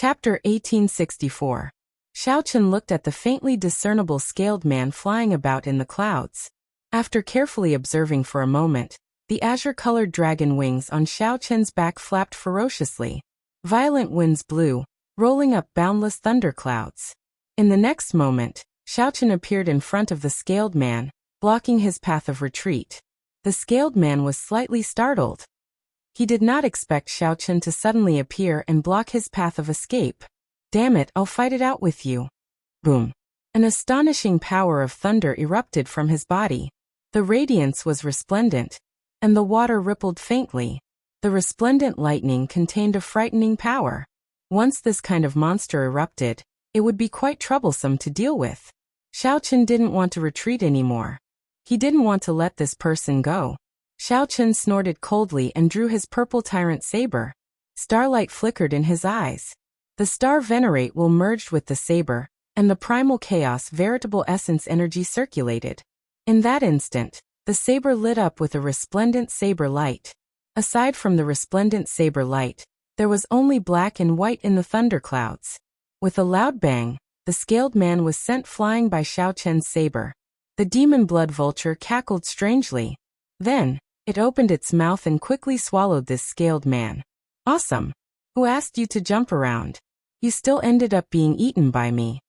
Chapter 1864. Xiaochen looked at the faintly discernible scaled man flying about in the clouds. After carefully observing for a moment, the azure-colored dragon wings on Xiaochen's back flapped ferociously. Violent winds blew, rolling up boundless thunderclouds. In the next moment, Xiaochen appeared in front of the scaled man, blocking his path of retreat. The scaled man was slightly startled. He did not expect Xiaochen to suddenly appear and block his path of escape. "Damn it, I'll fight it out with you." Boom. An astonishing power of thunder erupted from his body. The radiance was resplendent, and the water rippled faintly. The resplendent lightning contained a frightening power. Once this kind of monster erupted, it would be quite troublesome to deal with. Xiaochen didn't want to retreat anymore. He didn't want to let this person go. Xiaochen snorted coldly and drew his purple tyrant saber. Starlight flickered in his eyes. The star venerate will merged with the saber, and the primal chaos veritable essence energy circulated. In that instant, the saber lit up with a resplendent saber light. Aside from the resplendent saber light, there was only black and white in the thunderclouds. With a loud bang, the scaled man was sent flying by Xiaochen's saber. The demon blood vulture cackled strangely. Then, it opened its mouth and quickly swallowed this scaled man. "Awesome. Who asked you to jump around? You still ended up being eaten by me."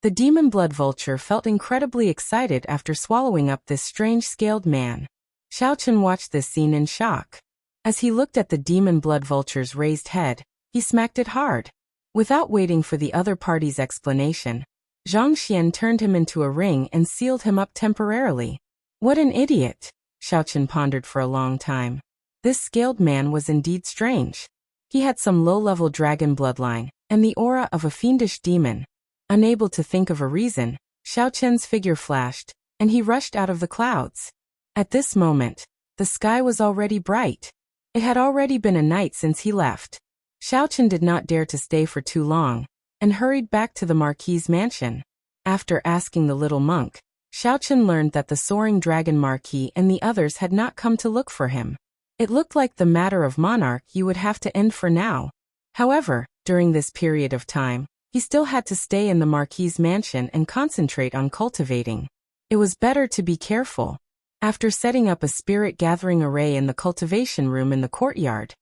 The demon blood vulture felt incredibly excited after swallowing up this strange scaled man. Xiaochen watched this scene in shock. As he looked at the demon blood vulture's raised head, he smacked it hard. Without waiting for the other party's explanation, Zhang Xian turned him into a ring and sealed him up temporarily. What an idiot! Xiaochen pondered for a long time. This scaled man was indeed strange. He had some low-level dragon bloodline, and the aura of a fiendish demon. Unable to think of a reason, Xiaochen's figure flashed, and he rushed out of the clouds. At this moment, the sky was already bright. It had already been a night since he left. Xiaochen did not dare to stay for too long, and hurried back to the Marquis's mansion. After asking the little monk, Xiaochen learned that the soaring dragon Marquis and the others had not come to look for him. It looked like the matter of monarchy would have to end for now. However, during this period of time, he still had to stay in the Marquis's mansion and concentrate on cultivating. It was better to be careful. After setting up a spirit-gathering array in the cultivation room in the courtyard,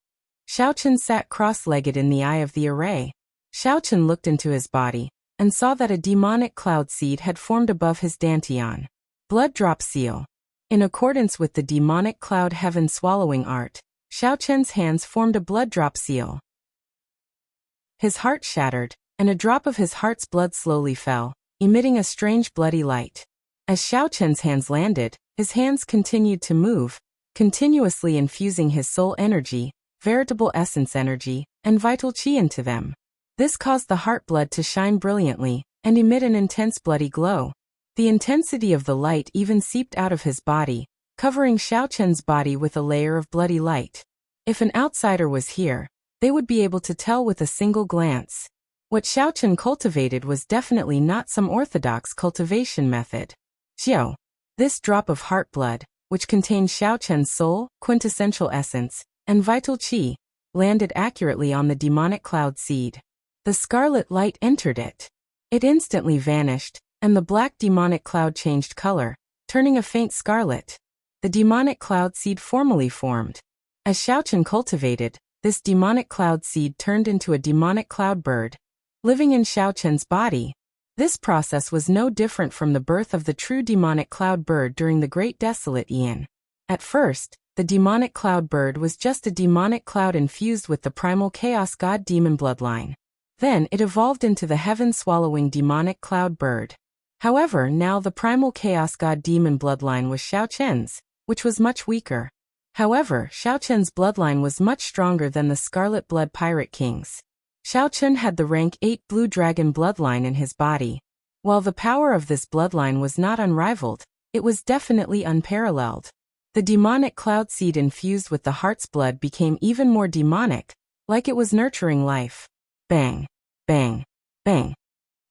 Xiaochen sat cross-legged in the eye of the array. Xiaochen looked into his body, and saw that a demonic cloud seed had formed above his dantian. Blood drop seal. In accordance with the demonic cloud heaven swallowing art, Xiaochen's hands formed a blood drop seal. His heart shattered, and a drop of his heart's blood slowly fell, emitting a strange bloody light. As Xiaochen's hands landed, his hands continued to move, continuously infusing his soul energy, veritable essence energy, and vital qi into them. This caused the heart blood to shine brilliantly, and emit an intense bloody glow. The intensity of the light even seeped out of his body, covering Xiaochen's body with a layer of bloody light. If an outsider was here, they would be able to tell with a single glance. What Xiaochen cultivated was definitely not some orthodox cultivation method. Xiao. This drop of heart blood, which contained Xiaochen's soul, quintessential essence, and vital qi, landed accurately on the demonic cloud seed. The scarlet light entered it. It instantly vanished, and the black demonic cloud changed color, turning a faint scarlet. The demonic cloud seed formally formed. As Xiaochen cultivated, this demonic cloud seed turned into a demonic cloud bird, living in Xiaochen's body. This process was no different from the birth of the true demonic cloud bird during the Great Desolate Aeon. At first, the demonic cloud bird was just a demonic cloud infused with the primal chaos god demon bloodline. Then it evolved into the heaven-swallowing demonic cloud bird. However, now the primal chaos god demon bloodline was Xiaochen's, which was much weaker. However, Xiaochen's bloodline was much stronger than the Scarlet Blood Pirate King's. Xiaochen had the rank 8 blue dragon bloodline in his body. While the power of this bloodline was not unrivaled, it was definitely unparalleled. The demonic cloud seed infused with the heart's blood became even more demonic, like it was nurturing life. Bang, bang, bang.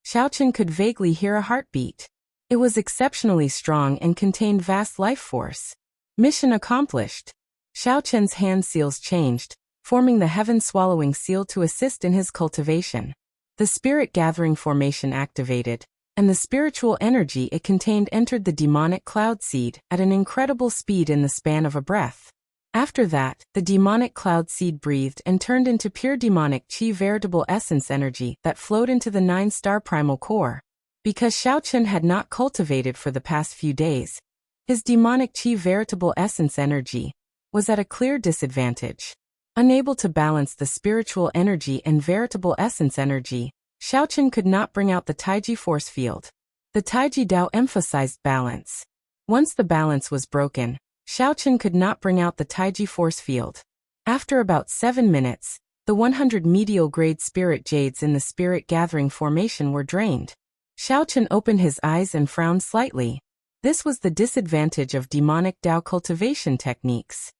Xiaochen could vaguely hear a heartbeat. It was exceptionally strong and contained vast life force. Mission accomplished. Xiaochen's hand seals changed, forming the heaven-swallowing seal to assist in his cultivation. The spirit-gathering formation activated, and the spiritual energy it contained entered the demonic cloud seed at an incredible speed in the span of a breath. After that, the demonic cloud seed breathed and turned into pure demonic chi, veritable essence energy that flowed into the 9-star primal core. Because Xiaochen had not cultivated for the past few days, his demonic chi, veritable essence energy, was at a clear disadvantage. Unable to balance the spiritual energy and veritable essence energy, Xiaochen could not bring out the Taiji force field. The Taiji Dao emphasized balance. Once the balance was broken, Xiaochen could not bring out the Taiji force field. After about 7 minutes, the 100 medial grade spirit jades in the spirit gathering formation were drained. Xiaochen opened his eyes and frowned slightly. This was the disadvantage of demonic Dao cultivation techniques.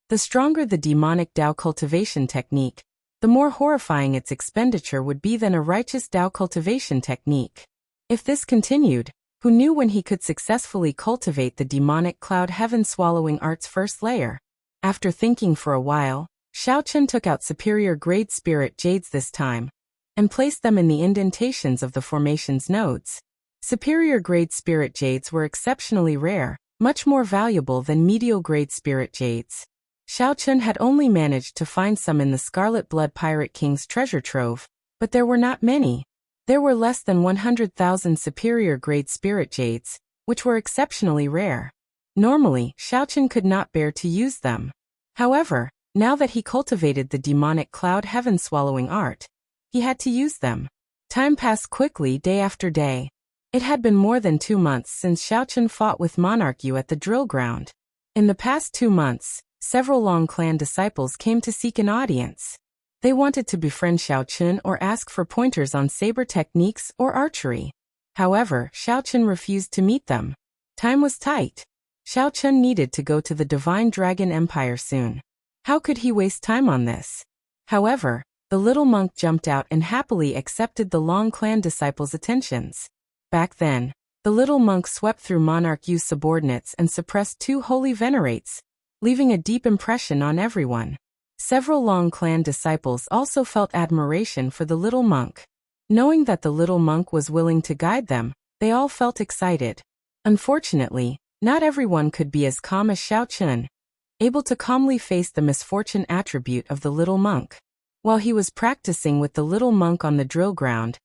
The stronger the demonic Dao cultivation technique, the more horrifying its expenditure would be than a righteous Dao cultivation technique. If this continued, who knew when he could successfully cultivate the demonic cloud heaven-swallowing art's first layer? After thinking for a while, Xiaochen took out superior grade spirit jades this time, and placed them in the indentations of the formation's nodes. Superior grade spirit jades were exceptionally rare, much more valuable than medial grade spirit jades. Xiaochen had only managed to find some in the Scarlet Blood Pirate King's treasure trove, but there were not many. There were less than 100,000 superior grade spirit jades, which were exceptionally rare. Normally, Xiaochen could not bear to use them. However, now that he cultivated the demonic cloud heaven-swallowing art, he had to use them. Time passed quickly day after day. It had been more than 2 months since Xiaochen fought with Monarch Yu at the drill ground. In the past 2 months, several Long Clan disciples came to seek an audience. They wanted to befriend Xiaochen or ask for pointers on saber techniques or archery. However, Xiaochen refused to meet them. Time was tight. Xiaochen needed to go to the Divine Dragon Empire soon. How could he waste time on this? However, the little monk jumped out and happily accepted the Long Clan disciples' attentions. Back then, the little monk swept through Monarch Yu's subordinates and suppressed 2 holy venerates, leaving a deep impression on everyone. Several Long Clan disciples also felt admiration for the little monk. Knowing that the little monk was willing to guide them, they all felt excited. Unfortunately, not everyone could be as calm as Xiaochen, able to calmly face the misfortune attribute of the little monk. While he was practicing with the little monk on the drill ground,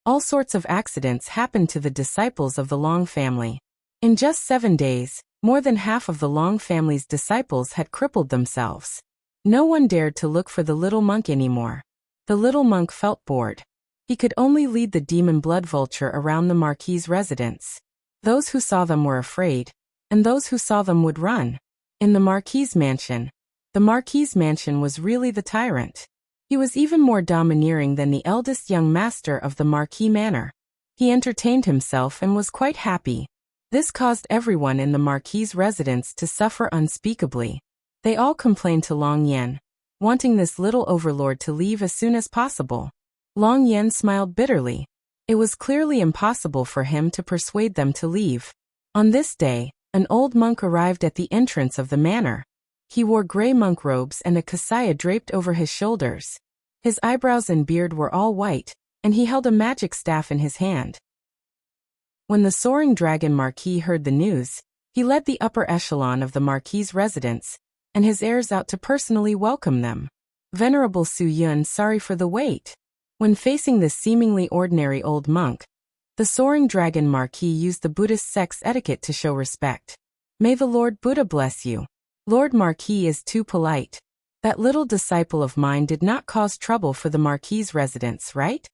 all sorts of accidents happened to the disciples of the Long family. In just 7 days, more than half of the Long family's disciples had crippled themselves. No one dared to look for the little monk anymore. The little monk felt bored. He could only lead the demon blood vulture around the Marquis's residence. Those who saw them were afraid, and those who saw them would run. In the Marquis's mansion, the Marquis's mansion was really the tyrant. He was even more domineering than the eldest young master of the Marquis Manor. He entertained himself and was quite happy. This caused everyone in the Marquis's residence to suffer unspeakably. They all complained to Long Yan, wanting this little overlord to leave as soon as possible. Long Yan smiled bitterly. It was clearly impossible for him to persuade them to leave. On this day, an old monk arrived at the entrance of the manor. He wore gray monk robes and a kasaya draped over his shoulders. His eyebrows and beard were all white, and he held a magic staff in his hand. When the soaring dragon Marquis heard the news, he led the upper echelon of the Marquis's residence, and his heirs out to personally welcome them. Venerable Su Yun, sorry for the wait. When facing this seemingly ordinary old monk, the soaring dragon Marquis used the Buddhist sex etiquette to show respect. May the Lord Buddha bless you. Lord Marquis is too polite. That little disciple of mine did not cause trouble for the Marquis's residence, right?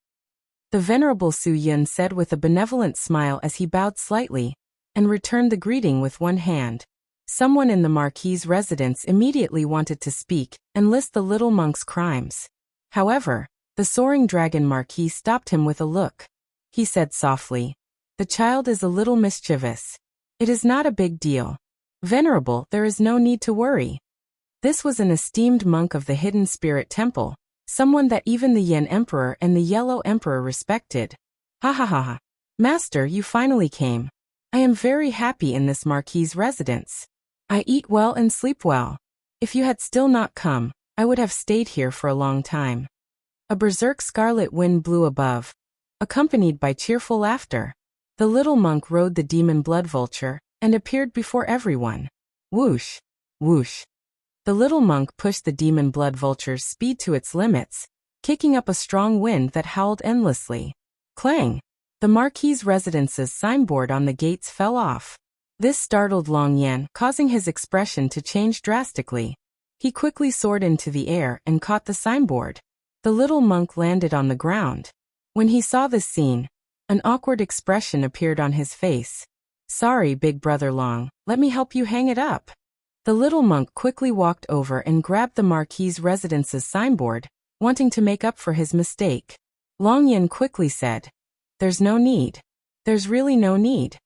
The Venerable Su Yun said with a benevolent smile as he bowed slightly, and returned the greeting with one hand. Someone in the Marquis's residence immediately wanted to speak and list the little monk's crimes. However, the soaring dragon Marquis stopped him with a look. He said softly, "The child is a little mischievous. It is not a big deal. Venerable, there is no need to worry." This was an esteemed monk of the Hidden Spirit Temple, someone that even the Yen Emperor and the Yellow Emperor respected. Ha ha ha ha. Master, you finally came. I am very happy in this Marquis's residence. I eat well and sleep well. If you had still not come, I would have stayed here for a long time. A berserk scarlet wind blew above, accompanied by cheerful laughter. The little monk rode the demon blood vulture and appeared before everyone. Whoosh! Whoosh! The little monk pushed the demon blood vulture's speed to its limits, kicking up a strong wind that howled endlessly. Clang! The Marquis's residence's signboard on the gates fell off. This startled Long Yan, causing his expression to change drastically. He quickly soared into the air and caught the signboard. The little monk landed on the ground. When he saw this scene, an awkward expression appeared on his face. Sorry, big brother Long, let me help you hang it up. The little monk quickly walked over and grabbed the Marquis's residence's signboard, wanting to make up for his mistake. Long Yan quickly said, There's no need. There's really no need.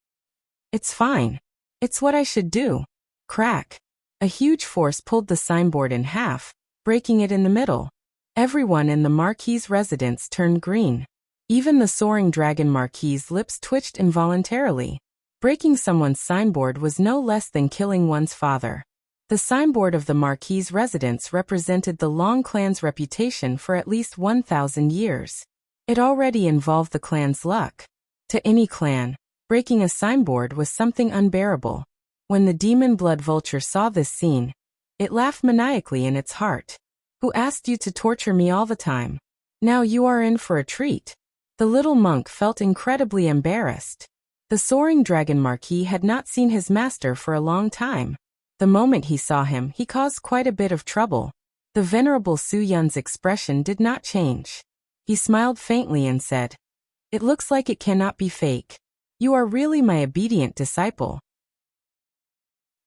It's fine. It's what I should do. Crack. A huge force pulled the signboard in half, breaking it in the middle. Everyone in the Marquis's residence turned green. Even the soaring dragon Marquis's lips twitched involuntarily. Breaking someone's signboard was no less than killing one's father. The signboard of the Marquis's residence represented the Long clan's reputation for at least 1,000 years. It already involved the clan's luck. To any clan, breaking a signboard was something unbearable. When the demon blood vulture saw this scene, it laughed maniacally in its heart. Who asked you to torture me all the time? Now you are in for a treat. The little monk felt incredibly embarrassed. The soaring dragon Marquis had not seen his master for a long time. The moment he saw him, he caused quite a bit of trouble. The venerable Su Yun's expression did not change. He smiled faintly and said, It looks like it cannot be fake. You are really my obedient disciple.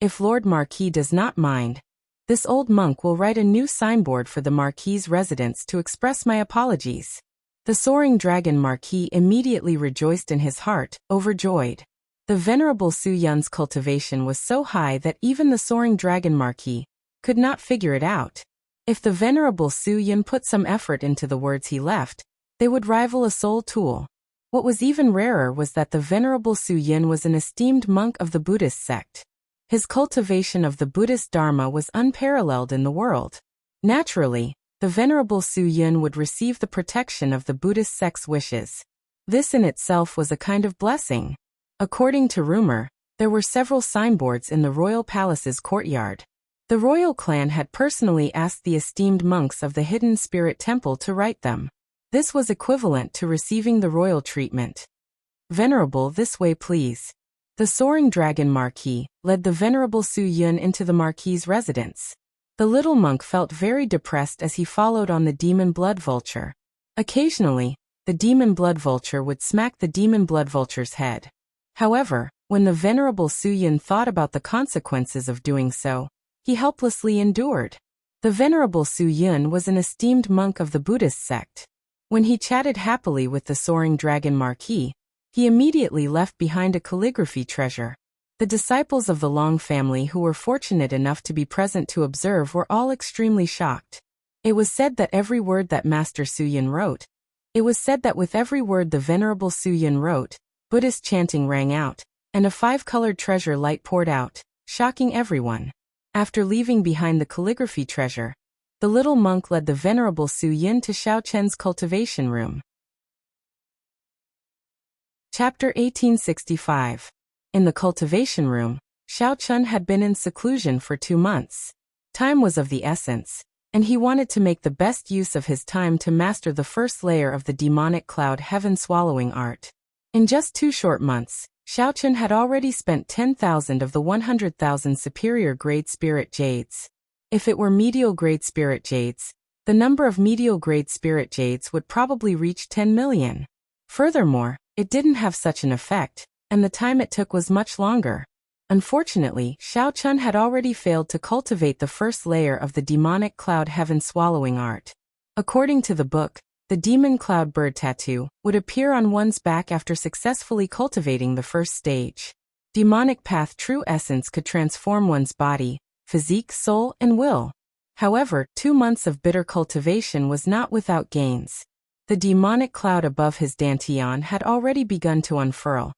If Lord Marquis does not mind, this old monk will write a new signboard for the Marquis's residence to express my apologies. The soaring dragon Marquis immediately rejoiced in his heart, overjoyed. The venerable Su Yun's cultivation was so high that even the soaring dragon Marquis could not figure it out. If the venerable Su Yun put some effort into the words he left, they would rival a soul tool. What was even rarer was that the venerable Su Yun was an esteemed monk of the Buddhist sect. His cultivation of the Buddhist Dharma was unparalleled in the world. Naturally, the venerable Su Yun would receive the protection of the Buddhist sect's wishes. This in itself was a kind of blessing. According to rumor, there were several signboards in the royal palace's courtyard. The royal clan had personally asked the esteemed monks of the Hidden Spirit Temple to write them. This was equivalent to receiving the royal treatment. Venerable, this way please. The soaring dragon Marquis led the venerable Su Yun into the Marquis's residence. The little monk felt very depressed as he followed on the demon blood vulture. Occasionally, the demon blood vulture would smack the demon blood vulture's head. However, when the venerable Su Yun thought about the consequences of doing so, he helplessly endured. The venerable Su Yun was an esteemed monk of the Buddhist sect. When he chatted happily with the soaring dragon Marquis, he immediately left behind a calligraphy treasure. The disciples of the Long family who were fortunate enough to be present to observe were all extremely shocked. It was said that every word that Master Su Yun wrote, it was said that with every word the venerable Su Yun wrote, Buddhist chanting rang out, and a 5-colored treasure light poured out, shocking everyone. After leaving behind the calligraphy treasure, the little monk led the venerable Su Yun to Xiao Chen's cultivation room. Chapter 1865. In the cultivation room, Xiao Chen had been in seclusion for 2 months. Time was of the essence, and he wanted to make the best use of his time to master the first layer of the demonic cloud heaven-swallowing art. In just 2 short months, Xiao Chen had already spent 10,000 of the 100,000 superior-grade spirit jades. If it were medial-grade spirit jades, the number of medial-grade spirit jades would probably reach 10 million. Furthermore, it didn't have such an effect, and the time it took was much longer. Unfortunately, Xiao Chen had already failed to cultivate the first layer of the demonic cloud heaven-swallowing art. According to the book, the demon cloud bird tattoo would appear on one's back after successfully cultivating the first stage. Demonic path true essence could transform one's body, physique, soul, and will. However, 2 months of bitter cultivation was not without gains. The demonic cloud above his dantian had already begun to unfurl,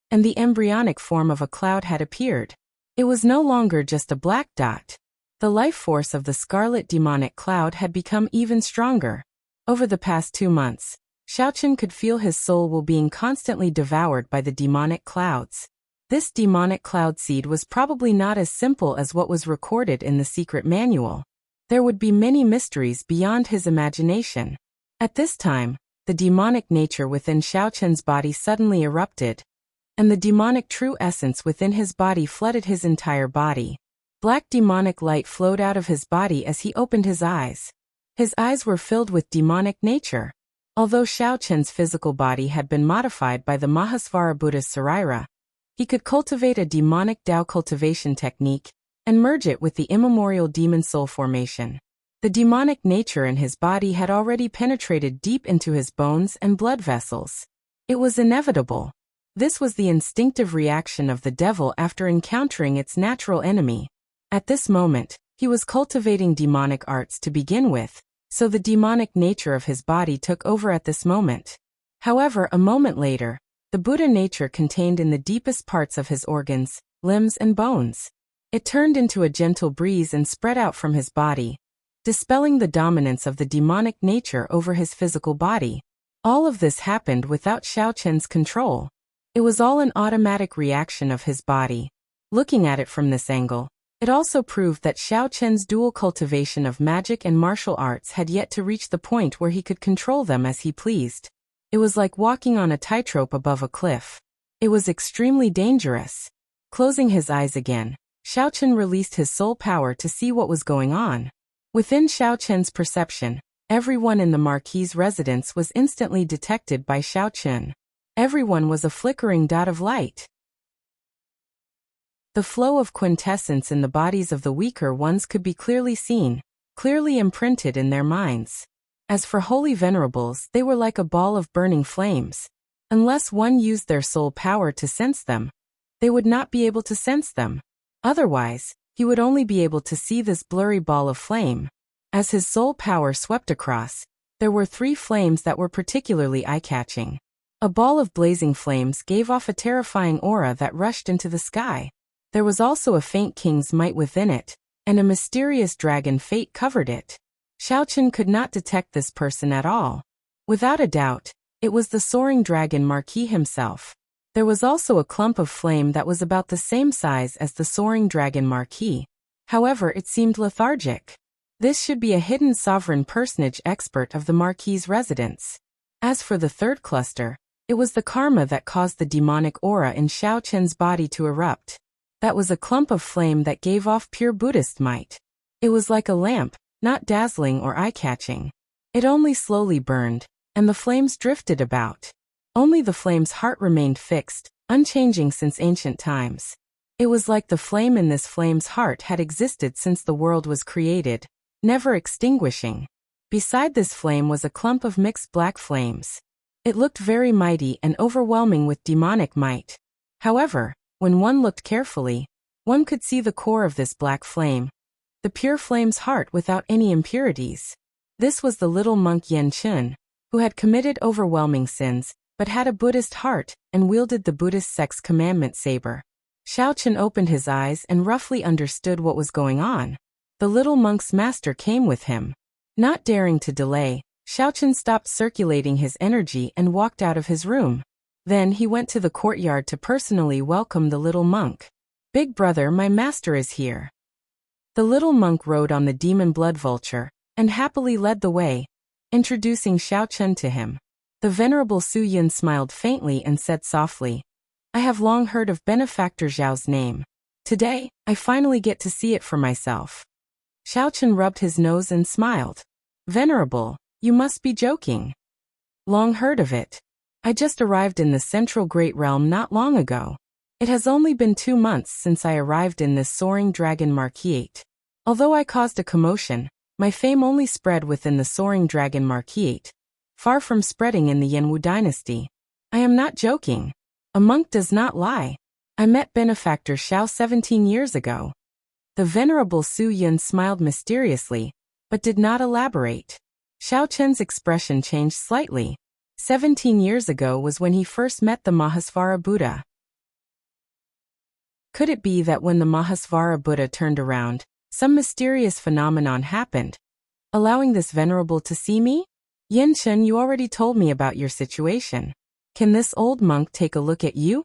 and the embryonic form of a cloud had appeared. It was no longer just a black dot. The life force of the scarlet demonic cloud had become even stronger. Over the past 2 months, Xiaochen could feel his soul will being constantly devoured by the demonic clouds. This demonic cloud seed was probably not as simple as what was recorded in the secret manual. There would be many mysteries beyond his imagination. At this time, the demonic nature within Xiaochen's body suddenly erupted, and the demonic true essence within his body flooded his entire body. Black demonic light flowed out of his body as he opened his eyes. His eyes were filled with demonic nature. Although Xiaochen's physical body had been modified by the Mahasvara Buddha's Saraira, he could cultivate a demonic Tao cultivation technique and merge it with the immemorial demon soul formation. The demonic nature in his body had already penetrated deep into his bones and blood vessels. It was inevitable. This was the instinctive reaction of the devil after encountering its natural enemy. At this moment, he was cultivating demonic arts to begin with, so the demonic nature of his body took over at this moment. However, a moment later, the Buddha nature contained in the deepest parts of his organs, limbs and bones. It turned into a gentle breeze and spread out from his body, dispelling the dominance of the demonic nature over his physical body. All of this happened without Xiaochen's control. It was all an automatic reaction of his body. Looking at it from this angle, it also proved that Xiaochen's dual cultivation of magic and martial arts had yet to reach the point where he could control them as he pleased. It was like walking on a tightrope above a cliff. It was extremely dangerous. Closing his eyes again, Xiaochen released his soul power to see what was going on. Within Xiaochen's perception, everyone in the Marquis's residence was instantly detected by Xiaochen. Everyone was a flickering dot of light. The flow of quintessence in the bodies of the weaker ones could be clearly seen, clearly imprinted in their minds. As for holy venerables, they were like a ball of burning flames. Unless one used their soul power to sense them, they would not be able to sense them. Otherwise, he would only be able to see this blurry ball of flame. As his soul power swept across, there were 3 flames that were particularly eye-catching. A ball of blazing flames gave off a terrifying aura that rushed into the sky. There was also a faint king's might within it, and a mysterious dragon fate covered it. Xiaochen could not detect this person at all. Without a doubt, it was the soaring dragon Marquis himself. There was also a clump of flame that was about the same size as the soaring dragon Marquis. However, it seemed lethargic. This should be a hidden sovereign personage expert of the Marquis's residence. As for the third cluster, it was the karma that caused the demonic aura in Xiaochen's body to erupt. That was a clump of flame that gave off pure Buddhist might. It was like a lamp, not dazzling or eye-catching. It only slowly burned, and the flames drifted about. Only the flame's heart remained fixed, unchanging since ancient times. It was like the flame in this flame's heart had existed since the world was created, never extinguishing. Beside this flame was a clump of mixed black flames. It looked very mighty and overwhelming with demonic might. However, when one looked carefully, one could see the core of this black flame, the pure flame's heart without any impurities. This was the little monk Yen Chun, who had committed overwhelming sins, but had a Buddhist heart and wielded the Buddhist sect's commandment saber. Xiaochen opened his eyes and roughly understood what was going on. The little monk's master came with him. Not daring to delay, Xiaochen stopped circulating his energy and walked out of his room. Then he went to the courtyard to personally welcome the little monk. "Big brother, my master is here." The little monk rode on the demon blood vulture, and happily led the way, introducing Xiaochen to him. The venerable Su Yun smiled faintly and said softly, "I have long heard of Benefactor Zhao's name. Today, I finally get to see it for myself." Xiaochen rubbed his nose and smiled. "Venerable, you must be joking." "Long heard of it. I just arrived in the Central Great Realm not long ago. It has only been 2 months since I arrived in this soaring dragon Marquis. Although I caused a commotion, my fame only spread within the soaring dragon Marquis, far from spreading in the Yanwu dynasty. I am not joking. A monk does not lie. I met Benefactor Xiao 17 years ago." The venerable Su Yun smiled mysteriously, but did not elaborate. Xiaochen's expression changed slightly. 17 years ago was when he first met the Mahasvara Buddha. Could it be that when the Mahasvara Buddha turned around, some mysterious phenomenon happened, allowing this venerable to see me? Yin Chen, you already told me about your situation. Can this old monk take a look at you?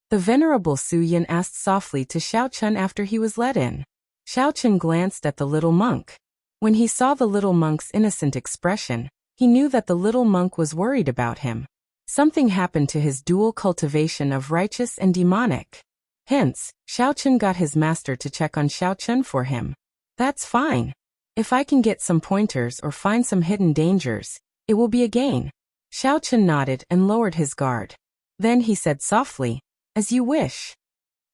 The venerable Su Yin asked softly to Xiao Chen after he was let in. Xiao Chen glanced at the little monk. When he saw the little monk's innocent expression, he knew that the little monk was worried about him. Something happened to his dual cultivation of righteous and demonic. Hence, Xiao Chen got his master to check on Xiao Chen for him. That's fine. If I can get some pointers or find some hidden dangers, it will be a gain. Xiao Chen nodded and lowered his guard. Then he said softly, as you wish.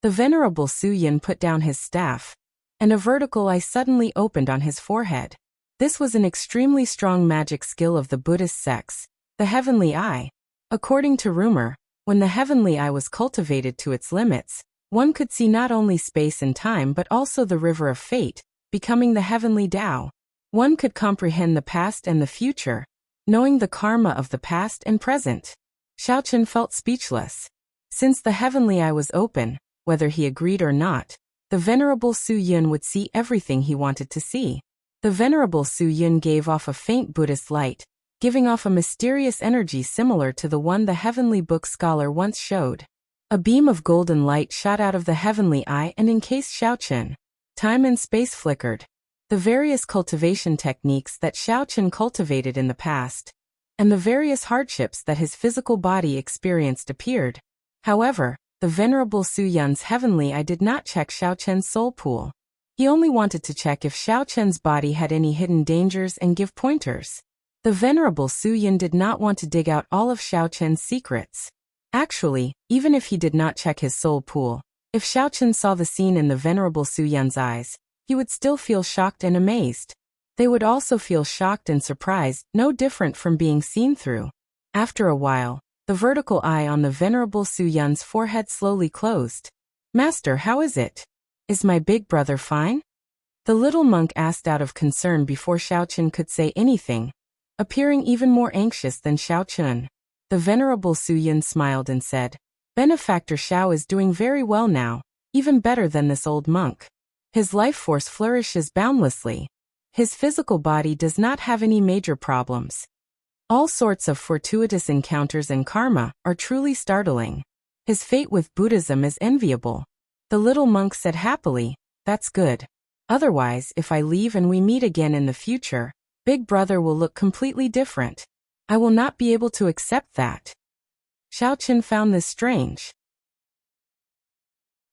The venerable Su Yin put down his staff, and a vertical eye suddenly opened on his forehead. This was an extremely strong magic skill of the Buddhist sects, the heavenly eye. According to rumor, when the heavenly eye was cultivated to its limits, one could see not only space and time but also the river of fate, becoming the heavenly Tao. One could comprehend the past and the future, knowing the karma of the past and present. Xiao Chen felt speechless. Since the heavenly eye was open, whether he agreed or not, the venerable Su Yin would see everything he wanted to see. The venerable Su Yin gave off a faint Buddhist light, giving off a mysterious energy similar to the one the heavenly book scholar once showed. A beam of golden light shot out of the heavenly eye and encased Xiao Chen. Time and space flickered. The various cultivation techniques that Xiao Chen cultivated in the past, and the various hardships that his physical body experienced appeared. However, the venerable Su Yin's heavenly eye did not check Xiao Chen's soul pool. He only wanted to check if Xiao Chen's body had any hidden dangers and give pointers. The venerable Su Yin did not want to dig out all of Xiao Chen's secrets. Actually, even if he did not check his soul pool, if Xiao Chen saw the scene in the venerable Su Yin's eyes, he would still feel shocked and amazed. They would also feel shocked and surprised, no different from being seen through. After a while, the vertical eye on the venerable Su Yin's forehead slowly closed. Master, how is it? Is my big brother fine? The little monk asked out of concern before Xiao Chen could say anything, appearing even more anxious than Xiao Chen. The venerable Su Yin smiled and said, Benefactor Xiao is doing very well now, even better than this old monk. His life force flourishes boundlessly. His physical body does not have any major problems. All sorts of fortuitous encounters and karma are truly startling. His fate with Buddhism is enviable. The little monk said happily, That's good. Otherwise, if I leave and we meet again in the future, Big Brother will look completely different. I will not be able to accept that. Xiao Chen found this strange.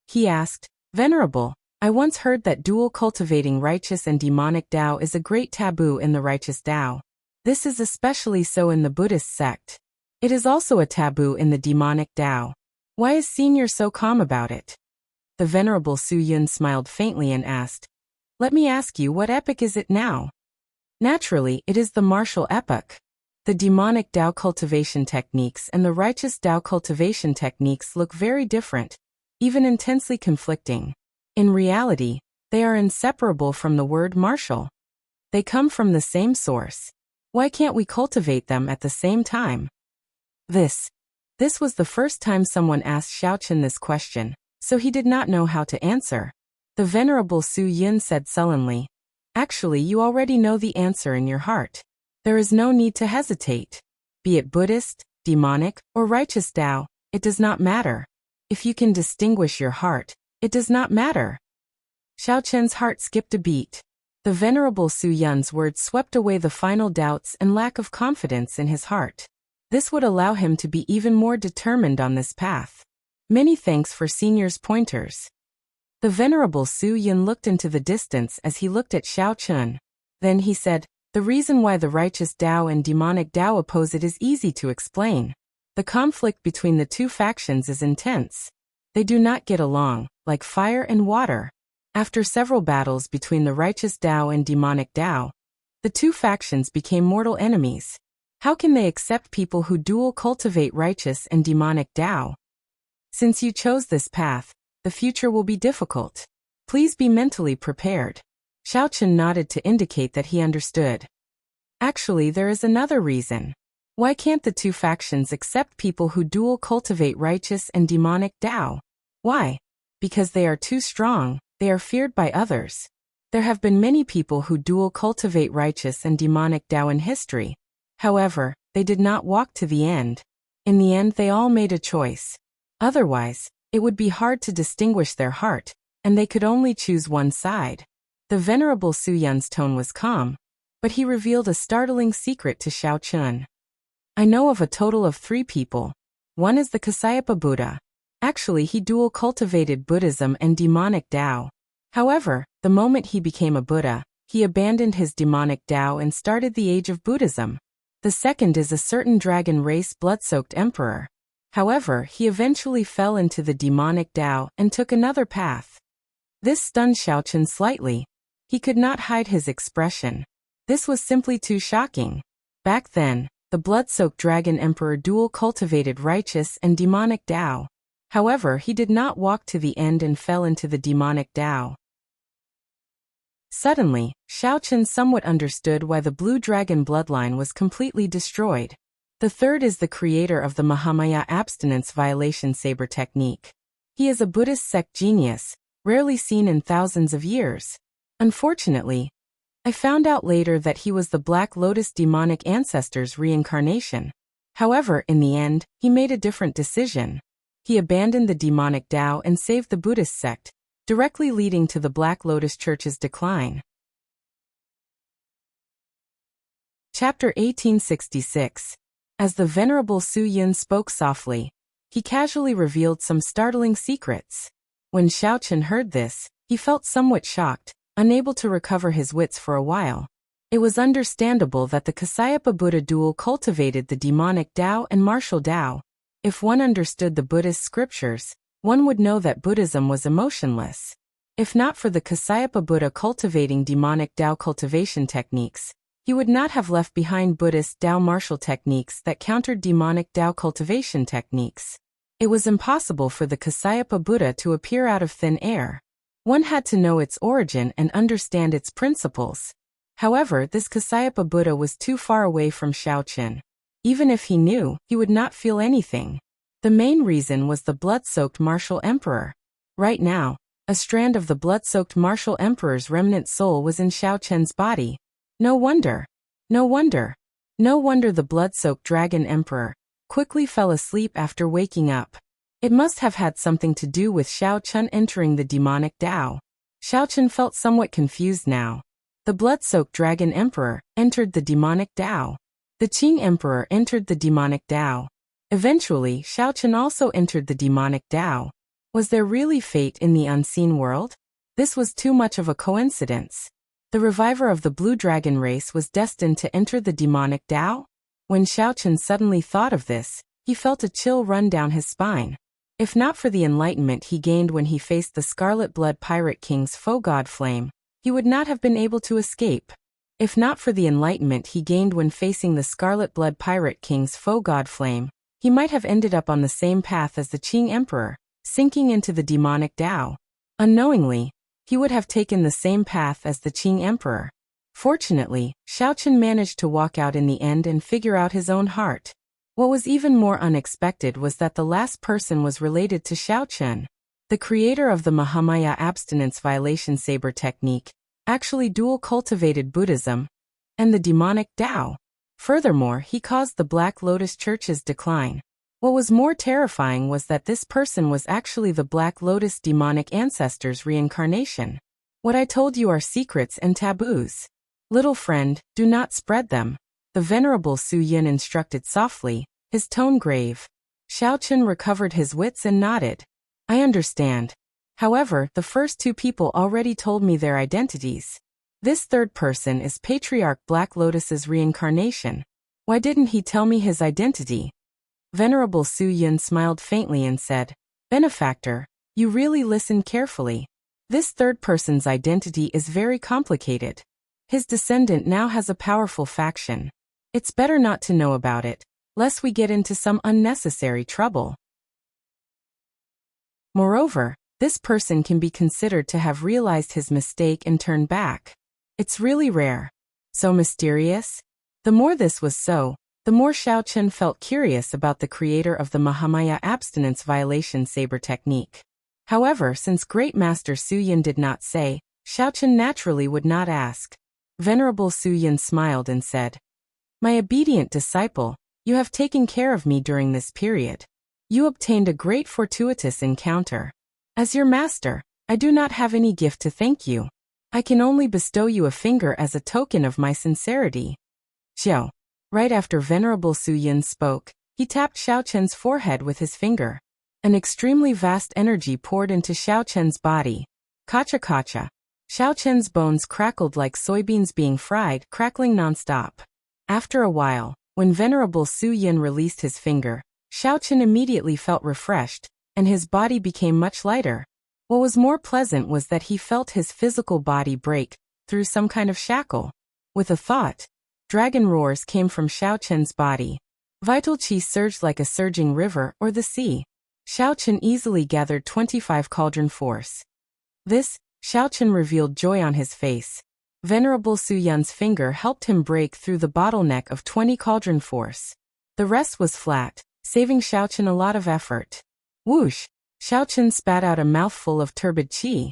He asked, Venerable, I once heard that dual cultivating righteous and demonic Tao is a great taboo in the righteous Tao. This is especially so in the Buddhist sect. It is also a taboo in the demonic Tao. Why is Senior so calm about it? The venerable Su Yin smiled faintly and asked, Let me ask you, what epoch is it now? Naturally, it is the martial epoch. The demonic Tao cultivation techniques and the righteous Tao cultivation techniques look very different, even intensely conflicting. In reality, they are inseparable from the word martial. They come from the same source. Why can't we cultivate them at the same time? This was the first time someone asked Xiao Chen this question, so he did not know how to answer. The venerable Su Yin said sullenly, Actually, you already know the answer in your heart. There is no need to hesitate. Be it Buddhist, demonic, or righteous Tao, it does not matter. If you can distinguish your heart, it does not matter. Xiao Chen's heart skipped a beat. The venerable Su Yin's words swept away the final doubts and lack of confidence in his heart. This would allow him to be even more determined on this path. Many thanks for Senior's pointers. The venerable Su Yin looked into the distance as he looked at Xiao Chen. Then he said, The reason why the righteous Tao and demonic Tao oppose it is easy to explain. The conflict between the two factions is intense. They do not get along, like fire and water. After several battles between the righteous Tao and demonic Tao, the two factions became mortal enemies. How can they accept people who dual cultivate righteous and demonic Tao? Since you chose this path, the future will be difficult. Please be mentally prepared. Xiao Chen nodded to indicate that he understood. Actually, there is another reason. Why can't the two factions accept people who dual cultivate righteous and demonic Tao? Why? Because they are too strong, they are feared by others. There have been many people who dual cultivate righteous and demonic Tao in history. However, they did not walk to the end. In the end, they all made a choice. Otherwise, it would be hard to distinguish their heart, and they could only choose one side. The Venerable Su Yun's tone was calm, but he revealed a startling secret to Xiao Chun. I know of a total of 3 people. One is the Kasayapa Buddha. Actually, he dual cultivated Buddhism and demonic Tao. However, the moment he became a Buddha, he abandoned his demonic Tao and started the age of Buddhism. The second is a certain dragon race blood-soaked emperor. However, he eventually fell into the demonic Tao and took another path. This stunned Xiao Chun slightly. He could not hide his expression. This was simply too shocking. Back then, the blood-soaked dragon emperor dual cultivated righteous and demonic Tao. However, he did not walk to the end and fell into the demonic Tao. Suddenly, Xiao Chun somewhat understood why the blue dragon bloodline was completely destroyed. The third is the creator of the Mahamaya abstinence violation saber technique. He is a Buddhist sect genius, rarely seen in thousands of years. Unfortunately, I found out later that he was the Black Lotus demonic ancestor's reincarnation. However, in the end, he made a different decision. He abandoned the demonic Tao and saved the Buddhist sect, directly leading to the Black Lotus Church's decline. Chapter 1866. As the Venerable Su Yun spoke softly, he casually revealed some startling secrets. When Xiao Chun heard this, he felt somewhat shocked, unable to recover his wits for a while. It was understandable that the Kasayapa Buddha dual cultivated the demonic Tao and martial Tao. If one understood the Buddhist scriptures, one would know that Buddhism was emotionless. If not for the Kasayapa Buddha cultivating demonic Tao cultivation techniques, he would not have left behind Buddhist Tao martial techniques that countered demonic Tao cultivation techniques. It was impossible for the Kasayapa Buddha to appear out of thin air. One had to know its origin and understand its principles. However, this Kasayapa Buddha was too far away from Xiao Chun. Even if he knew, he would not feel anything. The main reason was the blood-soaked martial emperor. Right now, a strand of the blood-soaked martial emperor's remnant soul was in Xiao Chun's body. No wonder the blood-soaked dragon emperor quickly fell asleep after waking up. It must have had something to do with Xiao Chun entering the demonic Tao. Xiao Chun felt somewhat confused now. The blood-soaked dragon emperor entered the demonic Tao. The Qing emperor entered the demonic Tao. Eventually, Xiao Chun also entered the demonic Tao. Was there really fate in the unseen world? This was too much of a coincidence. The reviver of the blue dragon race was destined to enter the demonic Tao? When Xiao Chun suddenly thought of this, he felt a chill run down his spine. If not for the enlightenment he gained when he faced the Scarlet Blood Pirate King's foe God Flame, he would not have been able to escape. If not for the enlightenment he gained when facing the Scarlet Blood Pirate King's foe God Flame, he might have ended up on the same path as the Qing Emperor, sinking into the demonic Tao. Unknowingly, he would have taken the same path as the Qing Emperor. Fortunately, Xiao Chun managed to walk out in the end and figure out his own heart. What was even more unexpected was that the last person was related to Xiao Chun. The creator of the Mahamaya abstinence violation saber technique actually dual cultivated Buddhism and the demonic Tao. Furthermore, he caused the Black Lotus Church's decline. What was more terrifying was that this person was actually the Black Lotus demonic ancestor's reincarnation. What I told you are secrets and taboos. Little friend, do not spread them. The Venerable Su Yun instructed softly, his tone grave. Xiao Chun recovered his wits and nodded. I understand. However, the first 2 people already told me their identities. This third person is Patriarch Black Lotus's reincarnation. Why didn't he tell me his identity? Venerable Su Yun smiled faintly and said, Benefactor, you really listened carefully. This third person's identity is very complicated. His descendant now has a powerful faction. It's better not to know about it, lest we get into some unnecessary trouble. Moreover, this person can be considered to have realized his mistake and turned back. It's really rare. So mysterious? The more this was so, the more Xiao Chun felt curious about the creator of the Mahamaya abstinence violation saber technique. However, since Great Master Su Yun did not say, Xiaochen naturally would not ask. Venerable Su Yin smiled and said, "My obedient disciple, you have taken care of me during this period. You obtained a great fortuitous encounter. As your master, I do not have any gift to thank you. I can only bestow you a finger as a token of my sincerity." Xiao. Right after Venerable Su Yin spoke, he tapped Xiaochen's forehead with his finger. An extremely vast energy poured into Xiaochen's body. Kacha. Xiaochen's bones crackled like soybeans being fried, crackling nonstop. After a while, when Venerable Su Yin released his finger, Xiaochen immediately felt refreshed, and his body became much lighter. What was more pleasant was that he felt his physical body break through some kind of shackle. With a thought, dragon roars came from Xiaochen's body. Vital qi surged like a surging river or the sea. Xiaochen easily gathered 25 cauldron force. This, Xiaochen revealed joy on his face. Venerable Su Yin's finger helped him break through the bottleneck of 20 cauldron force. The rest was flat, saving Xiaochen a lot of effort. Whoosh! Xiaochen spat out a mouthful of turbid qi.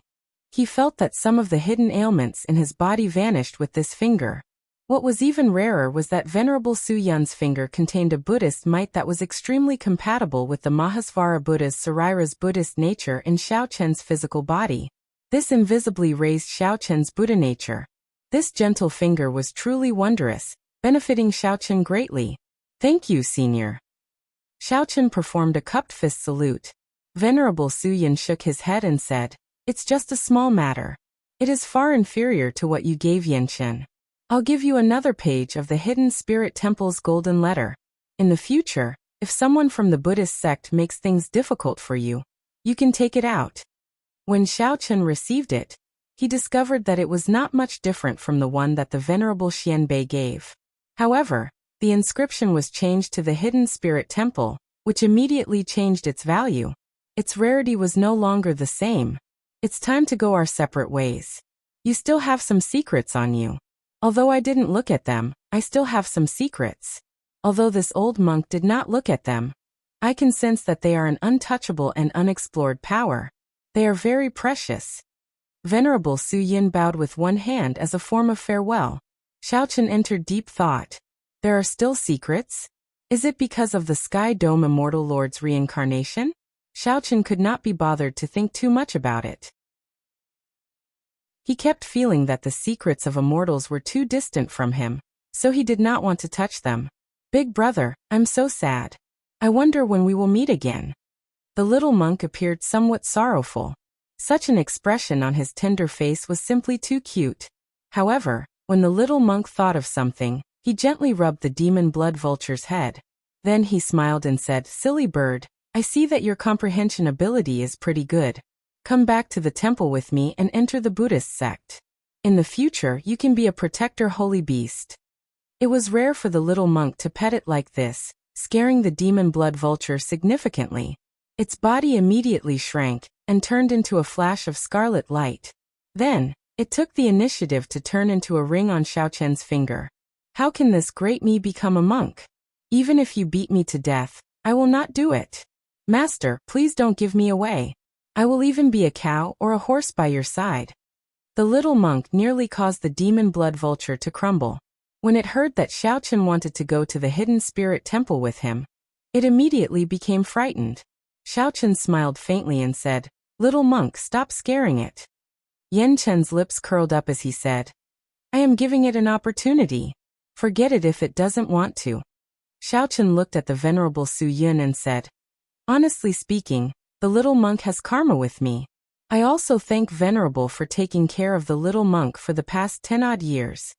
He felt that some of the hidden ailments in his body vanished with this finger. What was even rarer was that Venerable Su Yin's finger contained a Buddhist might that was extremely compatible with the Mahasvara Buddha's Sarira's Buddhist nature in Xiaochen's physical body. This invisibly raised Xiaochen's Buddha nature. This gentle finger was truly wondrous, benefiting Xiaochen greatly. "Thank you, Senior." Xiaochen performed a cupped fist salute. Venerable Su Yin shook his head and said, "It's just a small matter. It is far inferior to what you gave Yanchen. I'll give you another page of the Hidden Spirit Temple's golden letter. In the future, if someone from the Buddhist sect makes things difficult for you, you can take it out." When Xiaochen received it, he discovered that it was not much different from the one that the Venerable Xianbei gave. However, the inscription was changed to the Hidden Spirit Temple, which immediately changed its value. Its rarity was no longer the same. "It's time to go our separate ways. You still have some secrets on you. Although I didn't look at them, I still have some secrets. Although this old monk did not look at them, I can sense that they are an untouchable and unexplored power. They are very precious." Venerable Su Yin bowed with one hand as a form of farewell. Xiaochen entered deep thought. There are still secrets? Is it because of the Sky Dome Immortal Lord's reincarnation? Xiaochen could not be bothered to think too much about it. He kept feeling that the secrets of immortals were too distant from him, so he did not want to touch them. "Big brother, I'm so sad. I wonder when we will meet again." The little monk appeared somewhat sorrowful. Such an expression on his tender face was simply too cute. However, when the little monk thought of something, he gently rubbed the demon blood vulture's head. Then he smiled and said, "Silly bird, I see that your comprehension ability is pretty good. Come back to the temple with me and enter the Buddhist sect. In the future, you can be a protector holy beast." It was rare for the little monk to pet it like this, scaring the demon blood vulture significantly. Its body immediately shrank and turned into a flash of scarlet light. Then, it took the initiative to turn into a ring on Xiaochen's finger. "How can this great me become a monk? Even if you beat me to death, I will not do it. Master, please don't give me away. I will even be a cow or a horse by your side." The little monk nearly caused the demon blood vulture to crumble. When it heard that Xiaochen wanted to go to the Hidden Spirit Temple with him, it immediately became frightened. Xiaochen smiled faintly and said, "Little monk, stop scaring it." Yanchen's lips curled up as he said, "I am giving it an opportunity. Forget it if it doesn't want to." Xiaochen looked at the Venerable Su Yin and said, "Honestly speaking, the little monk has karma with me. I also thank Venerable for taking care of the little monk for the past 10-odd years."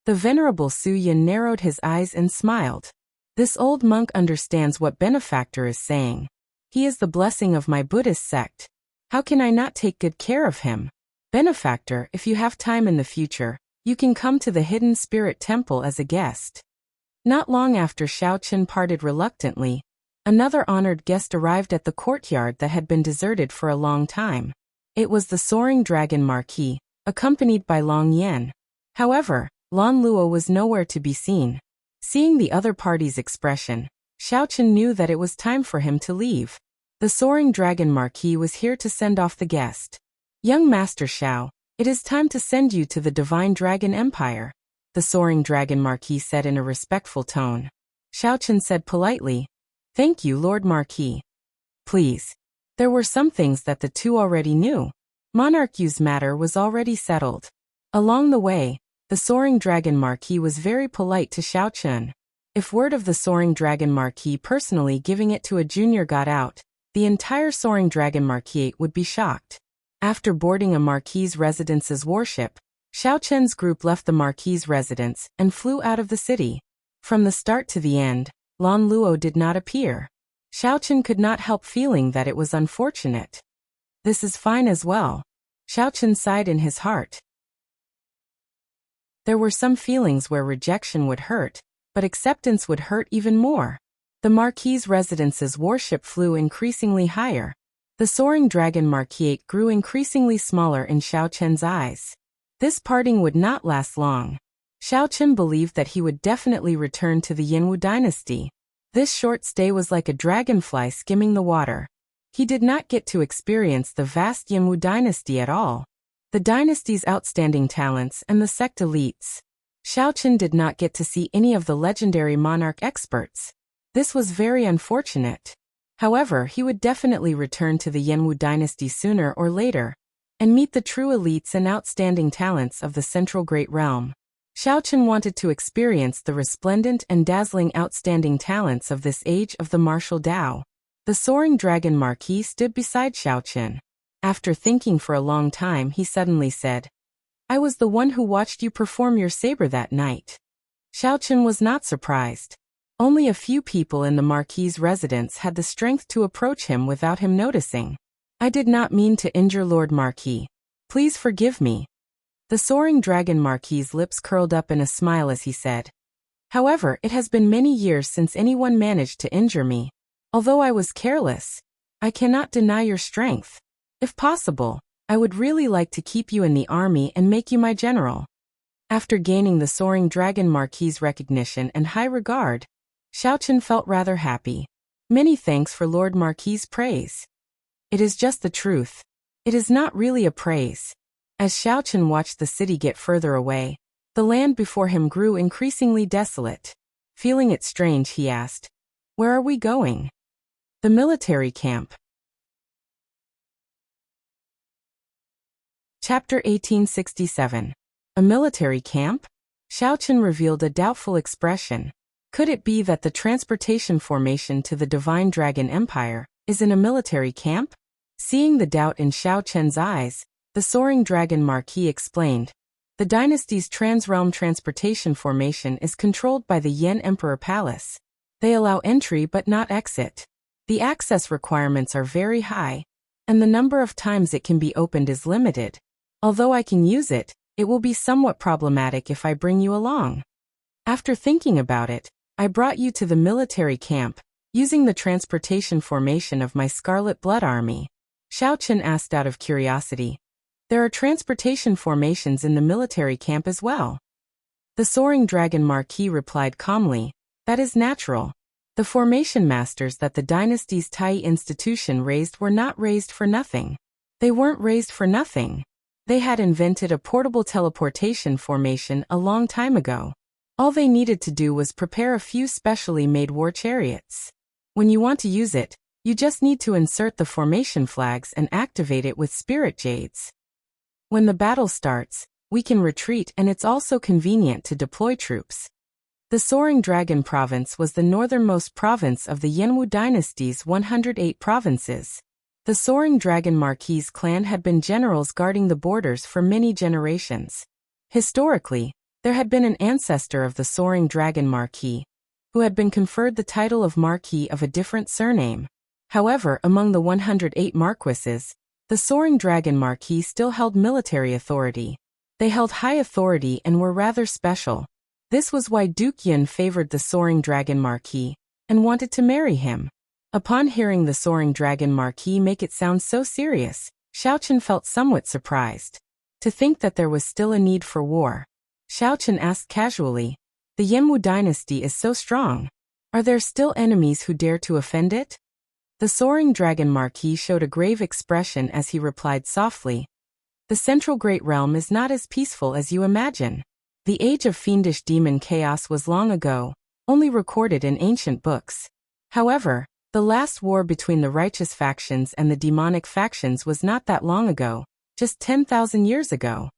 The Venerable Su Yin narrowed his eyes and smiled. "This old monk understands what benefactor is saying. He is the blessing of my Buddhist sect. How can I not take good care of him? Benefactor, if you have time in the future, you can come to the Hidden Spirit Temple as a guest." Not long after Xiaochen parted reluctantly, another honored guest arrived at the courtyard that had been deserted for a long time. It was the Soaring Dragon Marquis, accompanied by Long Yan. However, Lan Luo was nowhere to be seen. Seeing the other party's expression, Xiaochen knew that it was time for him to leave. The Soaring Dragon Marquis was here to send off the guest. "Young Master Xiao, It is time to send you to the Divine Dragon Empire, the Soaring Dragon Marquis said in a respectful tone. Xiaochen said politely, "Thank you, Lord Marquis." Please. There were some things that the two already knew. Monarch Yu's matter was already settled. Along the way, the Soaring Dragon Marquis was very polite to Xiaochen. If word of the Soaring Dragon Marquis personally giving it to a junior got out, the entire Soaring Dragon Marquis would be shocked. After boarding a Marquis' residence's warship, Xiaochen's group left the Marquis' residence and flew out of the city. From the start to the end, Lan Luo did not appear. Xiaochen could not help feeling that it was unfortunate. This is fine as well. Xiaochen sighed in his heart. There were some feelings where rejection would hurt, but acceptance would hurt even more. The Marquis' residence's warship flew increasingly higher. The Soaring Dragon Marquis grew increasingly smaller in Xiaochen's eyes. This parting would not last long. Xiaochen believed that he would definitely return to the Yanwu dynasty. This short stay was like a dragonfly skimming the water. He did not get to experience the vast Yanwu dynasty at all. The dynasty's outstanding talents and the sect elites. Xiaochen did not get to see any of the legendary monarch experts. This was very unfortunate. However, he would definitely return to the Yanwu dynasty sooner or later, and meet the true elites and outstanding talents of the Central Great Realm. Xiaochen wanted to experience the resplendent and dazzling outstanding talents of this age of the martial Dao. The Soaring Dragon Marquis stood beside Xiaochen. After thinking for a long time, he suddenly said, "I was the one who watched you perform your saber that night." Xiaochen was not surprised. Only a few people in the Marquis' residence had the strength to approach him without him noticing. "I did not mean to injure Lord Marquis. Please forgive me." The Soaring Dragon Marquis' lips curled up in a smile as he said, "However, it has been many years since anyone managed to injure me. Although I was careless, I cannot deny your strength. If possible, I would really like to keep you in the army and make you my general." After gaining the Soaring Dragon Marquis' recognition and high regard, Xiaochen felt rather happy. "Many thanks for Lord Marquis' praise. It is just the truth. It is not really a praise." As Xiaochen watched the city get further away, the land before him grew increasingly desolate. Feeling it strange, he asked, "Where are we going?" "The military camp." Chapter 1867. A military camp? Xiaochen revealed a doubtful expression. Could it be that the transportation formation to the Divine Dragon Empire is in a military camp? Seeing the doubt in Xiaochen's eyes, the Soaring Dragon Marquis explained, "The dynasty's transrealm transportation formation is controlled by the Yan Emperor Palace. They allow entry but not exit. The access requirements are very high, and the number of times it can be opened is limited. Although I can use it, it will be somewhat problematic if I bring you along. After thinking about it, I brought you to the military camp, using the transportation formation of my Scarlet Blood Army." Xiaochen asked out of curiosity, "There are transportation formations in the military camp as well?" The Soaring Dragon Marquis replied calmly, "That is natural. The formation masters that the dynasty's Tai institution raised were not raised for nothing. They weren't raised for nothing. They had invented a portable teleportation formation a long time ago. All they needed to do was prepare a few specially made war chariots. When you want to use it, you just need to insert the formation flags and activate it with spirit jades. When the battle starts, we can retreat, and it's also convenient to deploy troops." The Soaring Dragon Province was the northernmost province of the Yanwu dynasty's 108 provinces. The Soaring Dragon Marquis' clan had been generals guarding the borders for many generations. Historically, there had been an ancestor of the Soaring Dragon Marquis, who had been conferred the title of Marquis of a different surname. However, among the 108 marquises, the Soaring Dragon Marquis still held military authority. They held high authority and were rather special. This was why Duke Yun favored the Soaring Dragon Marquis and wanted to marry him. Upon hearing the Soaring Dragon Marquis make it sound so serious, Xiaochen felt somewhat surprised. To think that there was still a need for war. Xiaochen asked casually, "The Yanwu dynasty is so strong. Are there still enemies who dare to offend it?" The Soaring Dragon Marquis showed a grave expression as he replied softly, The central Great Realm is not as peaceful as you imagine. The age of fiendish demon chaos was long ago, only recorded in ancient books. However, the last war between the righteous factions and the demonic factions was not that long ago, just 10,000 years ago.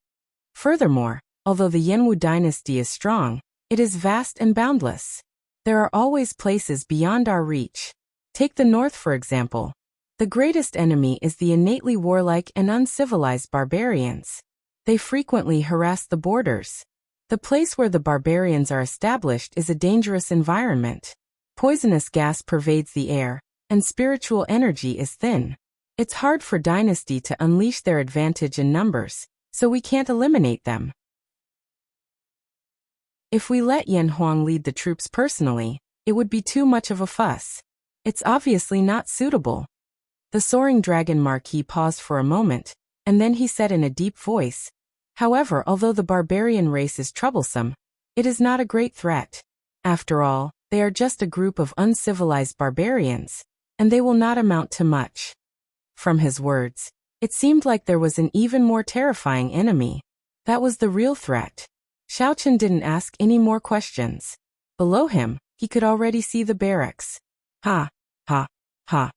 Furthermore, although the Yenwu dynasty is strong, it is vast and boundless. There are always places beyond our reach. Take the north for example. The greatest enemy is the innately warlike and uncivilized barbarians. They frequently harass the borders. The place where the barbarians are established is a dangerous environment. Poisonous gas pervades the air, and spiritual energy is thin. It's hard for dynasty to unleash their advantage in numbers, so we can't eliminate them. If we let Yan Huang lead the troops personally, it would be too much of a fuss. It's obviously not suitable. The soaring dragon Marquis paused for a moment, and then he said in a deep voice, "However, although the barbarian race is troublesome, it is not a great threat. After all, they are just a group of uncivilized barbarians, and they will not amount to much." From his words, it seemed like there was an even more terrifying enemy. That was the real threat. Xiaochen didn't ask any more questions. Below him, he could already see the barracks. Ha, ha, ha.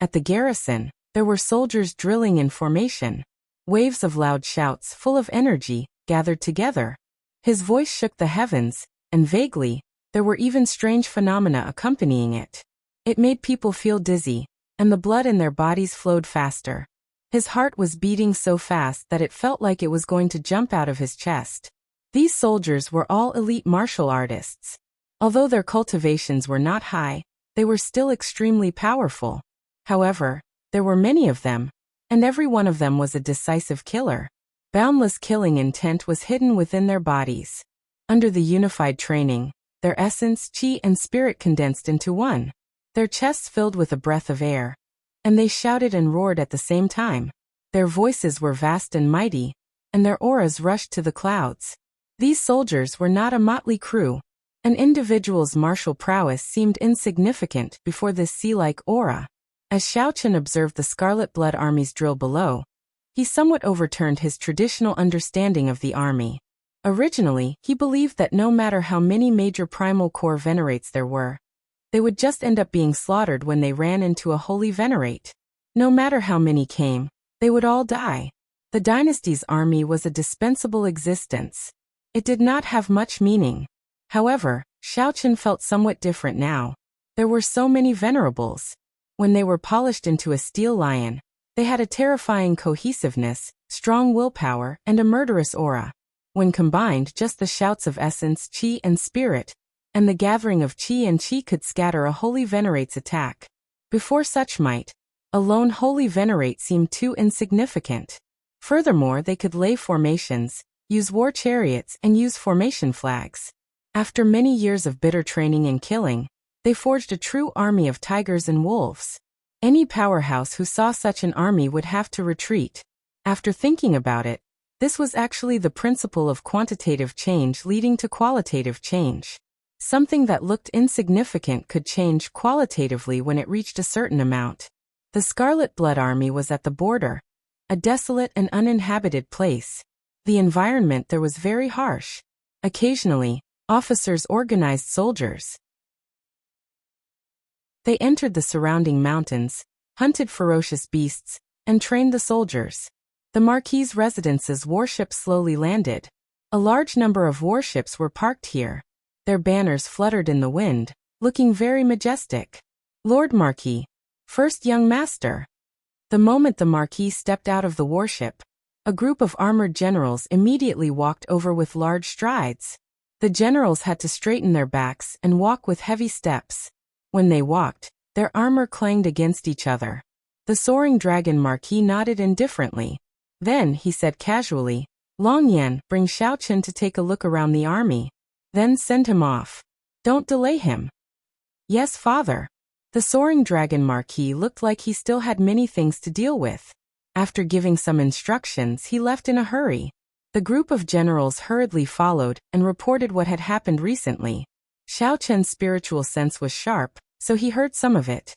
At the garrison, there were soldiers drilling in formation. Waves of loud shouts full of energy gathered together. His voice shook the heavens, and vaguely, there were even strange phenomena accompanying it. It made people feel dizzy, and the blood in their bodies flowed faster. His heart was beating so fast that it felt like it was going to jump out of his chest. These soldiers were all elite martial artists. Although their cultivations were not high, they were still extremely powerful. However, there were many of them, and every one of them was a decisive killer. Boundless killing intent was hidden within their bodies. Under the unified training, their essence, chi, and spirit condensed into one. Their chests filled with a breath of air, and they shouted and roared at the same time. Their voices were vast and mighty, and their auras rushed to the clouds. These soldiers were not a motley crew. An individual's martial prowess seemed insignificant before this sea-like aura. As Xiaochen observed the Scarlet Blood Army's drill below, he somewhat overturned his traditional understanding of the army. Originally, he believed that no matter how many major primal core venerates there were, they would just end up being slaughtered when they ran into a holy venerate. No matter how many came, they would all die. The dynasty's army was a dispensable existence. It did not have much meaning. However, Xiaochen felt somewhat different now. There were so many venerables. When they were polished into a steel lion, they had a terrifying cohesiveness, strong willpower, and a murderous aura. When combined, just the shouts of essence, chi, and spirit, and the gathering of chi and chi could scatter a holy venerate's attack. Before such might, a lone holy venerate seemed too insignificant. Furthermore, they could lay formations, use war chariots, and use formation flags. After many years of bitter training and killing, they forged a true army of tigers and wolves. Any powerhouse who saw such an army would have to retreat. After thinking about it, this was actually the principle of quantitative change leading to qualitative change. Something that looked insignificant could change qualitatively when it reached a certain amount. The Scarlet Blood Army was at the border, a desolate and uninhabited place. The environment there was very harsh. Occasionally, officers organized soldiers. They entered the surrounding mountains, hunted ferocious beasts, and trained the soldiers. The Marquis's residence's warships slowly landed. A large number of warships were parked here. Their banners fluttered in the wind, looking very majestic. Lord Marquis, first young master. The moment the Marquis stepped out of the warship, a group of armored generals immediately walked over with large strides. The generals had to straighten their backs and walk with heavy steps. When they walked, their armor clanged against each other. The soaring dragon Marquis nodded indifferently. Then he said casually, "Long Yan, bring Xiaochen to take a look around the army. Then send him off. Don't delay him." "Yes, father." The soaring dragon Marquis looked like he still had many things to deal with. After giving some instructions, he left in a hurry. The group of generals hurriedly followed and reported what had happened recently. Xiaochen's spiritual sense was sharp, so he heard some of it.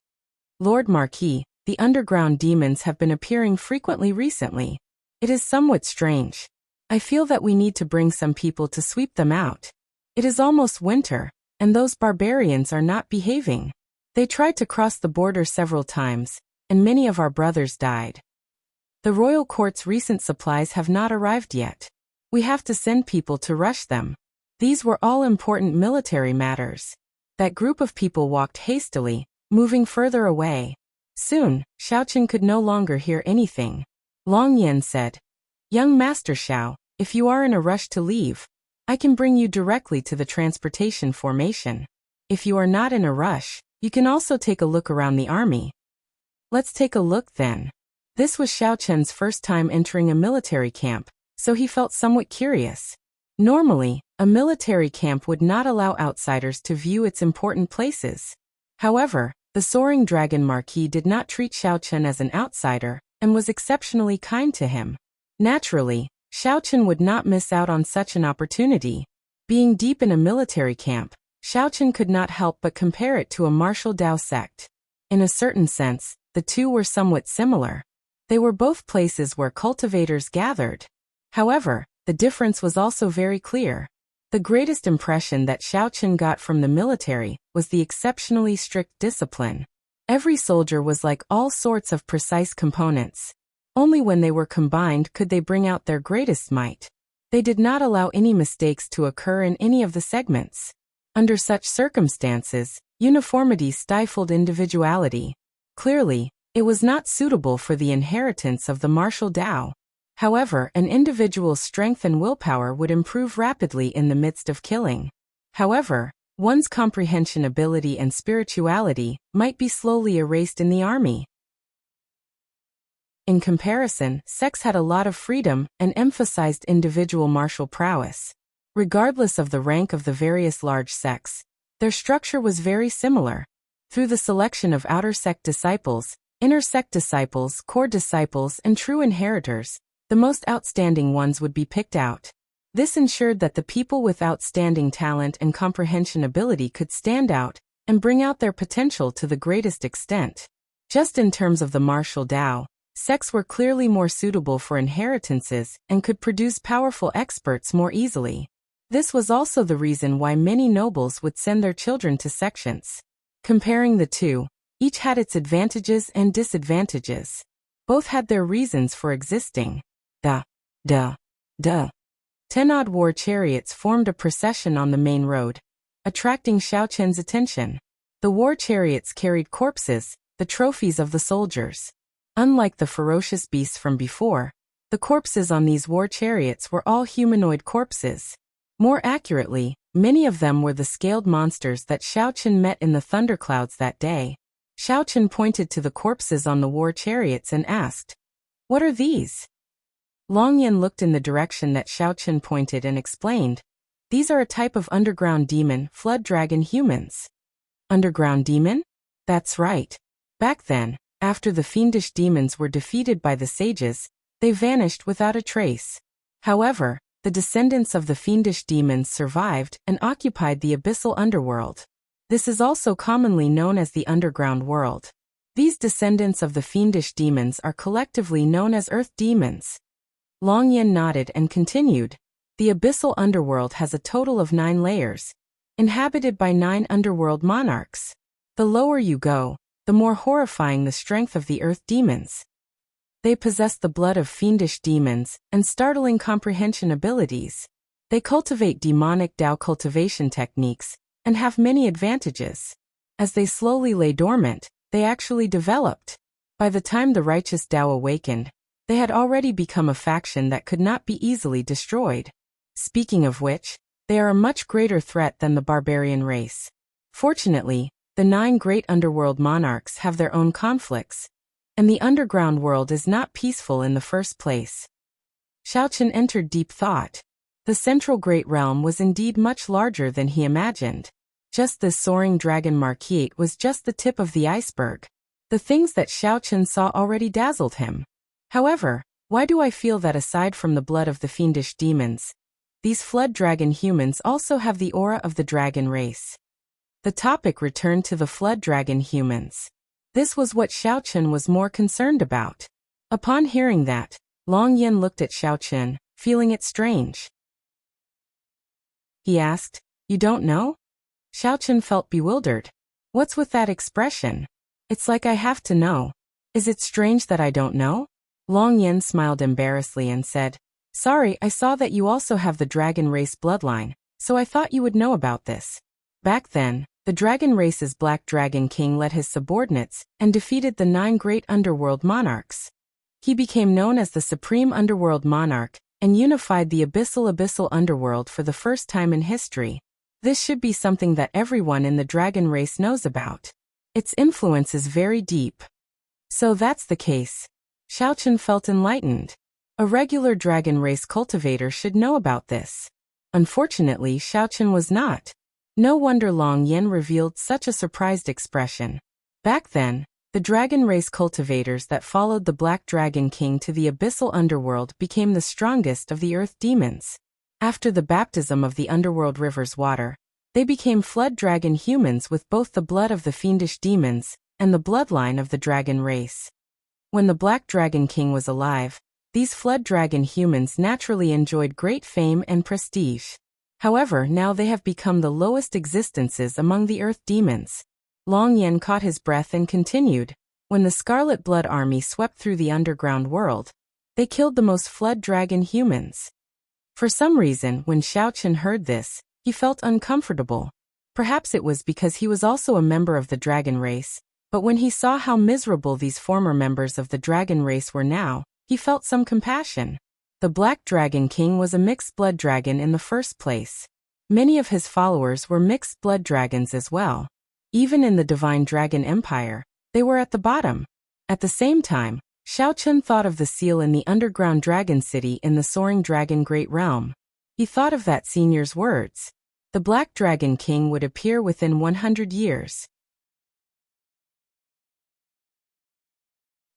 "Lord Marquis, the underground demons have been appearing frequently recently. It is somewhat strange. I feel that we need to bring some people to sweep them out. It is almost winter, and those barbarians are not behaving. They tried to cross the border several times, and many of our brothers died. The royal court's recent supplies have not arrived yet. We have to send people to rush them. These were all important military matters. That group of people walked hastily, moving further away. Soon, Xiaochen could no longer hear anything. Long Yan said, "Young Master Xiao, if you are in a rush to leave, I can bring you directly to the transportation formation. If you are not in a rush, you can also take a look around the army." Let's take a look then. This was Xiaochen's first time entering a military camp, so he felt somewhat curious. Normally, a military camp would not allow outsiders to view its important places. However, the Soaring Dragon Marquis did not treat Xiaochen as an outsider, and was exceptionally kind to him. Naturally, Xiaochen would not miss out on such an opportunity. Being deep in a military camp, Xiaochen could not help but compare it to a martial Dao sect. In a certain sense, the two were somewhat similar. They were both places where cultivators gathered. However, the difference was also very clear. The greatest impression that Xiaochen got from the military was the exceptionally strict discipline. Every soldier was like all sorts of precise components. Only when they were combined could they bring out their greatest might. They did not allow any mistakes to occur in any of the segments. Under such circumstances, uniformity stifled individuality. Clearly, it was not suitable for the inheritance of the martial Dao. However, an individual's strength and willpower would improve rapidly in the midst of killing. However, one's comprehension ability and spirituality might be slowly erased in the army. In comparison, sects had a lot of freedom and emphasized individual martial prowess. Regardless of the rank of the various large sects, their structure was very similar. Through the selection of outer sect disciples, inner sect disciples, core disciples, and true inheritors, the most outstanding ones would be picked out. This ensured that the people with outstanding talent and comprehension ability could stand out and bring out their potential to the greatest extent. Just in terms of the martial Dao, sects were clearly more suitable for inheritances and could produce powerful experts more easily. This was also the reason why many nobles would send their children to sections. Comparing the two, each had its advantages and disadvantages. Both had their reasons for existing. 10-odd war chariots formed a procession on the main road, attracting Xiaochen's attention. The war chariots carried corpses, the trophies of the soldiers. Unlike the ferocious beasts from before, the corpses on these war chariots were all humanoid corpses. More accurately, many of them were the scaled monsters that Xiaochen met in the thunderclouds that day. Xiaochen pointed to the corpses on the war chariots and asked, "What are these?" Long Yan looked in the direction that Xiaochen pointed and explained, "These are a type of underground demon, flood dragon humans." Underground demon? That's right. Back then, after the fiendish demons were defeated by the sages, they vanished without a trace. However, the descendants of the fiendish demons survived and occupied the abyssal underworld. This is also commonly known as the underground world. These descendants of the fiendish demons are collectively known as earth demons. Long Yan nodded and continued, "The abyssal underworld has a total of 9 layers, inhabited by 9 underworld monarchs. The lower you go, the more horrifying the strength of the earth demons. They possess the blood of fiendish demons and startling comprehension abilities. They cultivate demonic Dao cultivation techniques and have many advantages. As they slowly lay dormant, they actually developed. By the time the righteous Dao awakened, they had already become a faction that could not be easily destroyed. Speaking of which, they are a much greater threat than the barbarian race. Fortunately, the 9 great underworld monarchs have their own conflicts, and the underground world is not peaceful in the first place." Xiaochen entered deep thought. The central great realm was indeed much larger than he imagined. Just this soaring dragon Marquis was just the tip of the iceberg. The things that Xiaochen saw already dazzled him. However, why do I feel that aside from the blood of the fiendish demons, these flood dragon humans also have the aura of the dragon race? The topic returned to the flood dragon humans. This was what Xiaochen was more concerned about. Upon hearing that, Long Yan looked at Xiao Chen, feeling it strange. He asked, "You don't know?" Xiao Chen felt bewildered. "What's with that expression? It's like I have to know. Is it strange that I don't know?" Long Yan smiled embarrassedly and said, "Sorry, I saw that you also have the dragon race bloodline, so I thought you would know about this." Back then, the dragon race's Black Dragon King led his subordinates and defeated the 9 great underworld monarchs. He became known as the Supreme Underworld Monarch and unified the abyssal underworld for the first time in history. This should be something that everyone in the dragon race knows about. Its influence is very deep. So that's the case. Xiao Chen felt enlightened. A regular dragon race cultivator should know about this. Unfortunately, Xiao Chen was not. No wonder Long Yan revealed such a surprised expression. Back then, the dragon race cultivators that followed the Black Dragon King to the abyssal underworld became the strongest of the earth demons. After the baptism of the underworld river's water, they became flood dragon humans with both the blood of the fiendish demons and the bloodline of the dragon race. When the Black Dragon King was alive, these flood dragon humans naturally enjoyed great fame and prestige. However, now they have become the lowest existences among the earth demons. Long Yan caught his breath and continued, "When the Scarlet Blood Army swept through the underground world, they killed the most flood dragon humans." For some reason, when Xiao Chen heard this, he felt uncomfortable. Perhaps it was because he was also a member of the dragon race, but when he saw how miserable these former members of the dragon race were now, he felt some compassion. The Black Dragon King was a mixed blood dragon in the first place. Many of his followers were mixed blood dragons as well. Even in the Divine Dragon Empire, they were at the bottom. At the same time, Xiao Chen thought of the seal in the underground dragon city in the Soaring Dragon Great Realm. He thought of that senior's words. The Black Dragon King would appear within 100 years.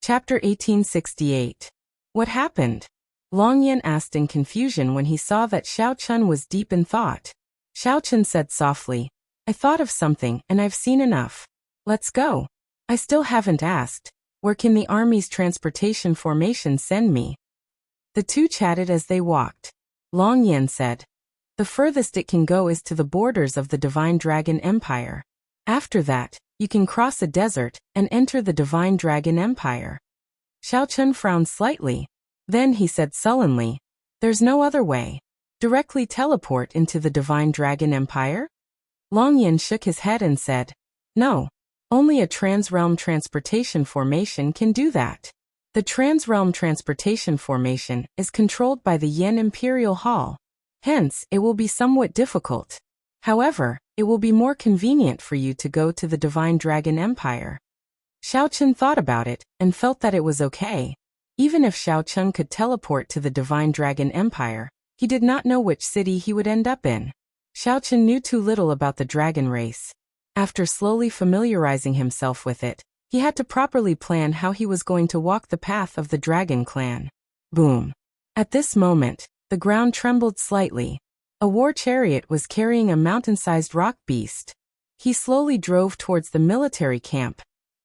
Chapter 1868. What happened? Long Yan asked in confusion when he saw that Xiao Chen was deep in thought. Xiao Chen said softly, "I thought of something and I've seen enough. Let's go." "I still haven't asked. Where can the army's transportation formation send me?" The two chatted as they walked. Long Yan said, "The furthest it can go is to the borders of the Divine Dragon Empire. After that, you can cross a desert and enter the Divine Dragon Empire." Xiao Chen frowned slightly. Then he said sullenly, "There's no other way. Directly teleport into the Divine Dragon Empire?" Long Yan shook his head and said, "No. Only a trans-realm transportation formation can do that. The trans-realm transportation formation is controlled by the Yen Imperial Hall. Hence, it will be somewhat difficult. However, it will be more convenient for you to go to the Divine Dragon Empire." Xiao Chen thought about it and felt that it was okay. Even if Xiao Chen could teleport to the Divine Dragon Empire, he did not know which city he would end up in. Xiao Chen knew too little about the dragon race. After slowly familiarizing himself with it, he had to properly plan how he was going to walk the path of the dragon clan. Boom. At this moment, the ground trembled slightly. A war chariot was carrying a mountain-sized rock beast. He slowly drove towards the military camp,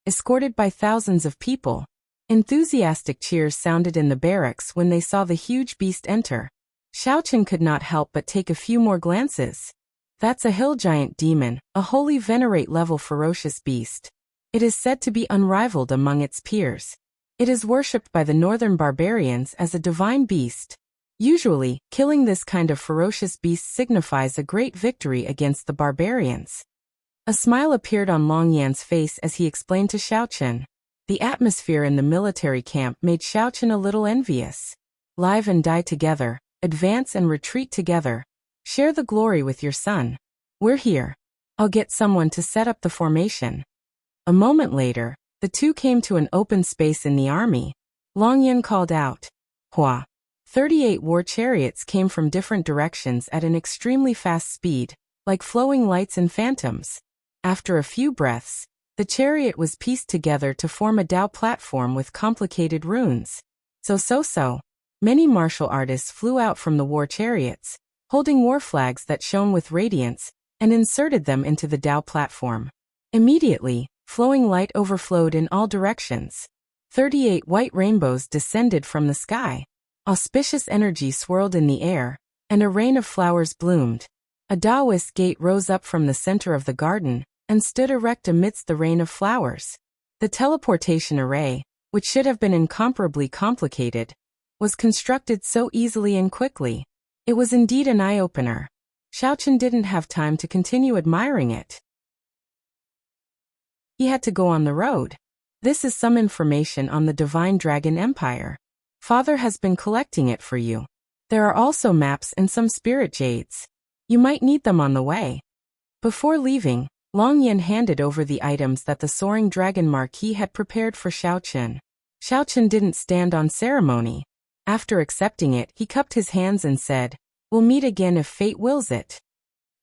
escorted by thousands of people. Enthusiastic cheers sounded in the barracks when they saw the huge beast enter. Xiao Chen could not help but take a few more glances. That's a hill giant demon, a holy venerate-level ferocious beast. It is said to be unrivaled among its peers. It is worshipped by the northern barbarians as a divine beast. Usually, killing this kind of ferocious beast signifies a great victory against the barbarians. A smile appeared on Long Yan's face as he explained to Xiao Chen. The atmosphere in the military camp made Xiao Chen a little envious. Live and die together, advance and retreat together. Share the glory with your son. We're here. I'll get someone to set up the formation. A moment later, the two came to an open space in the army. Long Yan called out, "Hua!" 38 war chariots came from different directions at an extremely fast speed, like flowing lights and phantoms. After a few breaths, the chariot was pieced together to form a Dao platform with complicated runes. So. Many martial artists flew out from the war chariots, holding war flags that shone with radiance, and inserted them into the Dao platform. Immediately, flowing light overflowed in all directions. 38 white rainbows descended from the sky. Auspicious energy swirled in the air, and a rain of flowers bloomed. A Taoist gate rose up from the center of the garden, and stood erect amidst the rain of flowers. The teleportation array, which should have been incomparably complicated, was constructed so easily and quickly. It was indeed an eye-opener. Xiaochen didn't have time to continue admiring it. He had to go on the road. This is some information on the Divine Dragon Empire. Father has been collecting it for you. There are also maps and some spirit jades. You might need them on the way. Before leaving, Long Yin handed over the items that the Soaring Dragon Marquis had prepared for Xiaochen. Xiaochen didn't stand on ceremony. After accepting it, he cupped his hands and said, "We'll meet again if fate wills it.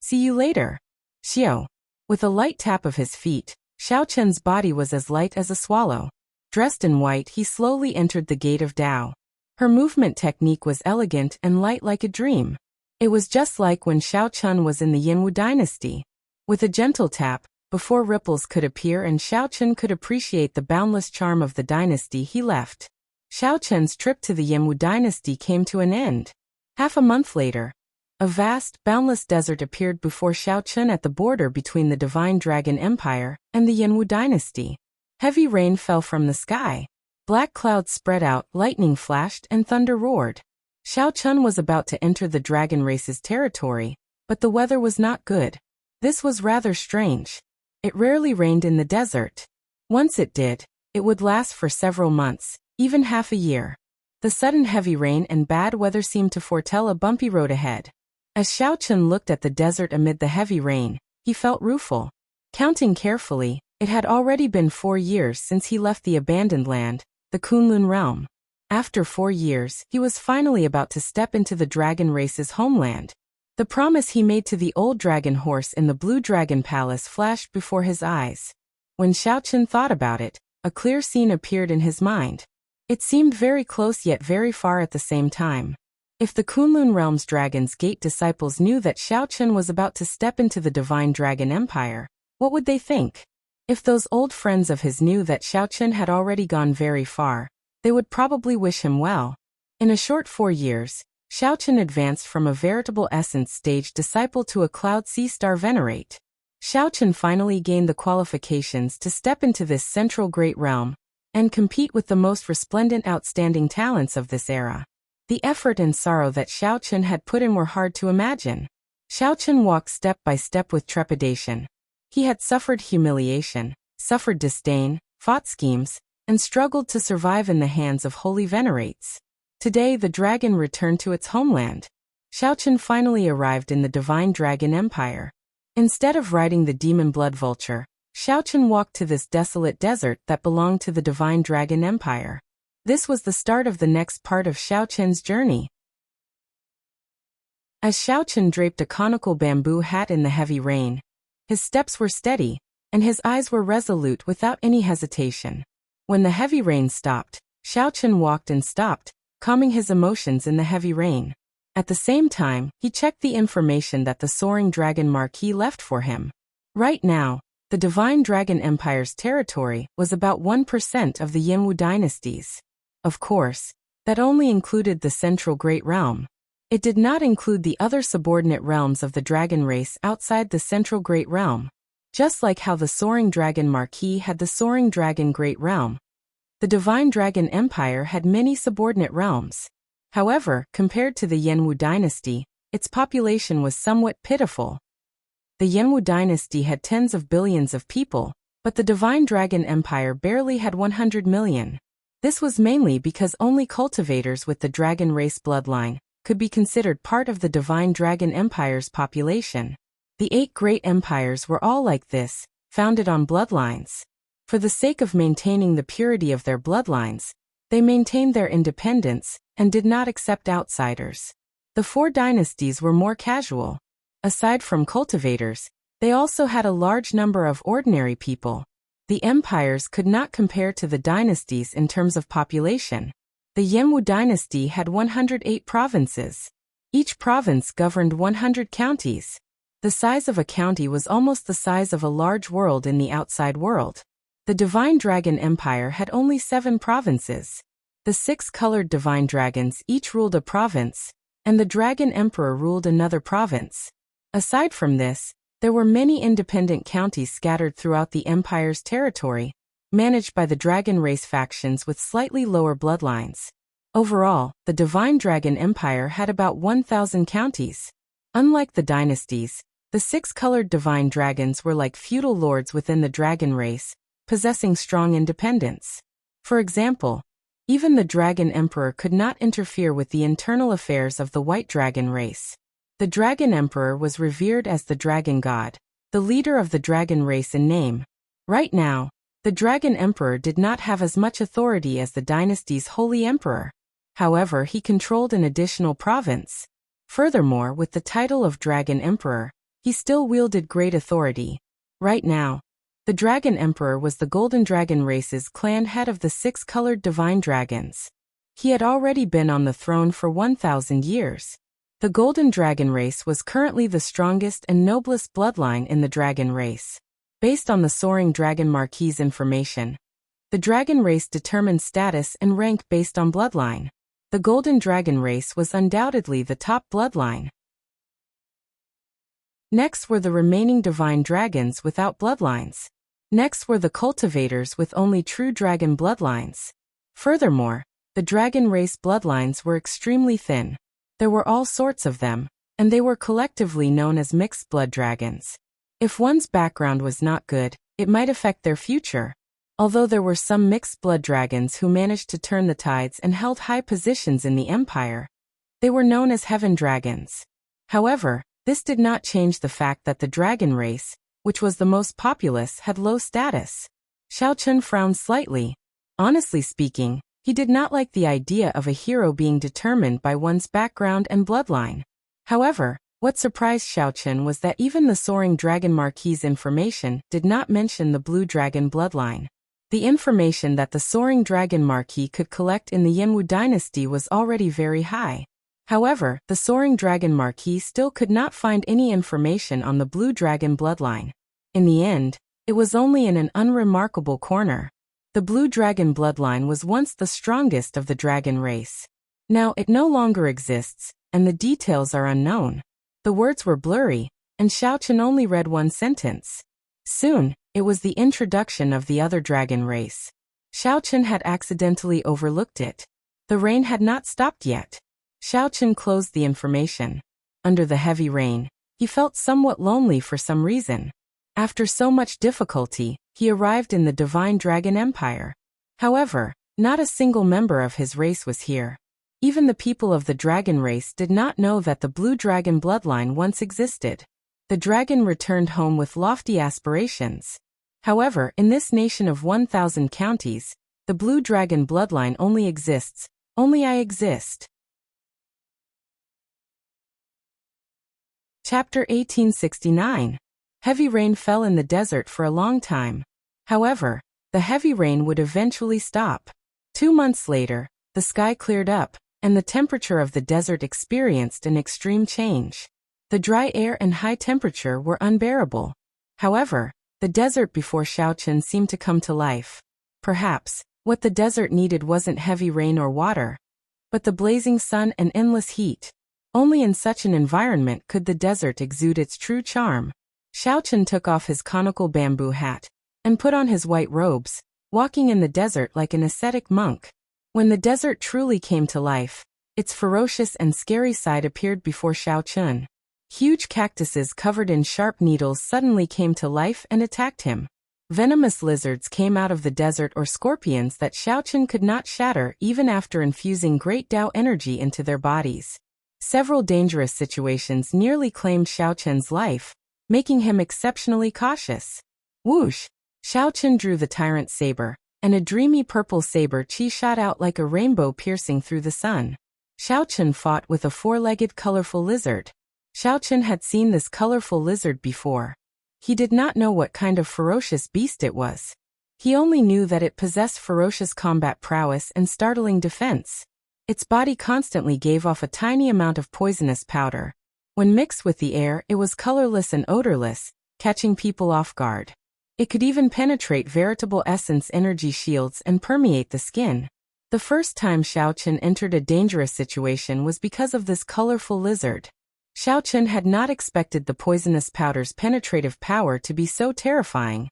See you later." Xiao. With a light tap of his feet, Xiaochen's body was as light as a swallow. Dressed in white, he slowly entered the gate of Tao. Her movement technique was elegant and light like a dream. It was just like when Xiaochen was in the Yinwu dynasty. With a gentle tap, before ripples could appear and Xiaochen could appreciate the boundless charm of the dynasty, he left. Xiaochen's trip to the Yinwu dynasty came to an end. Half a month later, a vast, boundless desert appeared before Xiaochen at the border between the Divine Dragon Empire and the Yinwu dynasty. Heavy rain fell from the sky. Black clouds spread out, lightning flashed, and thunder roared. Xiaochen was about to enter the dragon race's territory, but the weather was not good. This was rather strange. It rarely rained in the desert. Once it did, it would last for several months, even half a year. The sudden heavy rain and bad weather seemed to foretell a bumpy road ahead. As Xiaochen looked at the desert amid the heavy rain, he felt rueful. Counting carefully, it had already been 4 years since he left the abandoned land, the Kunlun realm. After 4 years, he was finally about to step into the dragon race's homeland. The promise he made to the old dragon horse in the Blue Dragon Palace flashed before his eyes. When Xiaochen thought about it, a clear scene appeared in his mind. It seemed very close yet very far at the same time. If the Kunlun realm's Dragon's Gate disciples knew that Xiaochen was about to step into the Divine Dragon Empire, what would they think? If those old friends of his knew that Xiaochen had already gone very far, they would probably wish him well. In a short 4 years, Xiaochen advanced from a veritable essence stage disciple to a Cloud Sea Star Venerate. Xiaochen finally gained the qualifications to step into this central great realm and compete with the most resplendent outstanding talents of this era. The effort and sorrow that Xiaochen had put in were hard to imagine. Xiaochen walked step by step with trepidation. He had suffered humiliation, suffered disdain, fought schemes, and struggled to survive in the hands of holy venerates. Today the dragon returned to its homeland. Xiaochen finally arrived in the Divine Dragon Empire. Instead of riding the demon blood vulture, Xiaochen walked to this desolate desert that belonged to the Divine Dragon Empire. This was the start of the next part of Xiaochen's journey. As Xiaochen draped a conical bamboo hat in the heavy rain, his steps were steady, and his eyes were resolute without any hesitation. When the heavy rain stopped, Xiaochen walked and stopped, calming his emotions in the heavy rain. At the same time, he checked the information that the Soaring Dragon Marquis left for him. Right now, the Divine Dragon Empire's territory was about 1% of the Yinwu dynasties. Of course, that only included the Central Great Realm. It did not include the other subordinate realms of the dragon race outside the Central Great Realm. Just like how the Soaring Dragon Marquis had the Soaring Dragon Great Realm, the Divine Dragon Empire had many subordinate realms. However, compared to the Yinwu dynasty, its population was somewhat pitiful. The Yinwu dynasty had tens of billions of people, but the Divine Dragon Empire barely had 100 million. This was mainly because only cultivators with the dragon race bloodline could be considered part of the Divine Dragon Empire's population. The 8 great empires were all like this, founded on bloodlines. For the sake of maintaining the purity of their bloodlines, they maintained their independence and did not accept outsiders. The 4 dynasties were more casual. Aside from cultivators, they also had a large number of ordinary people. The empires could not compare to the dynasties in terms of population. The Yinwu dynasty had 108 provinces. Each province governed 100 counties. The size of a county was almost the size of a large world in the outside world. The Divine Dragon Empire had only 7 provinces. The 6 colored divine dragons each ruled a province, and the Dragon Emperor ruled another province. Aside from this, there were many independent counties scattered throughout the empire's territory, managed by the dragon race factions with slightly lower bloodlines. Overall, the Divine Dragon Empire had about 1,000 counties. Unlike the dynasties, the 6 colored divine dragons were like feudal lords within the dragon race, possessing strong independence. For example, even the Dragon Emperor could not interfere with the internal affairs of the White Dragon race. The Dragon Emperor was revered as the Dragon God, the leader of the dragon race in name. Right now, the Dragon Emperor did not have as much authority as the dynasty's Holy Emperor. However, he controlled an additional province. Furthermore, with the title of Dragon Emperor, he still wielded great authority. Right now, the Dragon Emperor was the Golden Dragon race's clan head of the 6 colored divine dragons. He had already been on the throne for 1,000 years. The Golden Dragon race was currently the strongest and noblest bloodline in the dragon race. Based on the Soaring Dragon Marquis's information, the dragon race determined status and rank based on bloodline. The Golden Dragon race was undoubtedly the top bloodline. Next were the remaining divine dragons without bloodlines. Next were the cultivators with only true dragon bloodlines. Furthermore, the dragon race bloodlines were extremely thin. There were all sorts of them, and they were collectively known as mixed blood dragons. If one's background was not good, it might affect their future. Although there were some mixed blood dragons who managed to turn the tides and held high positions in the empire, they were known as heaven dragons. However, this did not change the fact that the dragon race, which was the most populous, had low status. Xiao Chun frowned slightly. Honestly speaking, he did not like the idea of a hero being determined by one's background and bloodline. However, what surprised Xiao Chun was that even the Soaring Dragon Marquis's information did not mention the Blue Dragon bloodline. The information that the Soaring Dragon Marquis could collect in the Yanwu dynasty was already very high. However, the Soaring Dragon Marquis still could not find any information on the Blue Dragon bloodline. In the end, it was only in an unremarkable corner. The Blue Dragon bloodline was once the strongest of the dragon race. Now it no longer exists, and the details are unknown. The words were blurry, and Xiao Chun only read one sentence. Soon, it was the introduction of the other dragon race. Xiao Chun had accidentally overlooked it. The rain had not stopped yet. Xiao Chun closed the information. Under the heavy rain, he felt somewhat lonely for some reason. After so much difficulty, he arrived in the Divine Dragon Empire. However, not a single member of his race was here. Even the people of the dragon race did not know that the Blue Dragon bloodline once existed. The dragon returned home with lofty aspirations. However, in this nation of 1,000 counties, the Blue Dragon bloodline only exists. Only I exist. Chapter 1869. Heavy rain fell in the desert for a long time. However, the heavy rain would eventually stop. 2 months later, the sky cleared up, and the temperature of the desert experienced an extreme change. The dry air and high temperature were unbearable. However, the desert before Xiao Chun seemed to come to life. Perhaps, what the desert needed wasn't heavy rain or water, but the blazing sun and endless heat. Only in such an environment could the desert exude its true charm. Xiao Chun took off his conical bamboo hat and put on his white robes, walking in the desert like an ascetic monk. When the desert truly came to life, its ferocious and scary side appeared before Xiao Chun. Huge cactuses covered in sharp needles suddenly came to life and attacked him. Venomous lizards came out of the desert or scorpions that Xiao Chun could not shatter even after infusing great Tao energy into their bodies. Several dangerous situations nearly claimed Xiao Chun's life, making him exceptionally cautious. Whoosh! Xiao Chun drew the tyrant saber, and a dreamy purple saber chi shot out like a rainbow piercing through the sun. Xiao Chun fought with a four-legged colorful lizard. Xiao Chun had seen this colorful lizard before. He did not know what kind of ferocious beast it was. He only knew that it possessed ferocious combat prowess and startling defense. Its body constantly gave off a tiny amount of poisonous powder. When mixed with the air, it was colorless and odorless, catching people off guard. It could even penetrate veritable essence energy shields and permeate the skin. The first time Xiao Chen entered a dangerous situation was because of this colorful lizard. Xiao Chen had not expected the poisonous powder's penetrative power to be so terrifying,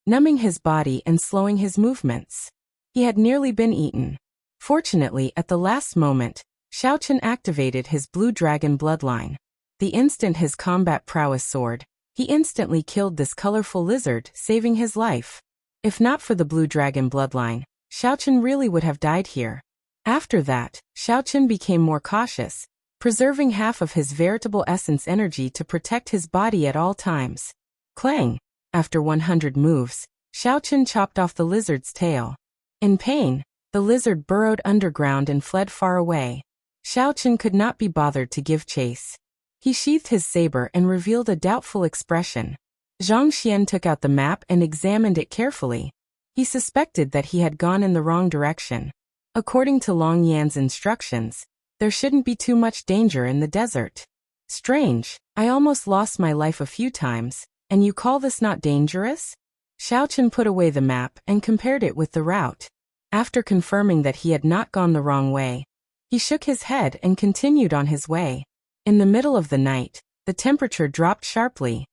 numbing his body and slowing his movements. He had nearly been eaten. Fortunately, at the last moment, Xiao Chen activated his blue dragon bloodline. The instant his combat prowess soared, he instantly killed this colorful lizard, saving his life. If not for the blue dragon bloodline, Xiao Chen really would have died here. After that, Xiao Chen became more cautious, preserving half of his veritable essence energy to protect his body at all times. Clang! After 100 moves, Xiao Chen chopped off the lizard's tail. In pain, the lizard burrowed underground and fled far away. Xiao Chen could not be bothered to give chase. He sheathed his saber and revealed a doubtful expression. Zhang Xian took out the map and examined it carefully. He suspected that he had gone in the wrong direction. According to Long Yan's instructions, there shouldn't be too much danger in the desert. Strange, I almost lost my life a few times, and you call this not dangerous? Xiao Chen put away the map and compared it with the route. After confirming that he had not gone the wrong way, he shook his head and continued on his way. In the middle of the night, the temperature dropped sharply.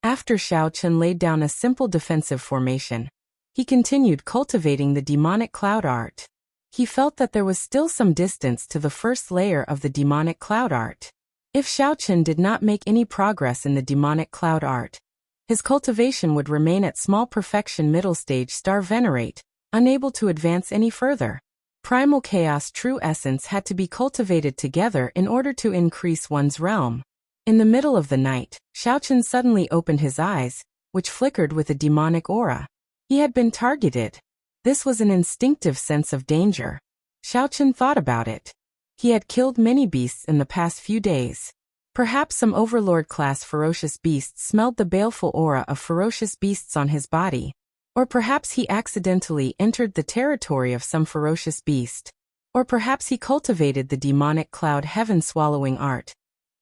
After Xiao Chen laid down a simple defensive formation, he continued cultivating the demonic cloud art. He felt that there was still some distance to the first layer of the demonic cloud art. If Xiao Chen did not make any progress in the demonic cloud art, his cultivation would remain at small perfection middle stage star venerate, unable to advance any further. Primal chaos true essence had to be cultivated together in order to increase one's realm. In the middle of the night, Xiao Chen suddenly opened his eyes, which flickered with a demonic aura. He had been targeted. This was an instinctive sense of danger. Xiao Chen thought about it. He had killed many beasts in the past few days. Perhaps some overlord-class ferocious beasts smelled the baleful aura of ferocious beasts on his body. Or perhaps he accidentally entered the territory of some ferocious beast. Or perhaps he cultivated the demonic cloud heaven-swallowing art.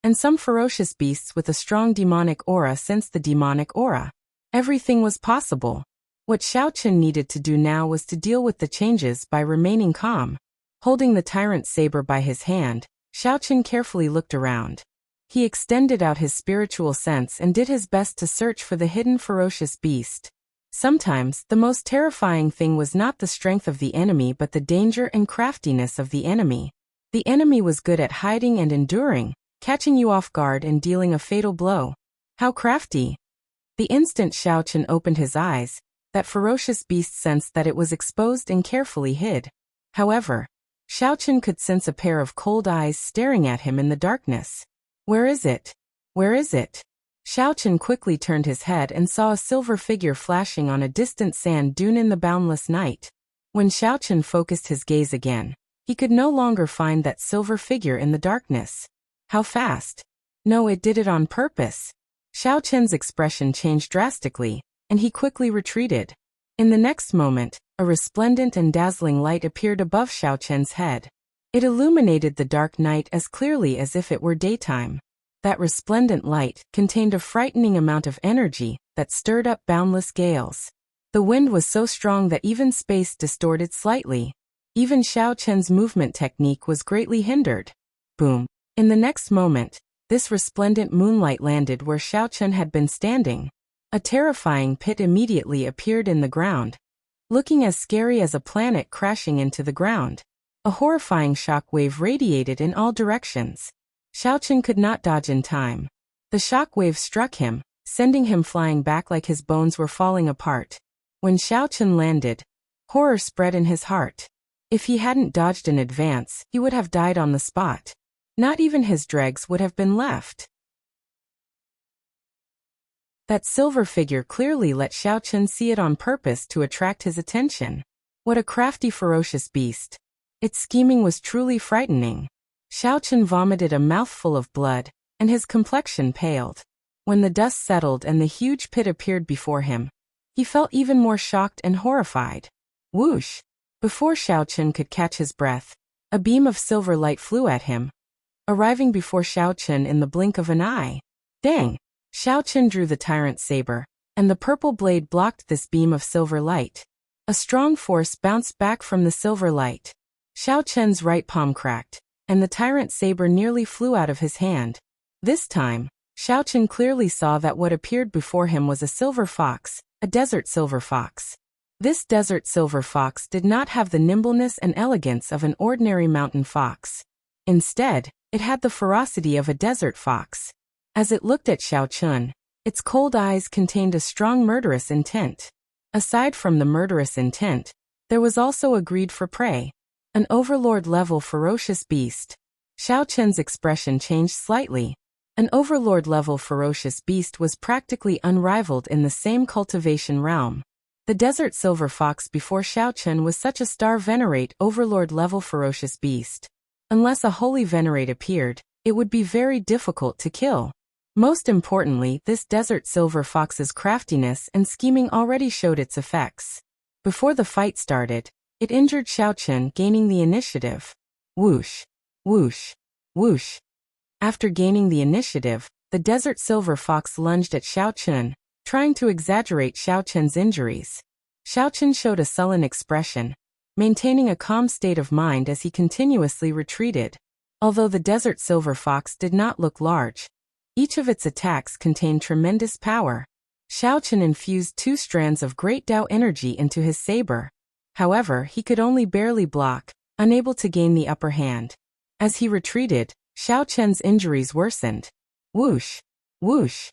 And some ferocious beasts with a strong demonic aura sensed the demonic aura. Everything was possible. What Xiao Chen needed to do now was to deal with the changes by remaining calm. Holding the tyrant saber by his hand, Xiao Chen carefully looked around. He extended out his spiritual sense and did his best to search for the hidden ferocious beast. Sometimes, the most terrifying thing was not the strength of the enemy but the danger and craftiness of the enemy. The enemy was good at hiding and enduring, catching you off guard and dealing a fatal blow. How crafty! The instant Xiao Chen opened his eyes, that ferocious beast sensed that it was exposed and carefully hid. However, Xiao Chen could sense a pair of cold eyes staring at him in the darkness. Where is it? Where is it? Xiao Chen quickly turned his head and saw a silver figure flashing on a distant sand dune in the boundless night. When Xiao Chen focused his gaze again, he could no longer find that silver figure in the darkness. How fast? No, it did it on purpose. Xiao Chen's expression changed drastically, and he quickly retreated. In the next moment, a resplendent and dazzling light appeared above Xiao Chen's head. It illuminated the dark night as clearly as if it were daytime. That resplendent light contained a frightening amount of energy that stirred up boundless gales. The wind was so strong that even space distorted slightly. Even Xiao Chen's movement technique was greatly hindered. Boom! In the next moment, this resplendent moonlight landed where Xiao Chen had been standing. A terrifying pit immediately appeared in the ground, looking as scary as a planet crashing into the ground. A horrifying shock wave radiated in all directions. Xiao Chen could not dodge in time. The shock wave struck him, sending him flying back like his bones were falling apart. When Xiao Chen landed, horror spread in his heart. If he hadn't dodged in advance, he would have died on the spot. Not even his dregs would have been left. That silver figure clearly let Xiao Chen see it on purpose to attract his attention. What a crafty, ferocious beast. Its scheming was truly frightening. Xiao Chen vomited a mouthful of blood, and his complexion paled. When the dust settled and the huge pit appeared before him, he felt even more shocked and horrified. Whoosh! Before Xiao Chen could catch his breath, a beam of silver light flew at him, arriving before Xiao Chen in the blink of an eye. Dang! Xiao Chen drew the tyrant saber, and the purple blade blocked this beam of silver light. A strong force bounced back from the silver light. Xiao Chen's right palm cracked, and the tyrant saber nearly flew out of his hand. This time, Xiao Chen clearly saw that what appeared before him was a silver fox, a desert silver fox. This desert silver fox did not have the nimbleness and elegance of an ordinary mountain fox. Instead, it had the ferocity of a desert fox. As it looked at Xiao Chen, its cold eyes contained a strong murderous intent. Aside from the murderous intent, there was also a greed for prey. An overlord-level ferocious beast. Xiao Chen's expression changed slightly. An overlord-level ferocious beast was practically unrivaled in the same cultivation realm. The desert silver fox before Xiao Chen was such a star-venerate overlord-level ferocious beast. Unless a holy venerate appeared, it would be very difficult to kill. Most importantly, this desert silver fox's craftiness and scheming already showed its effects. Before the fight started, it injured Xiao Chen, gaining the initiative. Whoosh, whoosh, whoosh. After gaining the initiative, the desert silver fox lunged at Xiao Chen, trying to exaggerate Xiao Chen's injuries. Xiao Chen showed a sullen expression, maintaining a calm state of mind as he continuously retreated. Although the desert silver fox did not look large, each of its attacks contained tremendous power. Xiao Chen infused 2 strands of great Tao energy into his saber. However, he could only barely block, unable to gain the upper hand. As he retreated, Xiao Chen's injuries worsened. Whoosh! Whoosh!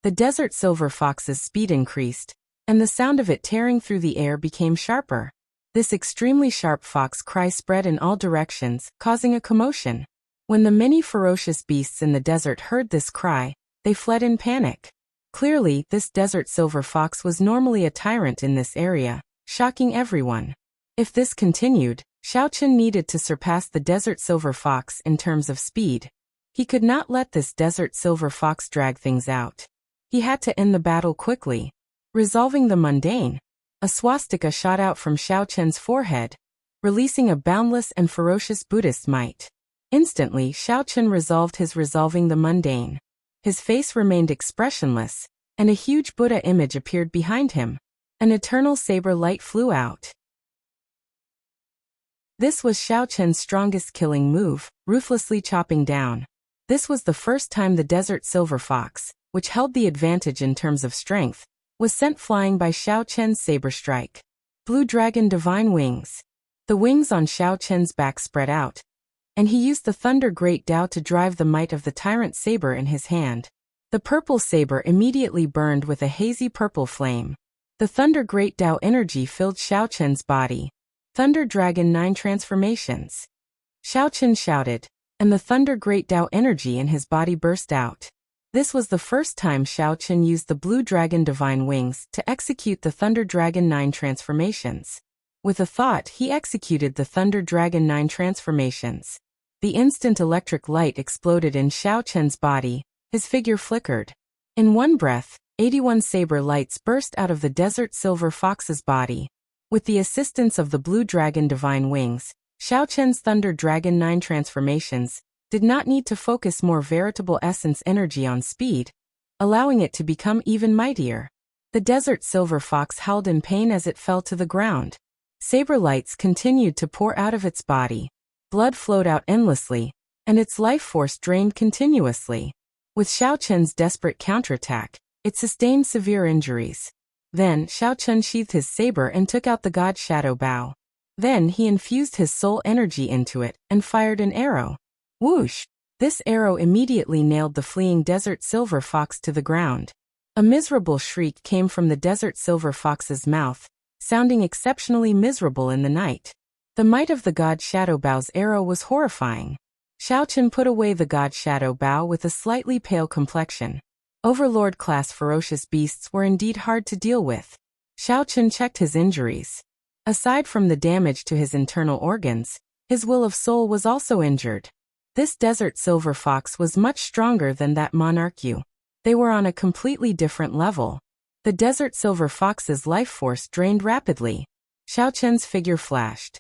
The desert silver fox's speed increased, and the sound of it tearing through the air became sharper. This extremely sharp fox cry spread in all directions, causing a commotion. When the many ferocious beasts in the desert heard this cry, they fled in panic. Clearly, this desert silver fox was normally a tyrant in this area, shocking everyone. If this continued, Xiao Chen needed to surpass the desert silver fox in terms of speed. He could not let this desert silver fox drag things out. He had to end the battle quickly. Resolving the mundane, a swastika shot out from Xiao Chen's forehead, releasing a boundless and ferocious Buddhist might. Instantly, Xiao Chen resolved his resolving the mundane. His face remained expressionless, and a huge Buddha image appeared behind him. An eternal saber light flew out. This was Xiao Chen's strongest killing move, ruthlessly chopping down. This was the first time the desert silver fox, which held the advantage in terms of strength, was sent flying by Xiao Chen's saber strike. Blue Dragon Divine Wings. The wings on Xiao Chen's back spread out, and he used the Thunder Great Tao to drive the might of the tyrant saber in his hand. The purple saber immediately burned with a hazy purple flame. The Thunder Great Tao energy filled Xiao Chen's body. Thunder Dragon 9 transformations. Xiao Chen shouted, and the Thunder Great Tao energy in his body burst out. This was the first time Xiao Chen used the Blue Dragon Divine Wings to execute the Thunder Dragon 9 transformations. With a thought, he executed the Thunder Dragon 9 transformations. The instant electric light exploded in Xiao Chen's body, his figure flickered. In one breath, 81 saber lights burst out of the desert silver fox's body. With the assistance of the Blue Dragon Divine Wings, Xiao Chen's Thunder Dragon 9 transformations did not need to focus more veritable essence energy on speed, allowing it to become even mightier. The desert silver fox howled in pain as it fell to the ground. Saber lights continued to pour out of its body. Blood flowed out endlessly, and its life force drained continuously. With Xiao Chen's desperate counterattack, it sustained severe injuries. Then Xiao Chen sheathed his saber and took out the God Shadow Bow. Then he infused his soul energy into it and fired an arrow. Whoosh! This arrow immediately nailed the fleeing desert silver fox to the ground. A miserable shriek came from the desert silver fox's mouth, sounding exceptionally miserable in the night. The might of the God Shadow Bow's arrow was horrifying. Xiao Chen put away the God Shadow Bow with a slightly pale complexion. Overlord-class ferocious beasts were indeed hard to deal with. Xiao Chen checked his injuries. Aside from the damage to his internal organs, his will of soul was also injured. This desert silver fox was much stronger than that monarch Yu. They were on a completely different level. The desert silver fox's life force drained rapidly. Xiao Chen's figure flashed.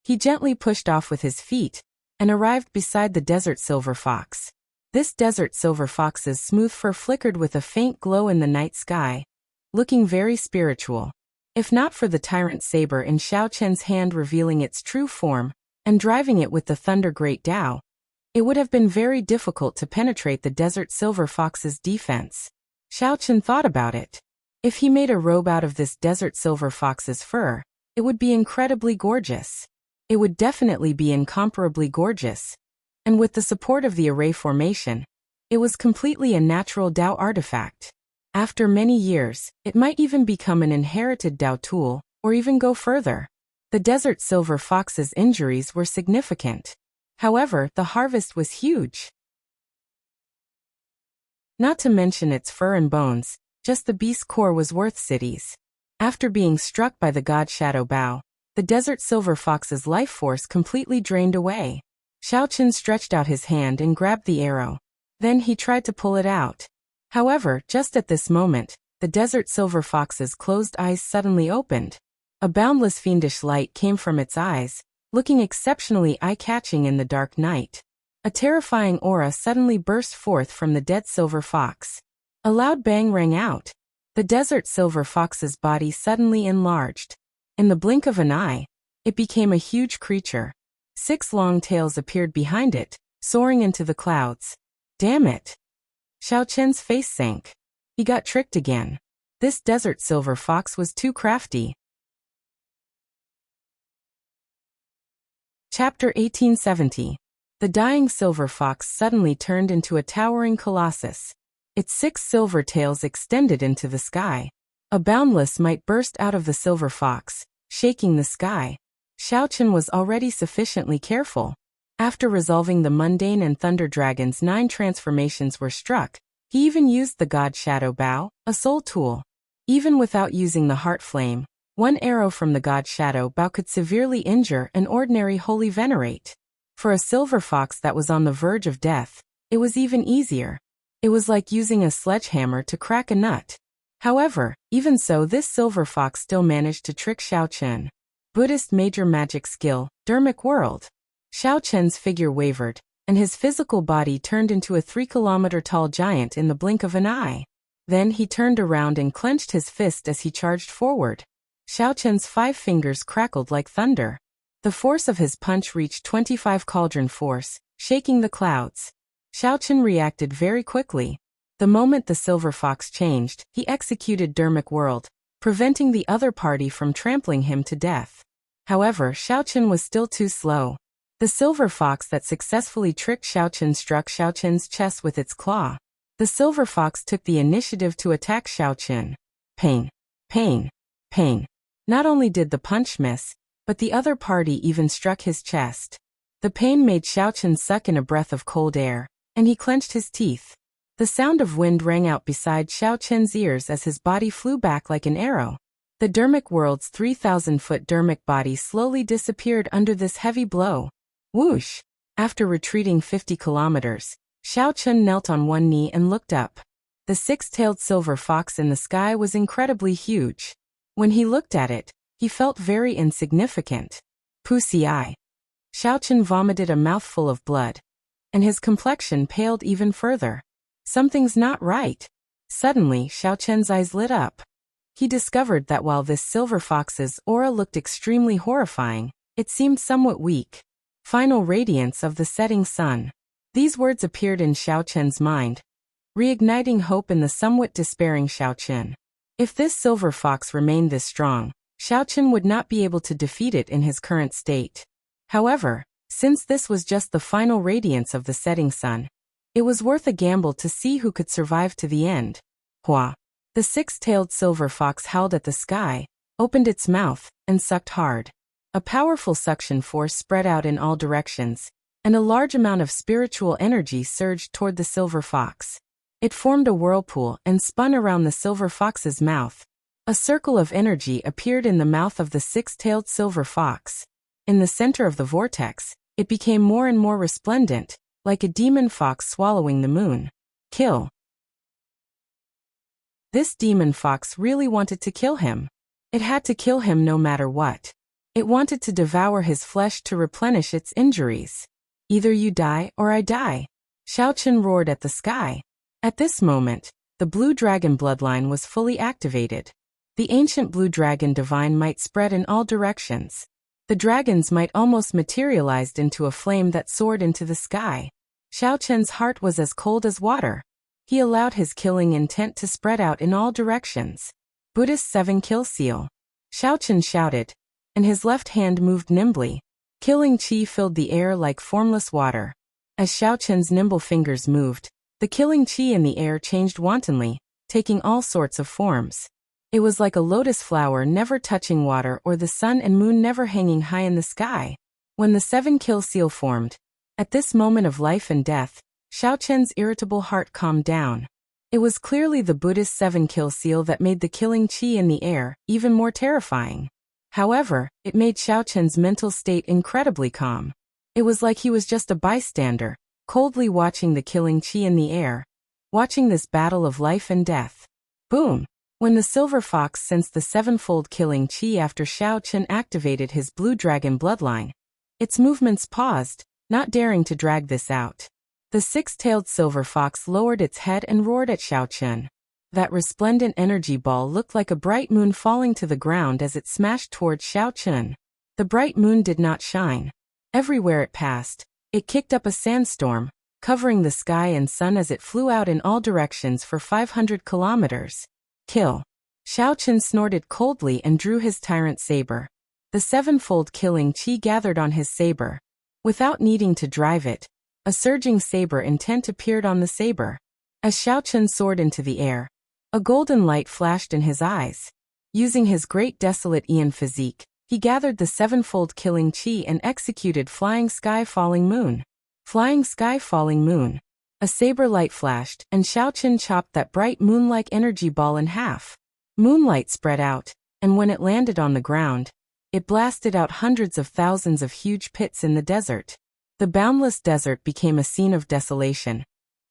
He gently pushed off with his feet, and arrived beside the desert silver fox. This desert silver fox's smooth fur flickered with a faint glow in the night sky, looking very spiritual. If not for the tyrant saber in Xiao Chen's hand revealing its true form, and driving it with the Thunder Great Dao, it would have been very difficult to penetrate the Desert Silver Fox's defense. Xiao Chen thought about it. If he made a robe out of this Desert Silver Fox's fur, it would be incredibly gorgeous. It would definitely be incomparably gorgeous. And with the support of the array formation, it was completely a natural Dao artifact. After many years, it might even become an inherited Dao tool, or even go further. The Desert Silver Fox's injuries were significant. However, the harvest was huge. Not to mention its fur and bones, just the beast's core was worth cities. After being struck by the God Shadow Bow, the Desert Silver Fox's life force completely drained away. Xiao Chen stretched out his hand and grabbed the arrow. Then he tried to pull it out. However, just at this moment, the Desert Silver Fox's closed eyes suddenly opened. A boundless fiendish light came from its eyes, looking exceptionally eye-catching in the dark night. A terrifying aura suddenly burst forth from the dead silver fox. A loud bang rang out. The Desert Silver Fox's body suddenly enlarged. In the blink of an eye, it became a huge creature. 6 long tails appeared behind it, soaring into the clouds. Damn it! Xiao Chen's face sank. He got tricked again. This Desert Silver Fox was too crafty. Chapter 1870. The dying silver fox suddenly turned into a towering colossus. Its 6 silver tails extended into the sky. A boundless might burst out of the silver fox, shaking the sky. Xiao Chen was already sufficiently careful. After resolving the mundane and Thunder Dragon's 9 transformations were struck, he even used the God Shadow Bow, a soul tool. Even without using the Heart Flame, 1 arrow from the God Shadow Bow could severely injure an ordinary Holy Venerate. For a silver fox that was on the verge of death, it was even easier. It was like using a sledgehammer to crack a nut. However, even so, this silver fox still managed to trick Xiao Chen. Buddhist major magic skill, Dermic World. Xiao Chen's figure wavered, and his physical body turned into a 3-kilometer-tall giant in the blink of an eye. Then he turned around and clenched his fist as he charged forward. Xiao Chen's 5 fingers crackled like thunder. The force of his punch reached 25 cauldron force, shaking the clouds. Xiao Chen reacted very quickly. The moment the silver fox changed, he executed Dermic World, preventing the other party from trampling him to death. However, Xiao Chen was still too slow. The silver fox that successfully tricked Xiao Chen struck Xiao Chen's chest with its claw. The silver fox took the initiative to attack Xiao Chen. Pain. Pain. Pain. Not only did the punch miss, but the other party even struck his chest. The pain made Xiao Chen suck in a breath of cold air, and he clenched his teeth. The sound of wind rang out beside Xiao Chen's ears as his body flew back like an arrow. The Dermic World's 3,000-foot Dermic body slowly disappeared under this heavy blow. Whoosh! After retreating 50 kilometers, Xiao Chen knelt on one knee and looked up. The 6-tailed silver fox in the sky was incredibly huge. When he looked at it, he felt very insignificant. Pussy eye. Xiao Chen vomited a mouthful of blood, and his complexion paled even further. Something's not right. Suddenly, Xiao Chen's eyes lit up. He discovered that while this silver fox's aura looked extremely horrifying, it seemed somewhat weak. Final radiance of the setting sun. These words appeared in Xiao Chen's mind, reigniting hope in the somewhat despairing Xiao Chen. If this silver fox remained this strong, Xiao Chen would not be able to defeat it in his current state. However, since this was just the final radiance of the setting sun, it was worth a gamble to see who could survive to the end. Hua! The 6-tailed silver fox howled at the sky, opened its mouth, and sucked hard. A powerful suction force spread out in all directions, and a large amount of spiritual energy surged toward the silver fox. It formed a whirlpool and spun around the silver fox's mouth. A circle of energy appeared in the mouth of the 6-tailed silver fox. In the center of the vortex, it became more and more resplendent, like a demon fox swallowing the moon. Kill. This demon fox really wanted to kill him. It had to kill him no matter what. It wanted to devour his flesh to replenish its injuries. Either you die or I die. Xiao Chen roared at the sky. At this moment, the blue dragon bloodline was fully activated. The ancient blue dragon divine might spread in all directions. The dragons might almost materialized into a flame that soared into the sky. Xiao Chen's heart was as cold as water. He allowed his killing intent to spread out in all directions. Buddhist 7-kill seal. Xiao Chen shouted, and his left hand moved nimbly. Killing chi filled the air like formless water. As Xiao Chen's nimble fingers moved, the killing chi in the air changed wantonly, taking all sorts of forms. It was like a lotus flower never touching water or the sun and moon never hanging high in the sky. When the 7-kill seal formed, at this moment of life and death, Xiao Chen's irritable heart calmed down. It was clearly the Buddhist 7-kill seal that made the killing chi in the air even more terrifying. However, it made Xiao Chen's mental state incredibly calm. It was like he was just a bystander, coldly watching the killing chi in the air, watching this battle of life and death. Boom! When the silver fox sensed the 7-fold killing chi after Xiao Chen activated his blue dragon bloodline, its movements paused, not daring to drag this out. The 6-tailed silver fox lowered its head and roared at Xiao Chen. That resplendent energy ball looked like a bright moon falling to the ground as it smashed towards Xiao Chen. The bright moon did not shine. Everywhere it passed, it kicked up a sandstorm, covering the sky and sun as it flew out in all directions for 500 kilometers. Kill. Xiao Chen snorted coldly and drew his tyrant saber. The 7-fold killing chi gathered on his saber. Without needing to drive it, a surging saber intent appeared on the saber. As Xiao Chen soared into the air, a golden light flashed in his eyes. Using his great desolate Ian physique, he gathered the 7-fold killing chi and executed Flying Sky Falling Moon. Flying Sky Falling Moon. A saber light flashed, and Xiao Chen chopped that bright moon-like energy ball in half. Moonlight spread out, and when it landed on the ground, it blasted out hundreds of thousands of huge pits in the desert. The boundless desert became a scene of desolation,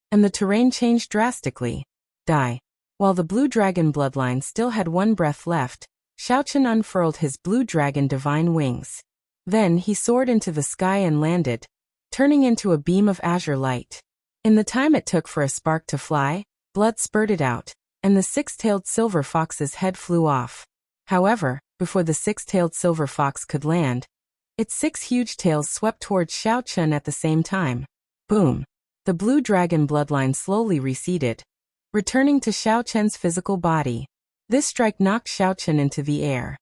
and the terrain changed drastically. Die. While the blue dragon bloodline still had one breath left, Xiao Chen unfurled his blue dragon divine wings. Then he soared into the sky and landed, turning into a beam of azure light. In the time it took for a spark to fly, blood spurted out, and the 6-tailed silver fox's head flew off. However, before the 6-tailed silver fox could land, its 6 huge tails swept towards Xiao Chen at the same time. Boom! The blue dragon bloodline slowly receded, returning to Xiao Chen's physical body. This strike knocked Xiao Chen into the air.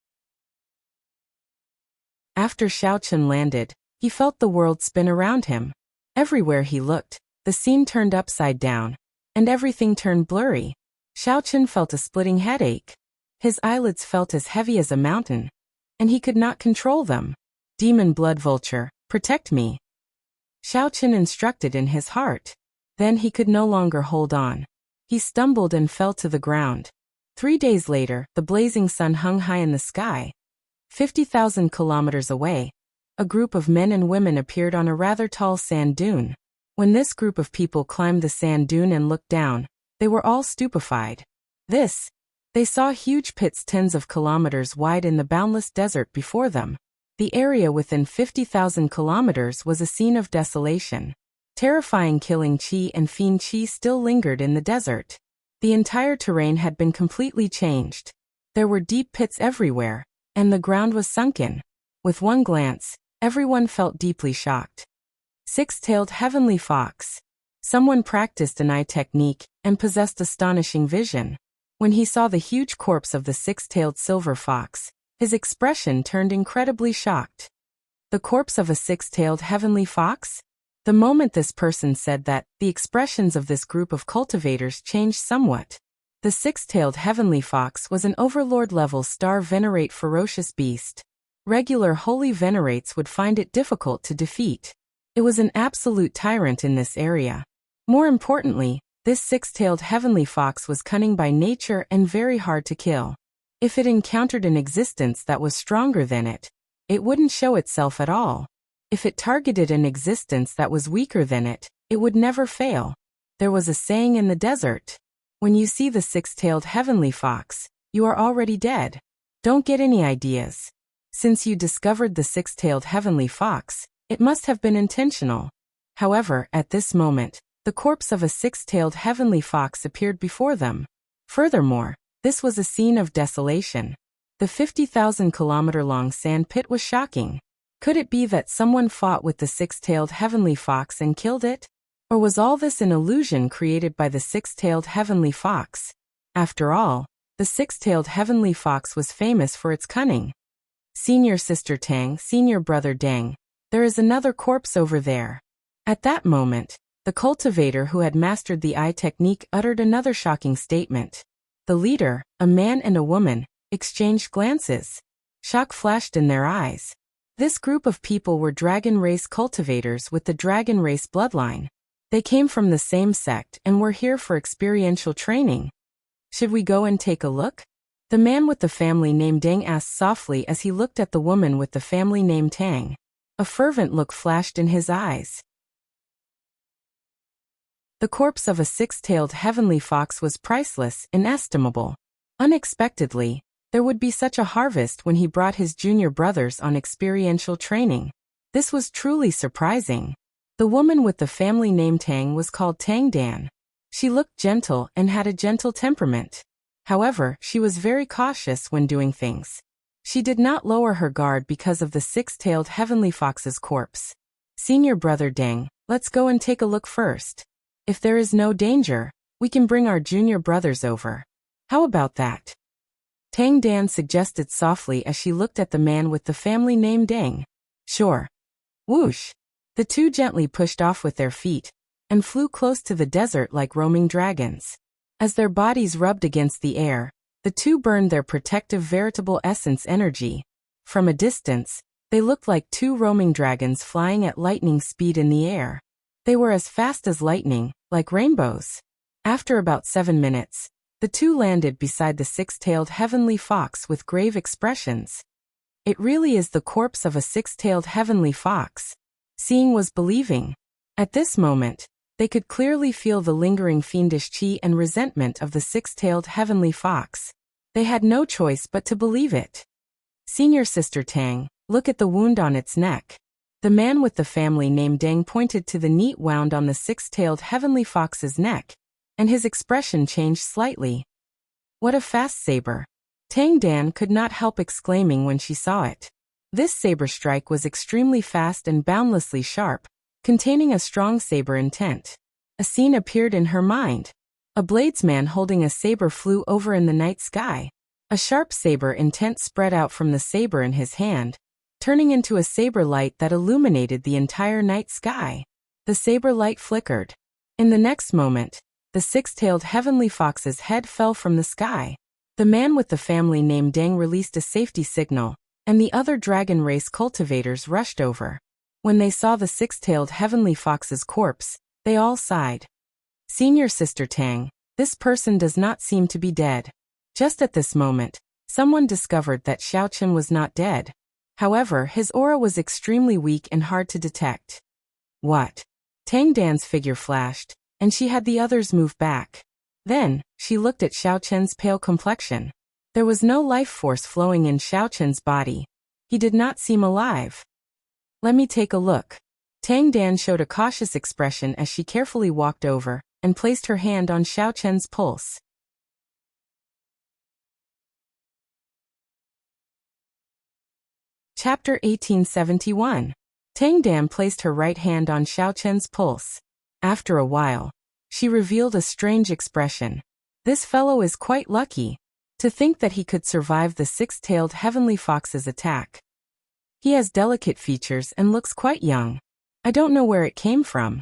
After Xiao Chen landed, he felt the world spin around him. Everywhere he looked, the scene turned upside down, and everything turned blurry. Xiao Chen felt a splitting headache. His eyelids felt as heavy as a mountain, and he could not control them. Demon blood vulture, protect me. Xiao Chen instructed in his heart. Then he could no longer hold on. He stumbled and fell to the ground. 3 days later, the blazing sun hung high in the sky. 50,000 kilometers away, a group of men and women appeared on a rather tall sand dune. When this group of people climbed the sand dune and looked down, they were all stupefied. They saw huge pits tens of kilometers wide in the boundless desert before them. The area within 50,000 kilometers was a scene of desolation. Terrifying killing chi and fiend chi still lingered in the desert. The entire terrain had been completely changed. There were deep pits everywhere, and the ground was sunken. With one glance, everyone felt deeply shocked. 6-tailed heavenly fox. Someone practiced an eye technique and possessed astonishing vision. When he saw the huge corpse of the 6-tailed silver fox, his expression turned incredibly shocked. The corpse of a 6-tailed heavenly fox? The moment this person said that, the expressions of this group of cultivators changed somewhat. The 6-tailed heavenly fox was an overlord-level star venerate ferocious beast. Regular holy venerates would find it difficult to defeat. It was an absolute tyrant in this area. More importantly, this 6-tailed heavenly fox was cunning by nature and very hard to kill. If it encountered an existence that was stronger than it, it wouldn't show itself at all. If it targeted an existence that was weaker than it would never fail. There was a saying in the desert: when you see the 6-tailed heavenly fox, you are already dead. Don't get any ideas. Since you discovered the 6-tailed heavenly fox, it must have been intentional. However, at this moment, the corpse of a 6-tailed heavenly fox appeared before them. Furthermore, This was a scene of desolation. The 50,000-kilometer-long sand pit was shocking. Could it be that someone fought with the six-tailed heavenly fox and killed it? Or was all this an illusion created by the six-tailed heavenly fox? After all, the six-tailed heavenly fox was famous for its cunning. Senior sister Tang, senior brother Deng, there is another corpse over there. At that moment, the cultivator who had mastered the eye technique uttered another shocking statement. The leader, a man and a woman, exchanged glances. Shock flashed in their eyes. This group of people were dragon race cultivators with the dragon race bloodline. They came from the same sect and were here for experiential training. Should we go and take a look? The man with the family name Deng asked softly as he looked at the woman with the family name Tang. A fervent look flashed in his eyes. The corpse of a six-tailed heavenly fox was priceless, inestimable. Unexpectedly, there would be such a harvest when he brought his junior brothers on experiential training. This was truly surprising. The woman with the family name Tang was called Tang Dan. She looked gentle and had a gentle temperament. However, she was very cautious when doing things. She did not lower her guard because of the six-tailed heavenly fox's corpse. Senior brother Deng, let's go and take a look first. If there is no danger, we can bring our junior brothers over. How about that? Tang Dan suggested softly as she looked at the man with the family name Deng. Sure. Whoosh! The two gently pushed off with their feet and flew close to the desert like roaming dragons. As their bodies rubbed against the air, the two burned their protective veritable essence energy. From a distance, they looked like two roaming dragons flying at lightning speed in the air. They were as fast as lightning, like rainbows. After about 7 minutes, the two landed beside the six-tailed heavenly fox with grave expressions. It really is the corpse of a six-tailed heavenly fox. Seeing was believing. At this moment, they could clearly feel the lingering fiendish chi and resentment of the six-tailed heavenly fox. They had no choice but to believe it. Senior sister Tang, look at the wound on its neck. The man with the family name Deng pointed to the neat wound on the six-tailed heavenly fox's neck, and his expression changed slightly. What a fast saber! Tang Dan could not help exclaiming when she saw it. This saber strike was extremely fast and boundlessly sharp, containing a strong saber intent. A scene appeared in her mind. A bladesman holding a saber flew over in the night sky. A sharp saber intent spread out from the saber in his hand, turning into a saber light that illuminated the entire night sky. The saber light flickered. In the next moment, the six-tailed heavenly fox's head fell from the sky. The man with the family name Deng released a safety signal, and the other dragon race cultivators rushed over. When they saw the six-tailed heavenly fox's corpse, they all sighed. Senior sister Tang, this person does not seem to be dead. Just at this moment, someone discovered that Xiaochen was not dead. However, his aura was extremely weak and hard to detect. What? Tang Dan's figure flashed, and she had the others move back. Then, she looked at Xiaochen's pale complexion. There was no life force flowing in Xiaochen's body. He did not seem alive. Let me take a look. Tang Dan showed a cautious expression as she carefully walked over and placed her hand on Xiaochen's pulse. Chapter 1871. Tang Dan placed her right hand on Xiaochen's pulse. After a while, she revealed a strange expression. This fellow is quite lucky. To think that he could survive the six-tailed heavenly fox's attack. He has delicate features and looks quite young. I don't know where it came from.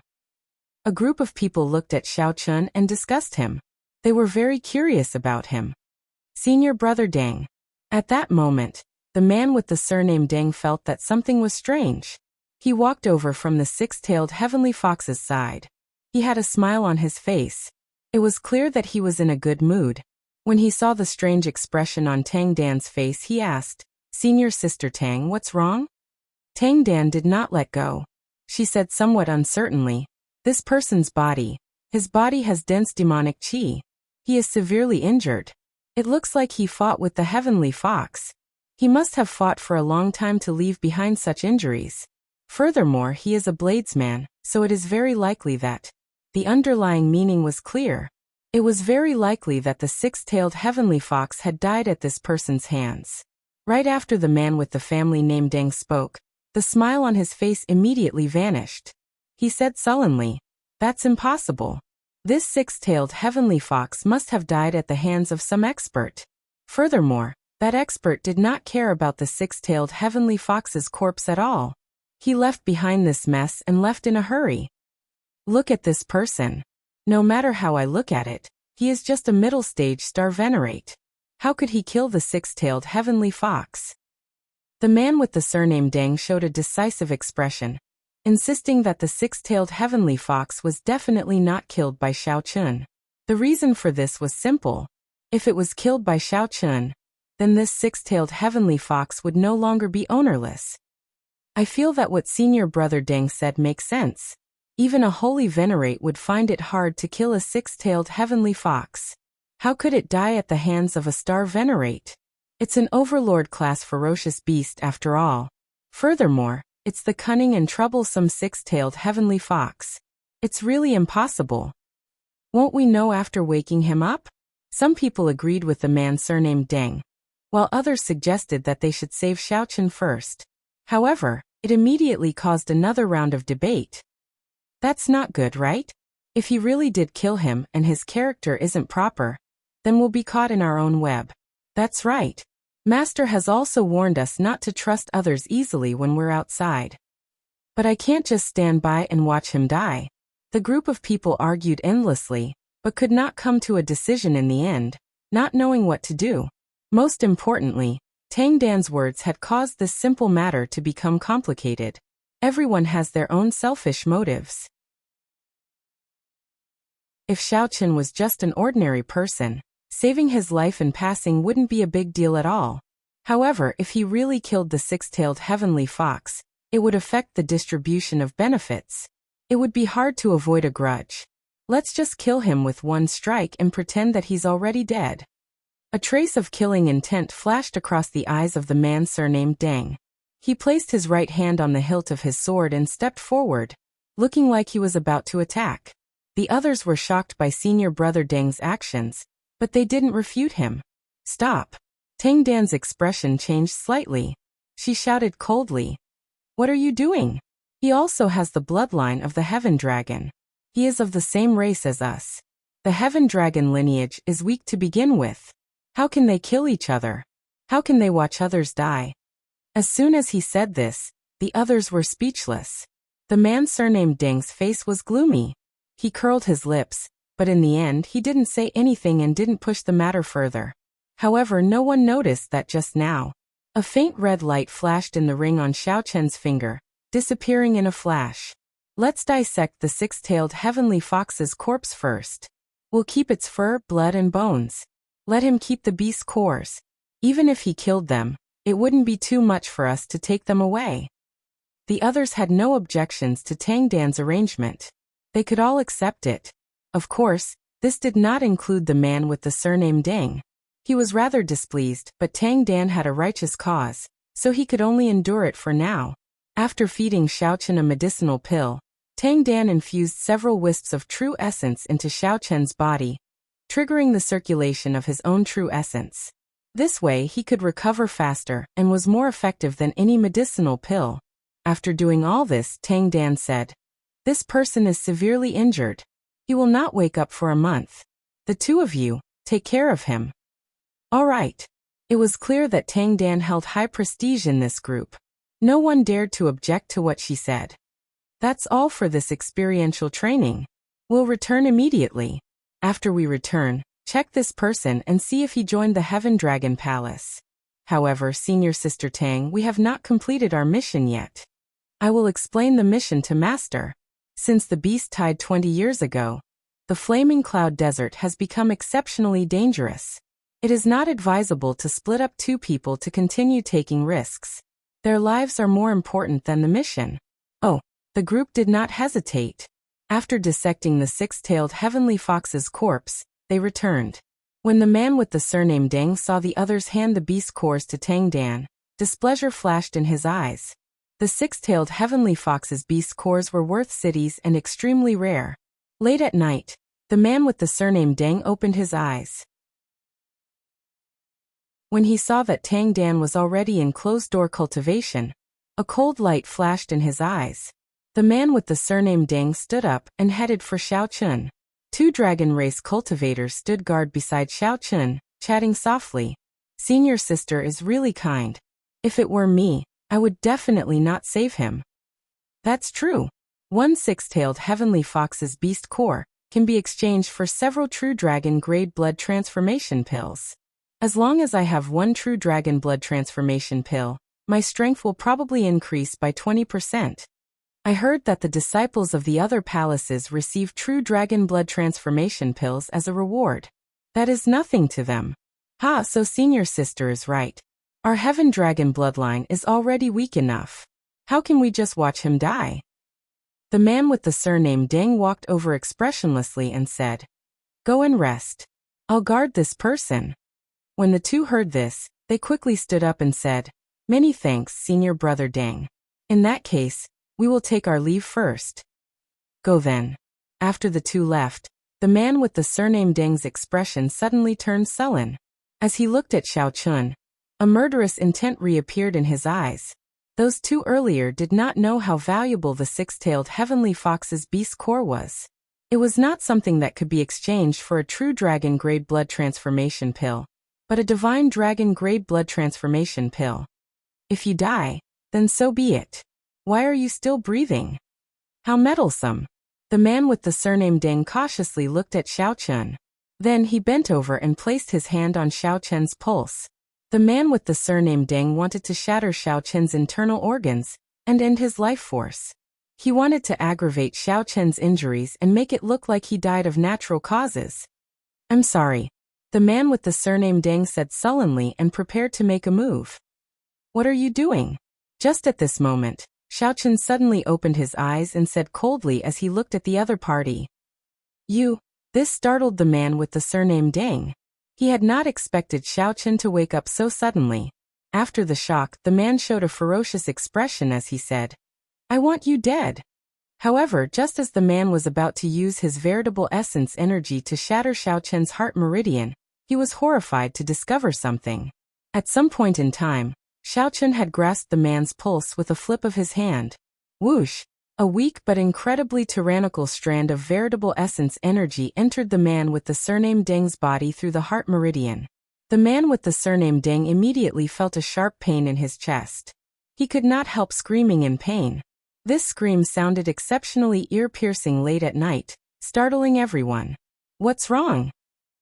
A group of people looked at Xiaochen and discussed him. They were very curious about him. Senior brother Deng. At that moment, the man with the surname Deng felt that something was strange. He walked over from the six-tailed heavenly fox's side. He had a smile on his face. It was clear that he was in a good mood. When he saw the strange expression on Tang Dan's face, he asked, Senior sister Tang, what's wrong? Tang Dan did not let go. She said somewhat uncertainly, this person's body. His body has dense demonic chi. He is severely injured. It looks like he fought with the heavenly fox. He must have fought for a long time to leave behind such injuries. Furthermore, he is a bladesman, so it is very likely that the underlying meaning was clear. It was very likely that the six-tailed heavenly fox had died at this person's hands. Right after the man with the family name Deng spoke, the smile on his face immediately vanished. He said sullenly, "That's impossible. This six-tailed heavenly fox must have died at the hands of some expert. Furthermore, that expert did not care about the six-tailed heavenly fox's corpse at all. He left behind this mess and left in a hurry. Look at this person. No matter how I look at it, he is just a middle-stage star venerate. How could he kill the six-tailed heavenly fox?" The man with the surname Deng showed a decisive expression, insisting that the six-tailed heavenly fox was definitely not killed by Xiao Chun. The reason for this was simple. If it was killed by Xiao Chun, then this six-tailed heavenly fox would no longer be ownerless. I feel that what senior brother Deng said makes sense. Even a holy venerate would find it hard to kill a six-tailed heavenly fox. How could it die at the hands of a star venerate? It's an overlord-class ferocious beast after all. Furthermore, it's the cunning and troublesome six-tailed heavenly fox. It's really impossible. Won't we know after waking him up? Some people agreed with the man surnamed Deng, while others suggested that they should save Xiaochen first. However, it immediately caused another round of debate. That's not good, right? If he really did kill him and his character isn't proper, then we'll be caught in our own web. That's right. Master has also warned us not to trust others easily when we're outside. But I can't just stand by and watch him die. The group of people argued endlessly, but could not come to a decision in the end, not knowing what to do. Most importantly, Tang Dan's words had caused this simple matter to become complicated. Everyone has their own selfish motives. If Xiaochen was just an ordinary person, saving his life and passing wouldn't be a big deal at all. However, if he really killed the six-tailed heavenly fox, it would affect the distribution of benefits. It would be hard to avoid a grudge. Let's just kill him with one strike and pretend that he's already dead. A trace of killing intent flashed across the eyes of the man surnamed Deng. He placed his right hand on the hilt of his sword and stepped forward, looking like he was about to attack. The others were shocked by senior brother Deng's actions, but they didn't refute him. "Stop." Tang Dan's expression changed slightly. She shouted coldly, "What are you doing? He also has the bloodline of the Heaven Dragon. He is of the same race as us. The Heaven Dragon lineage is weak to begin with. How can they kill each other? How can they watch others die?" As soon as he said this, the others were speechless. The man surnamed Deng's face was gloomy. He curled his lips, but in the end he didn't say anything and didn't push the matter further. However, no one noticed that just now, a faint red light flashed in the ring on Xiaochen's finger, disappearing in a flash. Let's dissect the six-tailed heavenly fox's corpse first. We'll keep its fur, blood and bones. Let him keep the beast's cores. Even if he killed them, it wouldn't be too much for us to take them away. The others had no objections to Tang Dan's arrangement. They could all accept it. Of course, this did not include the man with the surname Deng. He was rather displeased, but Tang Dan had a righteous cause, so he could only endure it for now. After feeding Xiaochen a medicinal pill, Tang Dan infused several wisps of true essence into Xiaochen's body, triggering the circulation of his own true essence. This way he could recover faster and was more effective than any medicinal pill. After doing all this, Tang Dan said, "This person is severely injured. He will not wake up for a month. The two of you, take care of him." All right. It was clear that Tang Dan held high prestige in this group. No one dared to object to what she said. That's all for this experiential training. We'll return immediately. After we return, check this person and see if he joined the Heaven Dragon Palace. However, Senior Sister Tang, we have not completed our mission yet. I will explain the mission to Master. Since the beast died 20 years ago, the Flaming Cloud Desert has become exceptionally dangerous. It is not advisable to split up two people to continue taking risks. Their lives are more important than the mission. Oh, the group did not hesitate. After dissecting the six-tailed heavenly fox's corpse, they returned. When the man with the surname Deng saw the others hand the beast cores to Tang Dan, displeasure flashed in his eyes. The six-tailed heavenly fox's beast cores were worth cities and extremely rare. Late at night, The man with the surname Deng opened his eyes. When he saw that Tang Dan was already in closed-door cultivation, a cold light flashed in his eyes. The man with the surname Deng stood up and headed for Xiao Chun. Two dragon race cultivators stood guard beside Xiao Chun, chatting softly. Senior sister is really kind. If it were me, I would definitely not save him. That's true. One six-tailed heavenly fox's beast core can be exchanged for several true dragon grade blood transformation pills. As long as I have one true dragon blood transformation pill, my strength will probably increase by 20%. I heard that the disciples of the other palaces receive true dragon blood transformation pills as a reward. That is nothing to them. Ha, so senior sister is right. Our heaven dragon bloodline is already weak enough. How can we just watch him die? The man with the surname Deng walked over expressionlessly and said, Go and rest. I'll guard this person. When the two heard this, they quickly stood up and said, Many thanks, senior brother Deng. In that case, we will take our leave first. Go then. After the two left, the man with the surname Deng's expression suddenly turned sullen. As he looked at Xiao Chun, a murderous intent reappeared in his eyes. Those two earlier did not know how valuable the six-tailed heavenly fox's beast core was. It was not something that could be exchanged for a true dragon grade blood transformation pill, but a divine dragon grade blood transformation pill. If you die, then so be it. Why are you still breathing? How meddlesome. The man with the surname Deng cautiously looked at Xiao Chun. Then he bent over and placed his hand on Xiao Chun's pulse. The man with the surname Deng wanted to shatter Xiao Chun's internal organs and end his life force. He wanted to aggravate Xiao Chun's injuries and make it look like he died of natural causes. I'm sorry. The man with the surname Deng said sullenly and prepared to make a move. What are you doing? Just at this moment, Xiao Chun suddenly opened his eyes and said coldly as he looked at the other party. You. This startled the man with the surname Deng. He had not expected Xiao Chun to wake up so suddenly. After the shock, the man showed a ferocious expression as he said, I want you dead. However, just as the man was about to use his veritable essence energy to shatter Xiao Chun's heart meridian, he was horrified to discover something. At some point in time, Xiao Chun had grasped the man's pulse with a flip of his hand. Whoosh! A weak but incredibly tyrannical strand of veritable essence energy entered the man with the surname Deng's body through the heart meridian. The man with the surname Deng immediately felt a sharp pain in his chest. He could not help screaming in pain. This scream sounded exceptionally ear-piercing late at night, startling everyone. What's wrong?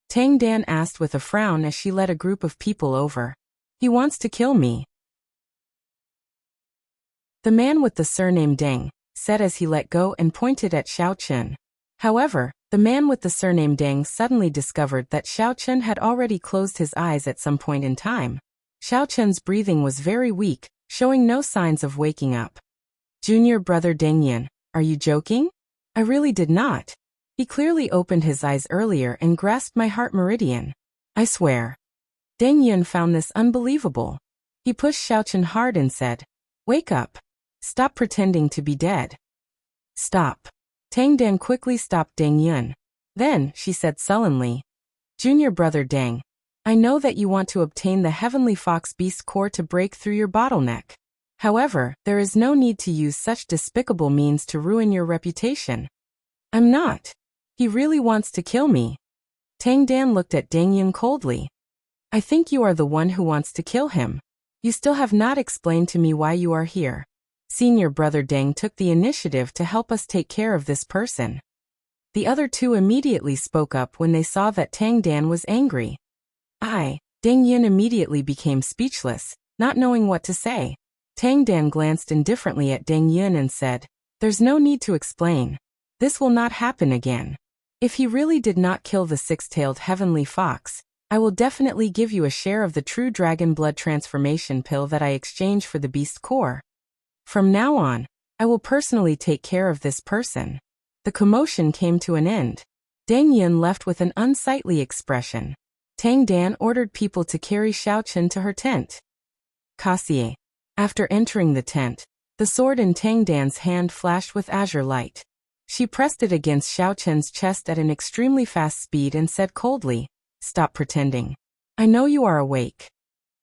Tang Dan asked with a frown as she led a group of people over. He wants to kill me. The man with the surname Deng said as he let go and pointed at Xiao Chun. However, the man with the surname Deng suddenly discovered that Xiao Chun had already closed his eyes at some point in time. Xiao Chun's breathing was very weak, showing no signs of waking up. Junior brother Deng Yin, are you joking? I really did not. He clearly opened his eyes earlier and grasped my heart meridian. I swear. Deng Yin found this unbelievable. He pushed Xiao Chun hard and said, Wake up. Stop pretending to be dead. Stop. Tang Dan quickly stopped Deng Yin. Then, she said sullenly, Junior brother Deng, I know that you want to obtain the Heavenly Fox Beast Core to break through your bottleneck. However, there is no need to use such despicable means to ruin your reputation. I'm not. He really wants to kill me. Tang Dan looked at Deng Yin coldly. I think you are the one who wants to kill him. You still have not explained to me why you are here. Senior brother Deng took the initiative to help us take care of this person. The other two immediately spoke up when they saw that Tang Dan was angry. Deng Yin immediately became speechless, not knowing what to say. Tang Dan glanced indifferently at Deng Yin and said, There's no need to explain. This will not happen again. If he really did not kill the six-tailed heavenly fox, I will definitely give you a share of the true dragon blood transformation pill that I exchange for the beast core. From now on, I will personally take care of this person. The commotion came to an end. Deng Yin left with an unsightly expression. Tang Dan ordered people to carry Xiao Chun to her tent. Cassier. After entering the tent, the sword in Tang Dan's hand flashed with azure light. She pressed it against Xiao Chen's chest at an extremely fast speed and said coldly, "Stop pretending. I know you are awake."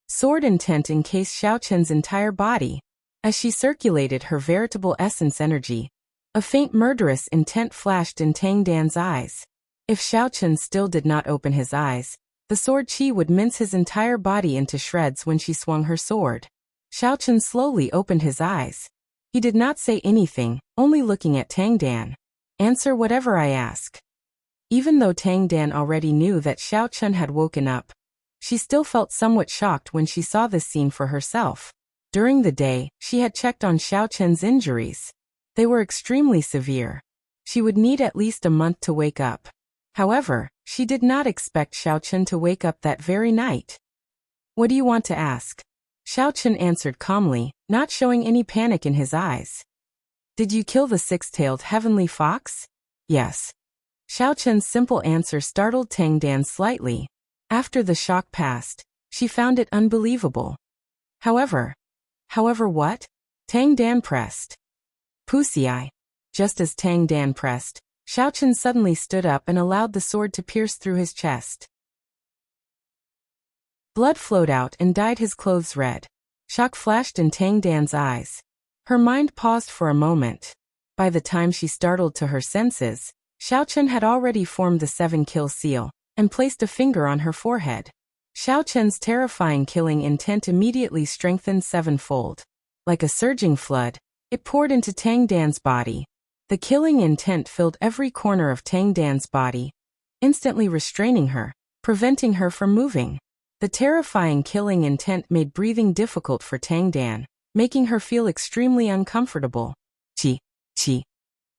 Sword intent encased Xiao Chen's entire body. As she circulated her veritable essence energy, a faint murderous intent flashed in Tang Dan's eyes. If Xiao Chen still did not open his eyes, the sword chi would mince his entire body into shreds when she swung her sword. Xiao Chen slowly opened his eyes. He did not say anything, only looking at Tang Dan. "Answer whatever I ask." Even though Tang Dan already knew that Xiao Chen had woken up, she still felt somewhat shocked when she saw this scene for herself. During the day, she had checked on Xiao Chen's injuries. They were extremely severe. She would need at least a month to wake up. However, she did not expect Xiao Chen to wake up that very night. "What do you want to ask?" Xiao Chen answered calmly, not showing any panic in his eyes. "Did you kill the six-tailed heavenly fox?" "Yes." Xiao Chen's simple answer startled Tang Dan slightly. After the shock passed, she found it unbelievable. However what? Tang Dan pressed. "Pussy." Just as Tang Dan pressed, Xiao Chen suddenly stood up and allowed the sword to pierce through his chest. Blood flowed out and dyed his clothes red. Shock flashed in Tang Dan's eyes. Her mind paused for a moment. By the time she startled to her senses, Xiao Chen had already formed the 7-kill seal and placed a finger on her forehead. Xiao Chen's terrifying killing intent immediately strengthened sevenfold. Like a surging flood, it poured into Tang Dan's body. The killing intent filled every corner of Tang Dan's body, instantly restraining her, preventing her from moving. The terrifying killing intent made breathing difficult for Tang Dan, making her feel extremely uncomfortable. Chi.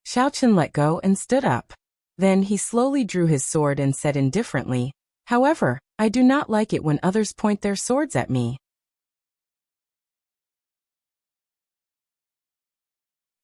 Xiao Chen let go and stood up. Then he slowly drew his sword and said indifferently, "However, I do not like it when others point their swords at me."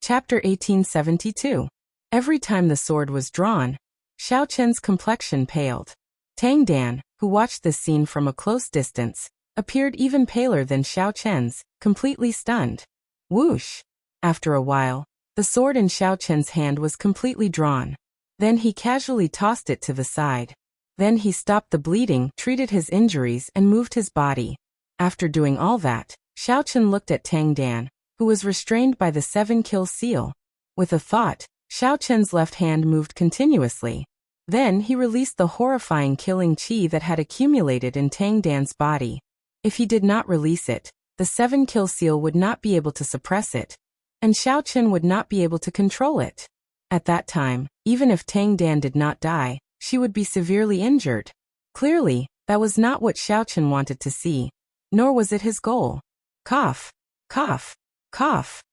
Chapter 1872. Every time the sword was drawn, Xiao Chen's complexion paled. Tang Dan, who watched this scene from a close distance, appeared even paler than Xiao Chen's, completely stunned. Whoosh! After a while, the sword in Xiao Chen's hand was completely drawn. Then he casually tossed it to the side. Then he stopped the bleeding, treated his injuries, and moved his body. After doing all that, Xiao Chen looked at Tang Dan, who was restrained by the 7-kill seal. With a thought, Xiao Chen's left hand moved continuously. Then he released the horrifying killing chi that had accumulated in Tang Dan's body. If he did not release it, the 7-kill seal would not be able to suppress it, and Xiao Chen would not be able to control it. At that time, even if Tang Dan did not die, she would be severely injured. Clearly, that was not what Xiao Chen wanted to see, nor was it his goal. Cough, cough, cough.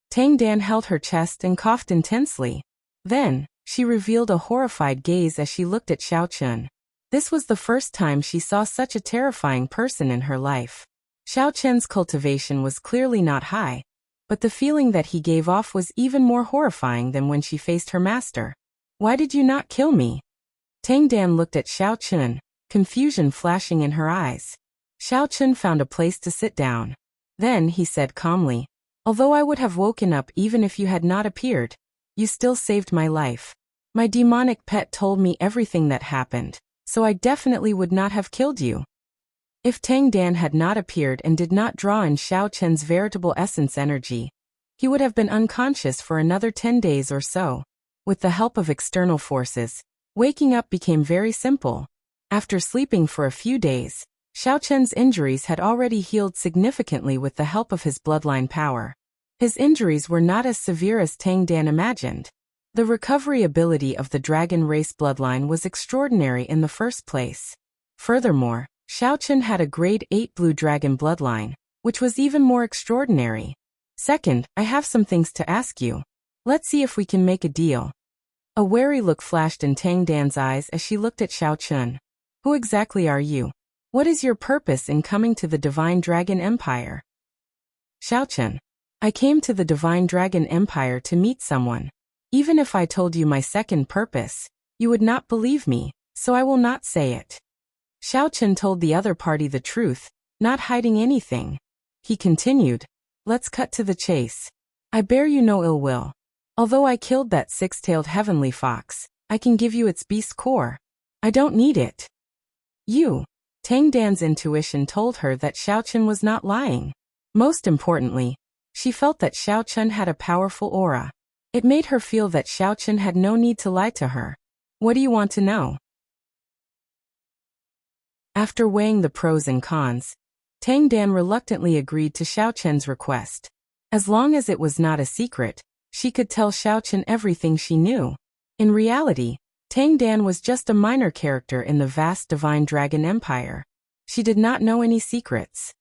Tang Dan held her chest and coughed intensely. Then, she revealed a horrified gaze as she looked at Xiao Chen. This was the first time she saw such a terrifying person in her life. Xiao Chen's cultivation was clearly not high, but the feeling that he gave off was even more horrifying than when she faced her master. "Why did you not kill me?" Tang Dan looked at Xiao Chen, confusion flashing in her eyes. Xiao Chen found a place to sit down. Then he said calmly, "Although I would have woken up even if you had not appeared, you still saved my life. My demonic pet told me everything that happened, so I definitely would not have killed you." If Tang Dan had not appeared and did not draw in Xiao Chen's veritable essence energy, he would have been unconscious for another 10 days or so. With the help of external forces, waking up became very simple. After sleeping for a few days, Xiao Chen's injuries had already healed significantly with the help of his bloodline power. His injuries were not as severe as Tang Dan imagined. The recovery ability of the dragon race bloodline was extraordinary in the first place. Furthermore, Xiao Chen had a grade 8 blue dragon bloodline, which was even more extraordinary. "Second, I have some things to ask you. Let's see if we can make a deal." A wary look flashed in Tang Dan's eyes as she looked at Xiao Chen. "Who exactly are you? What is your purpose in coming to the Divine Dragon Empire?" Xiao Chen: "I came to the Divine Dragon Empire to meet someone. Even if I told you my second purpose, you would not believe me, so I will not say it." Xiao Chen told the other party the truth, not hiding anything. He continued, "Let's cut to the chase. I bear you no ill will. Although I killed that six-tailed heavenly fox, I can give you its beast core. I don't need it. Tang Dan's intuition told her that Xiaochen was not lying. Most importantly, she felt that Xiaochen had a powerful aura. It made her feel that Xiaochen had no need to lie to her. What do you want to know? After weighing the pros and cons, Tang Dan reluctantly agreed to Xiaochen's request. As long as it was not a secret, she could tell Xiaochen everything she knew. In reality, Tang Dan was just a minor character in the vast Divine Dragon Empire. She did not know any secrets.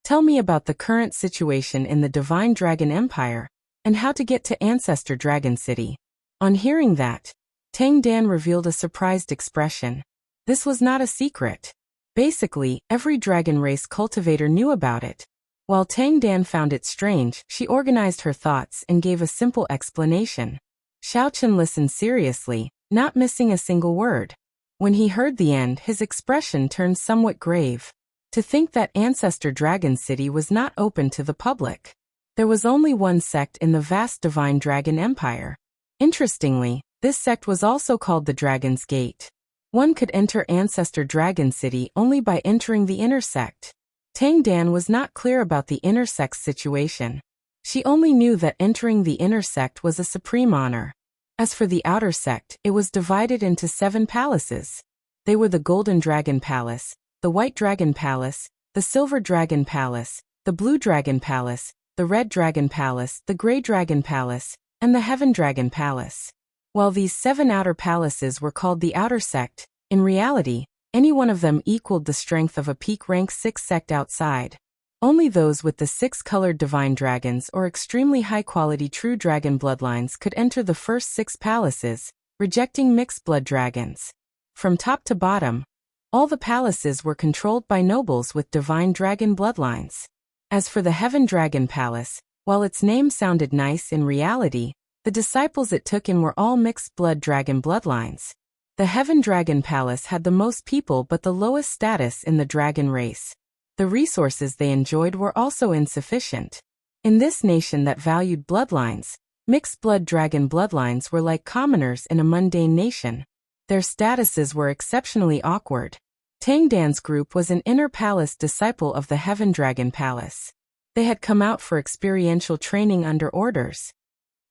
Tell me about the current situation in the Divine Dragon Empire, and how to get to Ancestor Dragon City. On hearing that, Tang Dan revealed a surprised expression. This was not a secret. Basically, every dragon race cultivator knew about it. While Tang Dan found it strange, she organized her thoughts and gave a simple explanation. Xiaochen listened seriously, not missing a single word. When he heard the end, his expression turned somewhat grave. To think that Ancestor Dragon City was not open to the public. There was only one sect in the vast Divine Dragon Empire. Interestingly, this sect was also called the Dragon's Gate. One could enter Ancestor Dragon City only by entering the inner sect. Tang Dan was not clear about the inner sect's situation. She only knew that entering the inner sect was a supreme honor. As for the outer sect, it was divided into 7 palaces. They were the Golden Dragon Palace, the White Dragon Palace, the Silver Dragon Palace, the Blue Dragon Palace, the Red Dragon Palace, the Grey Dragon Palace, and the Heaven Dragon Palace. While these 7 outer palaces were called the outer sect, in reality, any one of them equaled the strength of a peak rank 6 sect outside. Only those with the 6-colored divine dragons or extremely high-quality true dragon bloodlines could enter the first 6 palaces, rejecting mixed blood dragons. From top to bottom, all the palaces were controlled by nobles with divine dragon bloodlines. As for the Heaven Dragon Palace, while its name sounded nice in reality, the disciples it took in were all mixed blood dragon bloodlines. The Heaven Dragon Palace had the most people but the lowest status in the dragon race. The resources they enjoyed were also insufficient. In this nation that valued bloodlines, mixed blood dragon bloodlines were like commoners in a mundane nation. Their statuses were exceptionally awkward. Tang Dan's group was an inner palace disciple of the Heaven Dragon Palace. They had come out for experiential training under orders.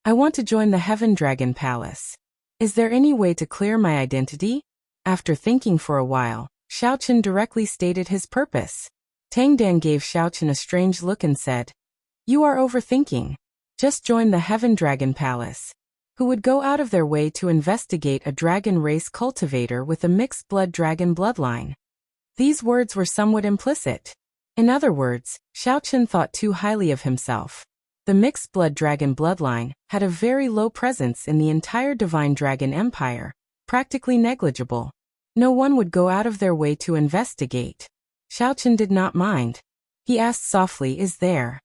I want to join the Heaven Dragon Palace. Is there any way to clear my identity? After thinking for a while, Xiaochen directly stated his purpose. Tang Dan gave Xiaochen a strange look and said, "You are overthinking. Just join the Heaven Dragon Palace." Who would go out of their way to investigate a dragon race cultivator with a mixed blood dragon bloodline? These words were somewhat implicit. In other words, Xiaochen thought too highly of himself. The mixed blood dragon bloodline had a very low presence in the entire Divine Dragon Empire, practically negligible. No one would go out of their way to investigate. Xiaochen did not mind. He asked softly, "Is there?"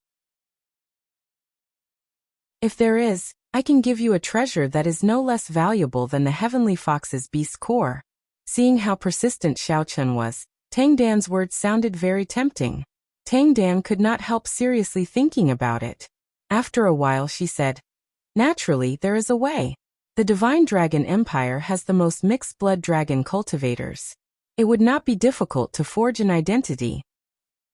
"If there is, I can give you a treasure that is no less valuable than the Heavenly Fox's beast core." Seeing how persistent Xiaochen was, Tang Dan's words sounded very tempting. Tang Dan could not help seriously thinking about it. After a while she said, "Naturally, there is a way. The Divine Dragon Empire has the most mixed blood dragon cultivators. It would not be difficult to forge an identity.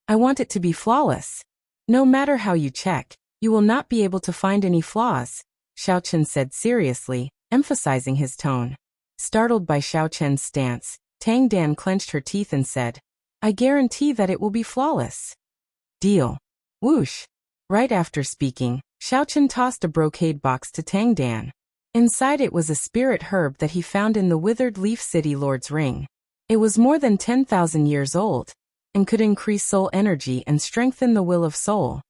I want it to be flawless. No matter how you check, you will not be able to find any flaws," Xiaochen said seriously, emphasizing his tone. Startled by Xiaochen's stance, Tang Dan clenched her teeth and said, "I guarantee that it will be flawless." "Deal." Whoosh. Right after speaking, Xiaochen tossed a brocade box to Tang Dan. Inside it was a spirit herb that he found in the withered leaf city lord's ring. It was more than 10,000 years old, and could increase soul energy and strengthen the will of soul.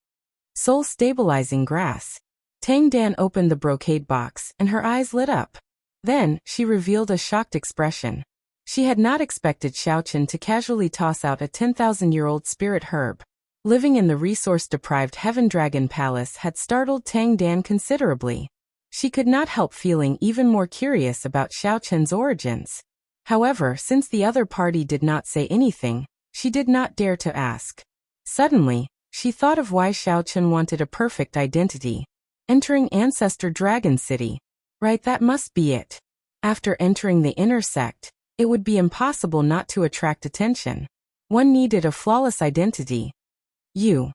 Soul stabilizing grass. Tang Dan opened the brocade box and her eyes lit up. Then, she revealed a shocked expression. She had not expected Xiaochen to casually toss out a 10,000-year-old spirit herb. Living in the resource-deprived Heaven Dragon Palace had startled Tang Dan considerably. She could not help feeling even more curious about Xiaochen's origins. However, since the other party did not say anything, she did not dare to ask. Suddenly, she thought of why Xiaochen wanted a perfect identity. Entering Ancestor Dragon City. Right, that must be it. After entering the inner sect, it would be impossible not to attract attention. One needed a flawless identity. You.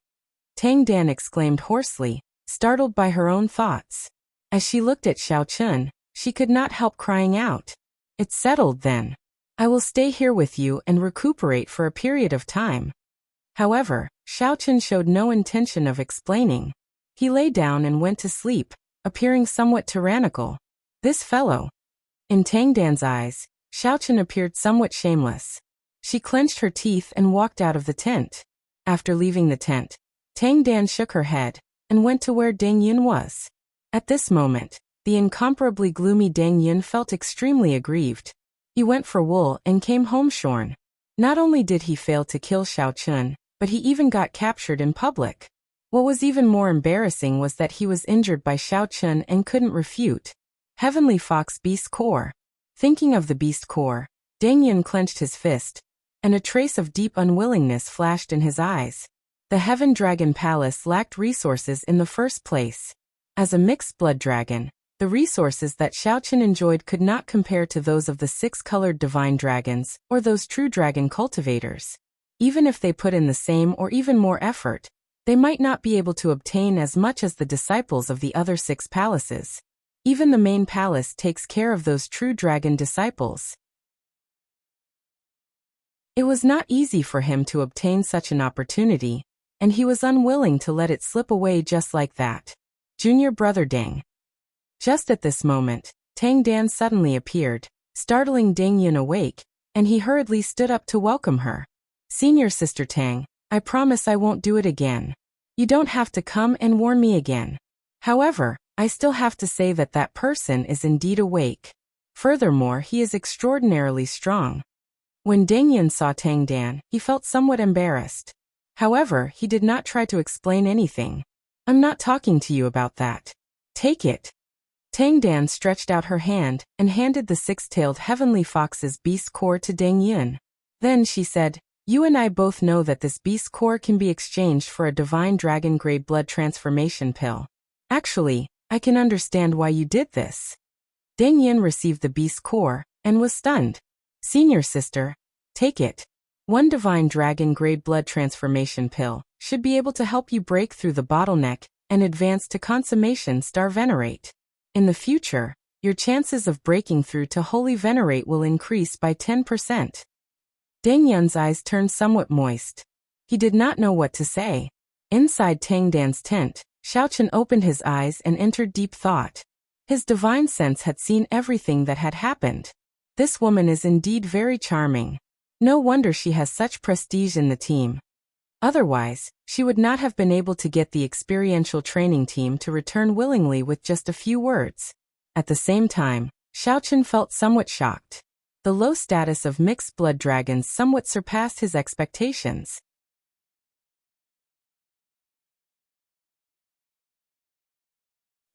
Tang Dan exclaimed hoarsely, startled by her own thoughts. As she looked at Xiao Chun, she could not help crying out. It's settled then. I will stay here with you and recuperate for a period of time. However, Xiao Chun showed no intention of explaining. He lay down and went to sleep, appearing somewhat tyrannical. This fellow. In Tang Dan's eyes, Xiao Chun appeared somewhat shameless. She clenched her teeth and walked out of the tent. After leaving the tent, Tang Dan shook her head and went to where Deng Yun was. At this moment, the incomparably gloomy Deng Yun felt extremely aggrieved. He went for wool and came home shorn. Not only did he fail to kill Xiao Chun, but he even got captured in public. What was even more embarrassing was that he was injured by Xiao Chun and couldn't refute. Heavenly Fox Beast Core. Thinking of the Beast Core, Deng Yun clenched his fist, and a trace of deep unwillingness flashed in his eyes. The Heaven Dragon Palace lacked resources in the first place. As a mixed blood dragon, the resources that Xiao Chun enjoyed could not compare to those of the six-colored divine dragons or those true dragon cultivators. Even if they put in the same or even more effort, they might not be able to obtain as much as the disciples of the other six palaces. Even the main palace takes care of those true dragon disciples. It was not easy for him to obtain such an opportunity, and he was unwilling to let it slip away just like that. Junior brother Deng. Just at this moment, Tang Dan suddenly appeared, startling Deng Yun awake, and he hurriedly stood up to welcome her. Senior sister Tang, I promise I won't do it again. You don't have to come and warn me again. However, I still have to say that that person is indeed awake. Furthermore, he is extraordinarily strong. When Deng Yun saw Tang Dan, he felt somewhat embarrassed. However, he did not try to explain anything. I'm not talking to you about that. Take it. Tang Dan stretched out her hand and handed the six-tailed heavenly fox's beast core to Deng Yun. Then she said, You and I both know that this beast core can be exchanged for a divine dragon-grade blood transformation pill. Actually, I can understand why you did this. Deng Yun received the beast core and was stunned. Senior sister, take it. One divine dragon-grade blood transformation pill should be able to help you break through the bottleneck and advance to consummation star venerate. In the future, your chances of breaking through to holy venerate will increase by 10%. Deng Yun's eyes turned somewhat moist. He did not know what to say. Inside Tang Dan's tent, Xiao Chun opened his eyes and entered deep thought. His divine sense had seen everything that had happened. This woman is indeed very charming. No wonder she has such prestige in the team. Otherwise, she would not have been able to get the experiential training team to return willingly with just a few words. At the same time, Xiao Chun felt somewhat shocked. The low status of mixed blood dragons somewhat surpassed his expectations.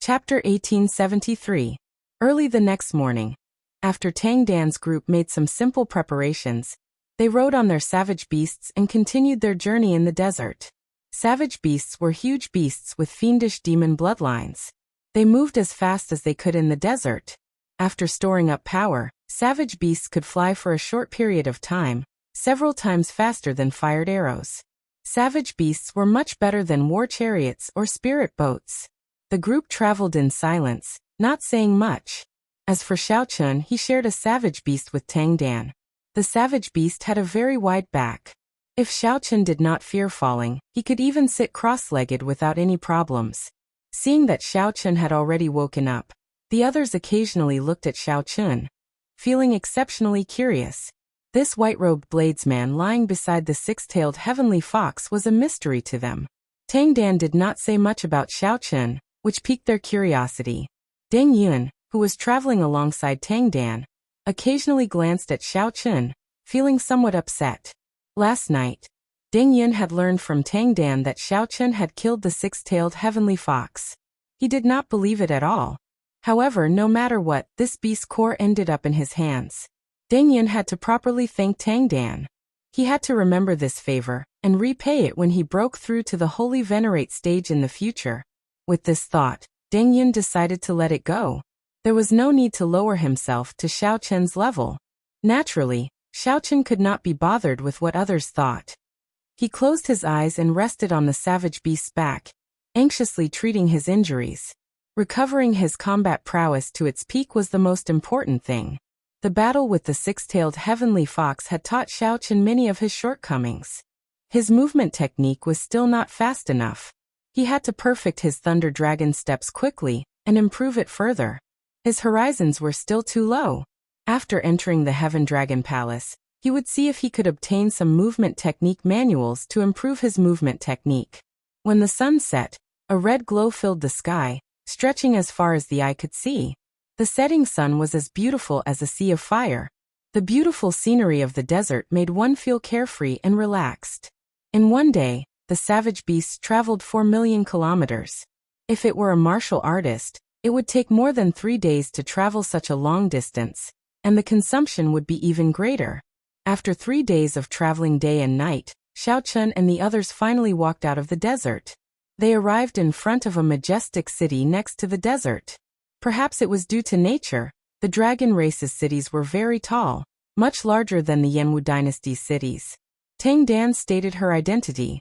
Chapter 1873. Early the next morning, after Tang Dan's group made some simple preparations, they rode on their savage beasts and continued their journey in the desert. Savage beasts were huge beasts with fiendish demon bloodlines. They moved as fast as they could in the desert. After storing up power, savage beasts could fly for a short period of time, several times faster than fired arrows. Savage beasts were much better than war chariots or spirit boats. The group traveled in silence, not saying much. As for Xiao Chun, he shared a savage beast with Tang Dan. The savage beast had a very wide back. If Xiao Chun did not fear falling, he could even sit cross-legged without any problems. Seeing that Xiao Chun had already woken up, the others occasionally looked at Xiao Chun, feeling exceptionally curious. This white-robed bladesman lying beside the six-tailed heavenly fox was a mystery to them. Tang Dan did not say much about Xiao Chun, which piqued their curiosity. Deng Yun, who was traveling alongside Tang Dan, occasionally glanced at Xiao Chun, feeling somewhat upset. Last night, Deng Yun had learned from Tang Dan that Xiao Chun had killed the six-tailed heavenly fox. He did not believe it at all. However, no matter what, this beast core ended up in his hands. Deng Yun had to properly thank Tang Dan. He had to remember this favor and repay it when he broke through to the holy venerate stage in the future. With this thought, Deng Yun decided to let it go. There was no need to lower himself to Xiao Chen's level. Naturally, Xiao Chen could not be bothered with what others thought. He closed his eyes and rested on the savage beast's back, anxiously treating his injuries. Recovering his combat prowess to its peak was the most important thing. The battle with the six-tailed heavenly fox had taught Xiao Chen many of his shortcomings. His movement technique was still not fast enough. He had to perfect his thunder dragon steps quickly and improve it further. His horizons were still too low. After entering the Heaven Dragon Palace, he would see if he could obtain some movement technique manuals to improve his movement technique. When the sun set, a red glow filled the sky, stretching as far as the eye could see. The setting sun was as beautiful as a sea of fire. The beautiful scenery of the desert made one feel carefree and relaxed. In one day, the savage beasts traveled 4 million kilometers. If it were a martial artist, it would take more than 3 days to travel such a long distance, and the consumption would be even greater. After 3 days of traveling day and night, Xiao Chen and the others finally walked out of the desert. They arrived in front of a majestic city next to the desert. Perhaps it was due to nature. The dragon race's cities were very tall, much larger than the Yanwu dynasty's cities. Tang Dan stated her identity.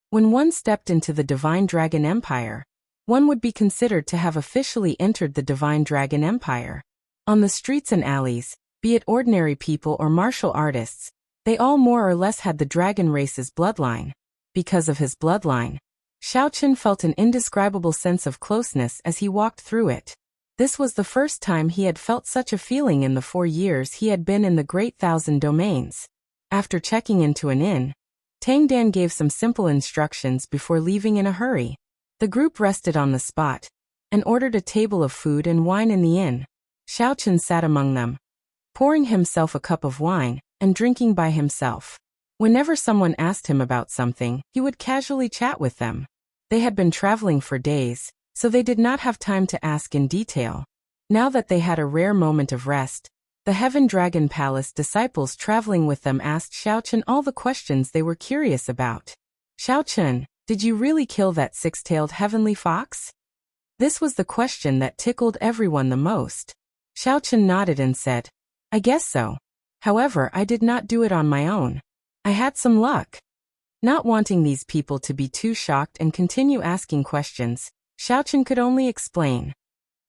When one stepped into the Divine Dragon Empire, one would be considered to have officially entered the Divine Dragon Empire. On the streets and alleys, be it ordinary people or martial artists, they all more or less had the dragon race's bloodline. Because of his bloodline, Xiao Chen felt an indescribable sense of closeness as he walked through it. This was the first time he had felt such a feeling in the 4 years he had been in the Great Thousand Domains. After checking into an inn, Tang Dan gave some simple instructions before leaving in a hurry. The group rested on the spot and ordered a table of food and wine in the inn. Xiao Chen sat among them, pouring himself a cup of wine and drinking by himself. Whenever someone asked him about something, he would casually chat with them. They had been traveling for days, so they did not have time to ask in detail. Now that they had a rare moment of rest, the Heaven Dragon Palace disciples traveling with them asked Xiao Chen all the questions they were curious about. Xiao Chen, did you really kill that six-tailed heavenly fox? This was the question that tickled everyone the most. Xiao Chen nodded and said, I guess so. However, I did not do it on my own. I had some luck. Not wanting these people to be too shocked and continue asking questions, Xiao Chen could only explain.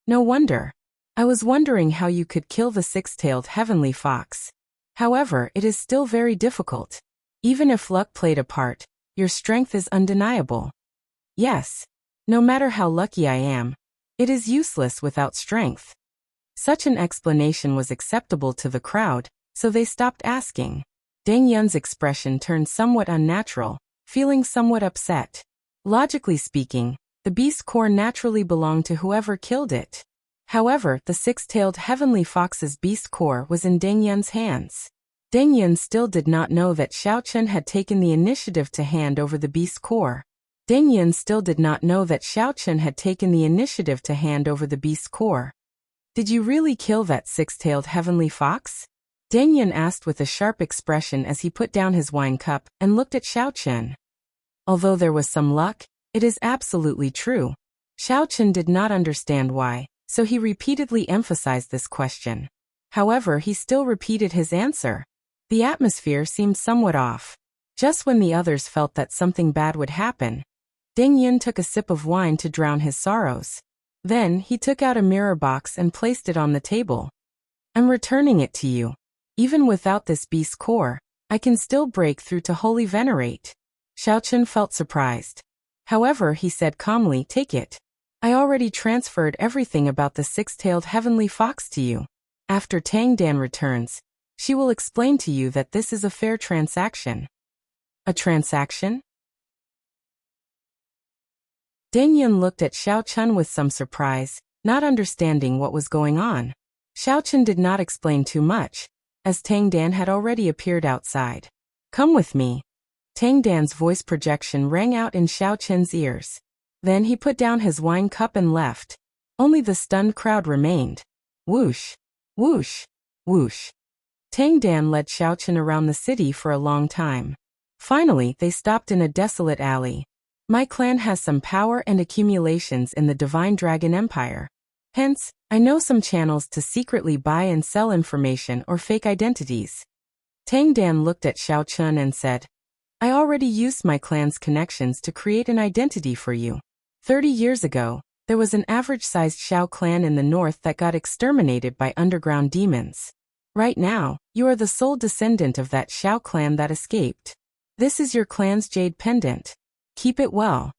No wonder. I was wondering how you could kill the six-tailed heavenly fox. However, it is still very difficult. Even if luck played a part, your strength is undeniable. Yes. No matter how lucky I am, it is useless without strength. Such an explanation was acceptable to the crowd, so they stopped asking. Deng Yun's expression turned somewhat unnatural, feeling somewhat upset. Logically speaking, the beast's core naturally belonged to whoever killed it. However, the six-tailed heavenly fox's beast core was in Deng Yun's hands. Deng Yun still did not know that Xiao Chen had taken the initiative to hand over the beast's core. Deng Yun still did not know that Xiao Chen had taken the initiative to hand over the beast's core. Did you really kill that six-tailed heavenly fox? Deng Yun asked with a sharp expression as he put down his wine cup and looked at Xiao Chen. Although there was some luck, it is absolutely true. Xiao Chen did not understand why, so he repeatedly emphasized this question. However, he still repeated his answer. The atmosphere seemed somewhat off. Just when the others felt that something bad would happen, Deng Yun took a sip of wine to drown his sorrows. Then, he took out a mirror box and placed it on the table. I'm returning it to you. Even without this beast's core, I can still break through to Holy Venerate. Xiao Chen felt surprised. However, he said calmly, take it. I already transferred everything about the six-tailed heavenly fox to you. After Tang Dan returns, she will explain to you that this is a fair transaction. A transaction? Deng Yun looked at Xiao Chen with some surprise, not understanding what was going on. Xiao Chen did not explain too much, as Tang Dan had already appeared outside. Come with me. Tang Dan's voice projection rang out in Xiao Chen's ears. Then he put down his wine cup and left. Only the stunned crowd remained. Whoosh, whoosh, whoosh. Tang Dan led Xiao Chen around the city for a long time. Finally, they stopped in a desolate alley. My clan has some power and accumulations in the Divine Dragon Empire. Hence, I know some channels to secretly buy and sell information or fake identities. Tang Dan looked at Xiao Chun and said, I already used my clan's connections to create an identity for you. 30 years ago, there was an average-sized Xiao clan in the north that got exterminated by underground demons. Right now, you are the sole descendant of that Xiao clan that escaped. This is your clan's jade pendant. Keep it well.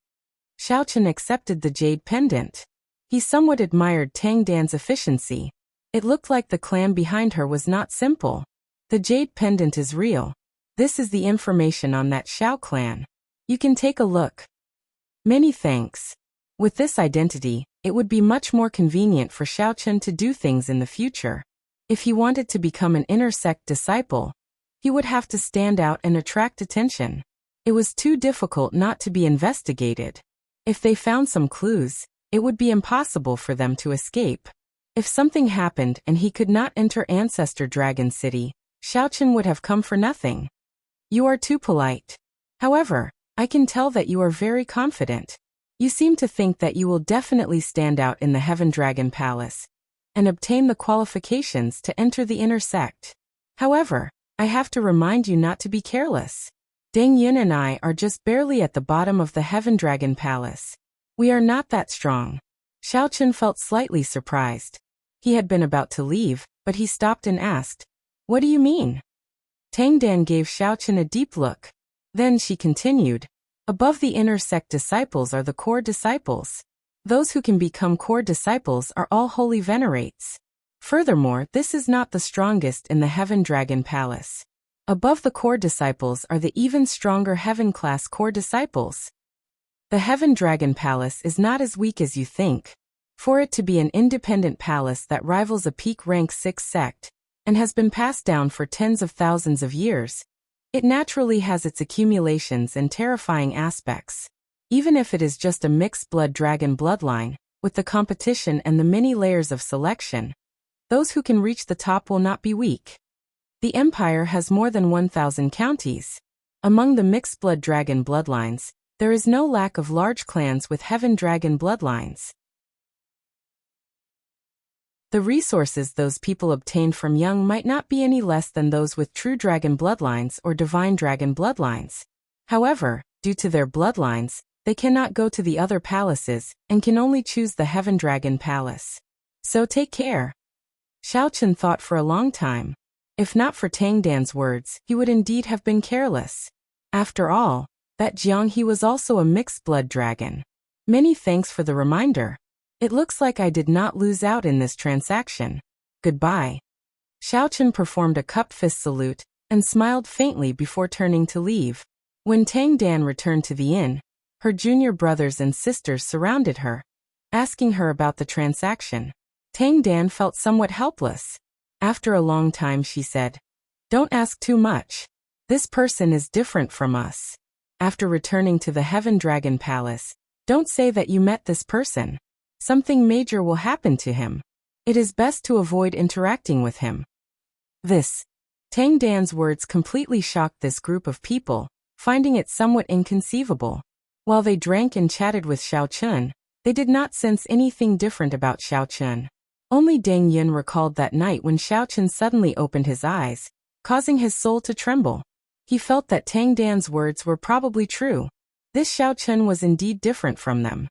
Xiao Chun accepted the jade pendant. He somewhat admired Tang Dan's efficiency. It looked like the clan behind her was not simple. The jade pendant is real. This is the information on that Xiao clan. You can take a look. Many thanks. With this identity, it would be much more convenient for Xiao Chun to do things in the future. If he wanted to become an inner sect disciple, he would have to stand out and attract attention. It was too difficult not to be investigated. If they found some clues, it would be impossible for them to escape. If something happened and he could not enter Ancestor Dragon City, Xiao Chun would have come for nothing. You are too polite. However, I can tell that you are very confident. You seem to think that you will definitely stand out in the Heaven Dragon Palace and obtain the qualifications to enter the inner sect. However, I have to remind you not to be careless. Deng Yun and I are just barely at the bottom of the Heaven Dragon Palace. We are not that strong. Xiao Chun felt slightly surprised. He had been about to leave, but he stopped and asked, What do you mean? Tang Dan gave Xiao Chun a deep look. Then she continued, Above the inner sect disciples are the core disciples. Those who can become core disciples are all holy venerates. Furthermore, this is not the strongest in the Heaven Dragon Palace. Above the core disciples are the even stronger Heaven-class core disciples. The Heaven Dragon Palace is not as weak as you think. For it to be an independent palace that rivals a peak rank 6 sect, and has been passed down for tens of thousands of years, it naturally has its accumulations and terrifying aspects. Even if it is just a mixed-blood dragon bloodline, with the competition and the many layers of selection, those who can reach the top will not be weak. The empire has more than 1,000 counties. Among the mixed-blood dragon bloodlines, there is no lack of large clans with Heaven Dragon bloodlines. The resources those people obtained from young might not be any less than those with true dragon bloodlines or divine dragon bloodlines. However, due to their bloodlines, they cannot go to the other palaces and can only choose the Heaven Dragon Palace. So take care. Xiao Chun thought for a long time. If not for Tang Dan's words, he would indeed have been careless. After all, that Jianghe was also a mixed-blood dragon. Many thanks for the reminder. It looks like I did not lose out in this transaction. Goodbye. Xiao Chun performed a cupped fist salute and smiled faintly before turning to leave. When Tang Dan returned to the inn, her junior brothers and sisters surrounded her, asking her about the transaction. Tang Dan felt somewhat helpless. After a long time she said, Don't ask too much. This person is different from us. After returning to the Heaven Dragon Palace, don't say that you met this person. Something major will happen to him. It is best to avoid interacting with him. Tang Dan's words completely shocked this group of people, finding it somewhat inconceivable. While they drank and chatted with Xiao Chun, they did not sense anything different about Xiao Chun. Only Deng Yun recalled that night when Xiao Chun suddenly opened his eyes, causing his soul to tremble. He felt that Tang Dan's words were probably true. This Xiao Chun was indeed different from them.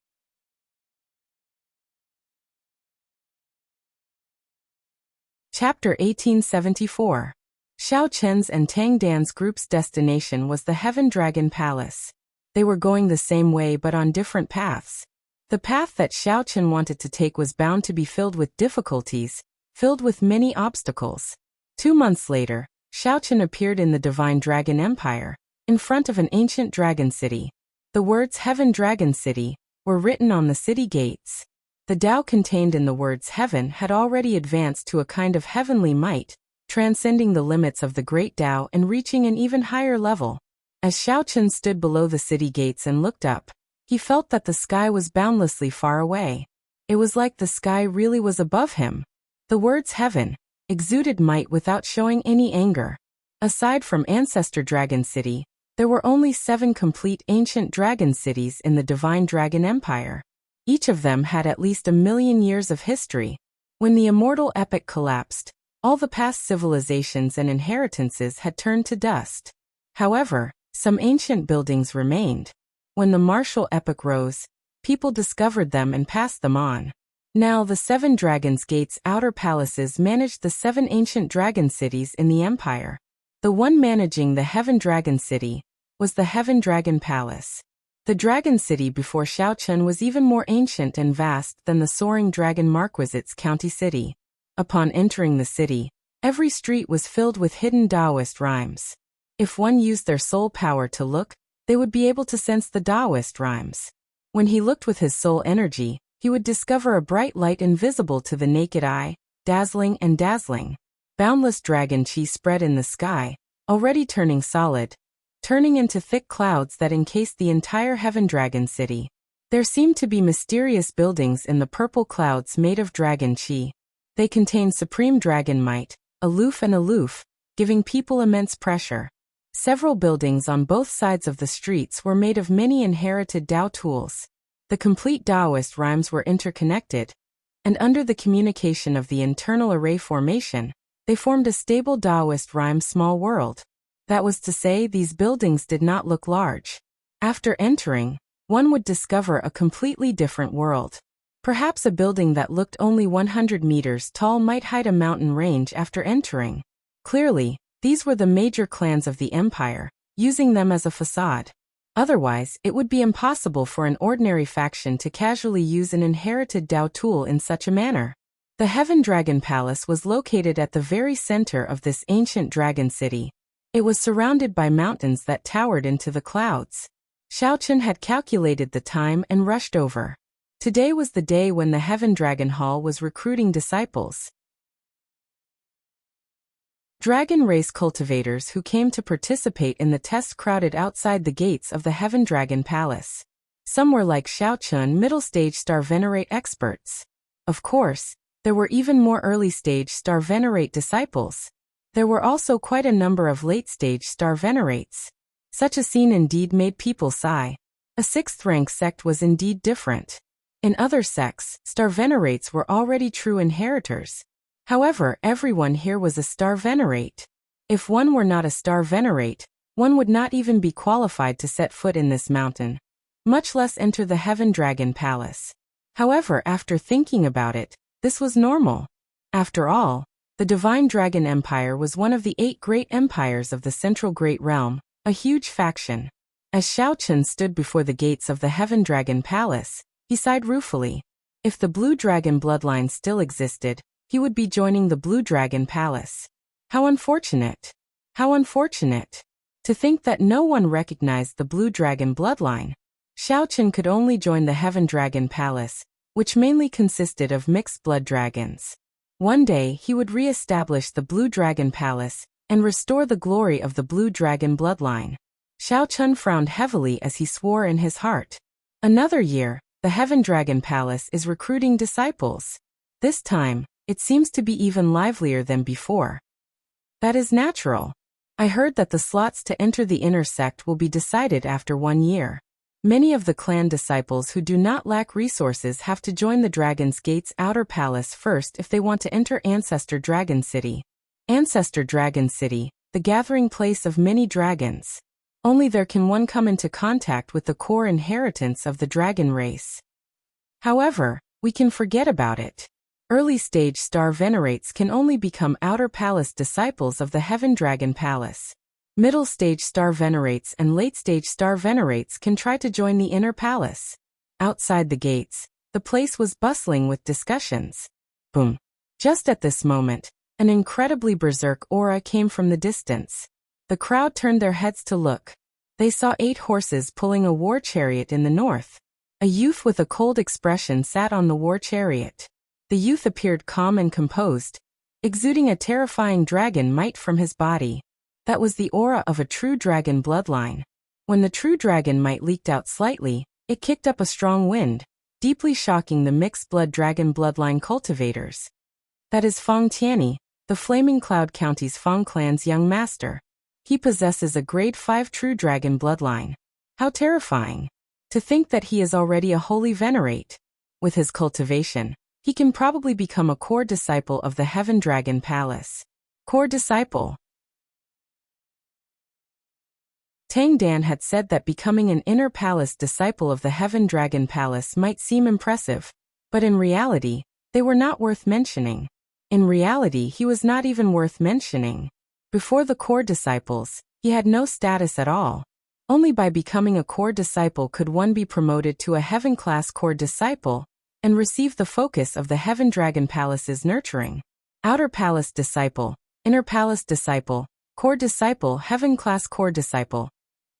Chapter 1874. Xiao Chun's and Tang Dan's group's destination was the Heaven Dragon Palace. They were going the same way but on different paths. The path that Xiao Chun wanted to take was bound to be filled with difficulties, filled with many obstacles. 2 months later, Xiao Chun appeared in the Divine Dragon Empire, in front of an ancient dragon city. The words Heaven Dragon City were written on the city gates. The Tao contained in the words heaven had already advanced to a kind of heavenly might, transcending the limits of the great Tao and reaching an even higher level. As Xiao Chun stood below the city gates and looked up, he felt that the sky was boundlessly far away. It was like the sky really was above him. The words heaven exuded might without showing any anger. Aside from Ancestor Dragon City, There were only 7 complete ancient dragon cities in the Divine Dragon Empire. Each of them had at least 1,000,000 years of history. When the immortal epic collapsed, all the past civilizations and inheritances had turned to dust. However, some ancient buildings remained. When the martial epoch rose, people discovered them and passed them on. Now the 7 Dragons' Gates outer palaces managed the 7 ancient dragon cities in the empire. The one managing the Heaven Dragon City was the Heaven Dragon Palace. The Dragon City before Shaochun was even more ancient and vast than the Soaring Dragon Marquisite's county city. Upon entering the city, every street was filled with hidden Taoist rhymes. If one used their soul power to look, they would be able to sense the Taoist rhymes. When he looked with his soul energy, he would discover a bright light invisible to the naked eye, dazzling and dazzling. Boundless dragon chi spread in the sky, already turning solid, turning into thick clouds that encased the entire Heaven Dragon City. There seemed to be mysterious buildings in the purple clouds made of dragon chi. They contained supreme dragon might, aloof, giving people immense pressure. Several buildings on both sides of the streets were made of many inherited Tao tools. The complete Taoist rhymes were interconnected, and under the communication of the internal array formation, they formed a stable Taoist rhyme small world. That was to say, these buildings did not look large. After entering, one would discover a completely different world. Perhaps a building that looked only 100 meters tall might hide a mountain range after entering. Clearly, these were the major clans of the empire, using them as a facade. Otherwise, it would be impossible for an ordinary faction to casually use an inherited Tao tool in such a manner. The Heaven Dragon Palace was located at the very center of this ancient dragon city. It was surrounded by mountains that towered into the clouds. Shaochun had calculated the time and rushed over. Today was the day when the Heaven Dragon Hall was recruiting disciples. Dragon race cultivators who came to participate in the test crowded outside the gates of the Heaven Dragon Palace. Some were like Shaochun, middle-stage star venerate experts. Of course, there were even more early-stage star venerate disciples. There were also quite a number of late-stage star venerates. Such a scene indeed made people sigh. A 6th-rank sect was indeed different. In other sects, star venerates were already true inheritors. However, everyone here was a star venerate. If one were not a star venerate, one would not even be qualified to set foot in this mountain, much less enter the Heaven Dragon Palace. However, after thinking about it, this was normal. After all, the Divine Dragon Empire was one of the 8 great empires of the Central Great Realm, a huge faction. As Shaochun stood before the gates of the Heaven Dragon Palace, he sighed ruefully. If the Blue Dragon bloodline still existed, he would be joining the Blue Dragon Palace. How unfortunate! How unfortunate! To think that no one recognized the Blue Dragon bloodline. Shaochun could only join the Heaven Dragon Palace, which mainly consisted of mixed blood dragons. One day he would re-establish the Blue Dragon Palace and restore the glory of the Blue Dragon bloodline. Shaochun frowned heavily as he swore in his heart. Another year, the Heaven Dragon Palace is recruiting disciples. This time, it seems to be even livelier than before. That is natural. I heard that the slots to enter the inner sect will be decided after 1 year. Many of the clan disciples who do not lack resources have to join the Dragon's Gate's outer palace first if they want to enter Ancestor Dragon City. Ancestor Dragon City, the gathering place of many dragons. Only there can one come into contact with the core inheritance of the dragon race. However, we can forget about it. Early-stage star venerates can only become outer palace disciples of the Heaven Dragon Palace. Middle-stage star venerates and late-stage star venerates can try to join the inner palace. Outside the gates, the place was bustling with discussions. Boom. Just at this moment, an incredibly berserk aura came from the distance. The crowd turned their heads to look. They saw 8 horses pulling a war chariot in the north. A youth with a cold expression sat on the war chariot. The youth appeared calm and composed, exuding a terrifying dragon might from his body. That was the aura of a true dragon bloodline. When the true dragon might leaked out slightly, it kicked up a strong wind, deeply shocking the mixed blood dragon bloodline cultivators. That is Feng Tianyi, the Flaming Cloud County's Feng clan's young master. He possesses a grade 5 true dragon bloodline. How terrifying! To think that he is already a holy venerate. With his cultivation, he can probably become a core disciple of the Heaven Dragon Palace. Core disciple. Tang Dan had said that becoming an inner palace disciple of the Heaven Dragon Palace might seem impressive, but in reality, they were not worth mentioning. In reality, he was not even worth mentioning. Before the core disciples, he had no status at all. Only by becoming a core disciple could one be promoted to a heaven-class core disciple and receive the focus of the Heaven Dragon Palace's nurturing. Outer Palace Disciple, Inner Palace Disciple, Core Disciple, Heaven-class Core Disciple.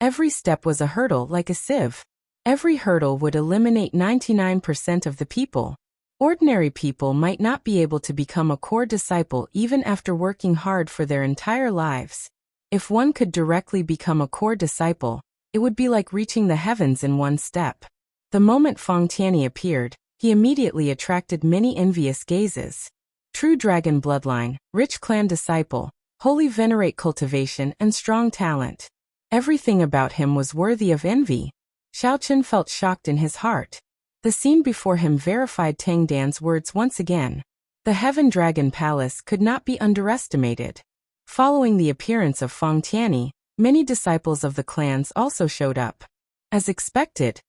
Every step was a hurdle like a sieve. Every hurdle would eliminate 99% of the people. Ordinary people might not be able to become a core disciple even after working hard for their entire lives. If one could directly become a core disciple, it would be like reaching the heavens in one step. The moment Feng Tianyi appeared, he immediately attracted many envious gazes. True dragon bloodline, rich clan disciple, holy venerate cultivation and strong talent. Everything about him was worthy of envy. Xiaochen felt shocked in his heart. The scene before him verified Tang Dan's words once again. The Heaven Dragon Palace could not be underestimated. Following the appearance of Feng Tianyi, many disciples of the clans also showed up. As expected,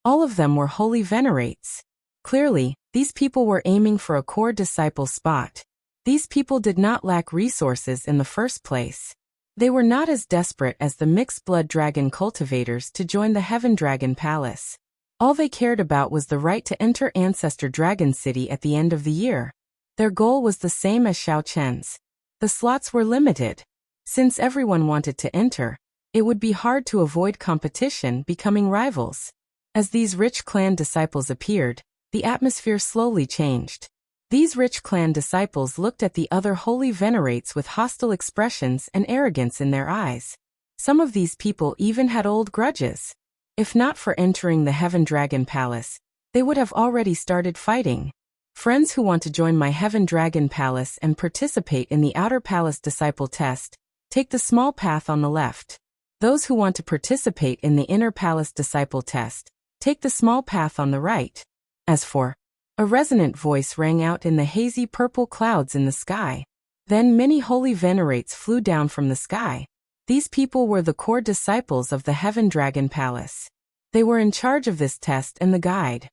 all of them were holy venerates. Clearly, these people were aiming for a core disciple spot. These people did not lack resources in the first place. They were not as desperate as the mixed-blood dragon cultivators to join the Heaven Dragon Palace. All they cared about was the right to enter Ancestor Dragon City at the end of the year. Their goal was the same as Xiaochen's. The slots were limited. Since everyone wanted to enter, it would be hard to avoid competition becoming rivals. As these rich clan disciples appeared, the atmosphere slowly changed. These rich clan disciples looked at the other holy venerates with hostile expressions and arrogance in their eyes. Some of these people even had old grudges. If not for entering the Heaven Dragon Palace, they would have already started fighting. Friends who want to join my Heaven Dragon Palace and participate in the Outer Palace Disciple Test, take the small path on the left. Those who want to participate in the Inner Palace Disciple Test, take the small path on the right. As for a resonant voice rang out in the hazy purple clouds in the sky. Then many holy venerates flew down from the sky. These people were the core disciples of the Heaven Dragon Palace. They were in charge of this test and the guide.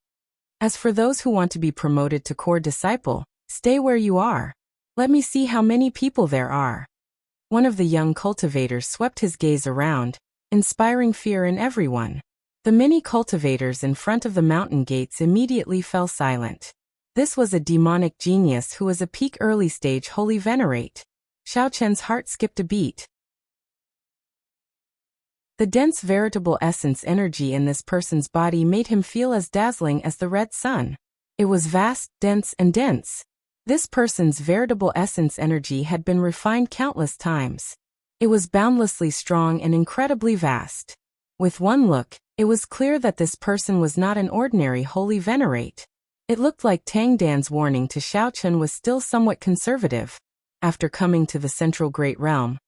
As for those who want to be promoted to core disciple, stay where you are. Let me see how many people there are. One of the young cultivators swept his gaze around, inspiring fear in everyone. The many cultivators in front of the mountain gates immediately fell silent. This was a demonic genius who was a peak early-stage holy venerate. Xiaochen's heart skipped a beat. The dense veritable essence energy in this person's body made him feel as dazzling as the red sun. It was vast, dense, and dense. This person's veritable essence energy had been refined countless times. It was boundlessly strong and incredibly vast. With one look, it was clear that this person was not an ordinary holy venerate. It looked like Tang Dan's warning to Xiaochen was still somewhat conservative. After coming to the Central Great Realm,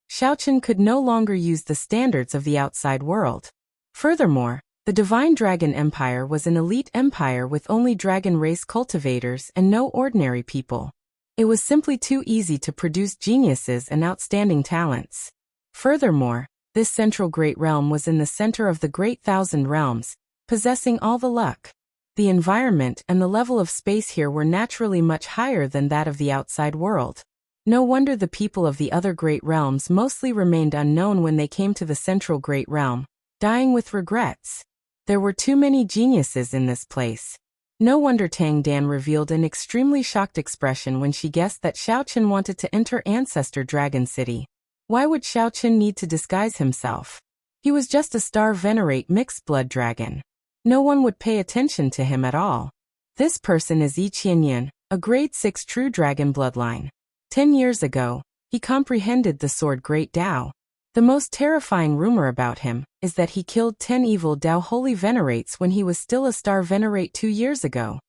Xiaochen could no longer use the standards of the outside world. Furthermore, the Divine Dragon Empire was an elite empire with only dragon race cultivators and no ordinary people. It was simply too easy to produce geniuses and outstanding talents. Furthermore, this Central Great Realm was in the center of the Great Thousand Realms, possessing all the luck. The environment and the level of space here were naturally much higher than that of the outside world. No wonder the people of the other Great Realms mostly remained unknown when they came to the Central Great Realm, dying with regrets. There were too many geniuses in this place. No wonder Tang Dan revealed an extremely shocked expression when she guessed that Xiaochen wanted to enter Ancestor Dragon City. Why would Xiaochen need to disguise himself? He was just a star venerate mixed-blood dragon. No one would pay attention to him at all. This person is Yi Qianyan, a grade 6 true dragon bloodline. 10 years ago, he comprehended the sword Great Dao. The most terrifying rumor about him is that he killed 10 evil Dao holy venerates when he was still a star venerate 2 years ago.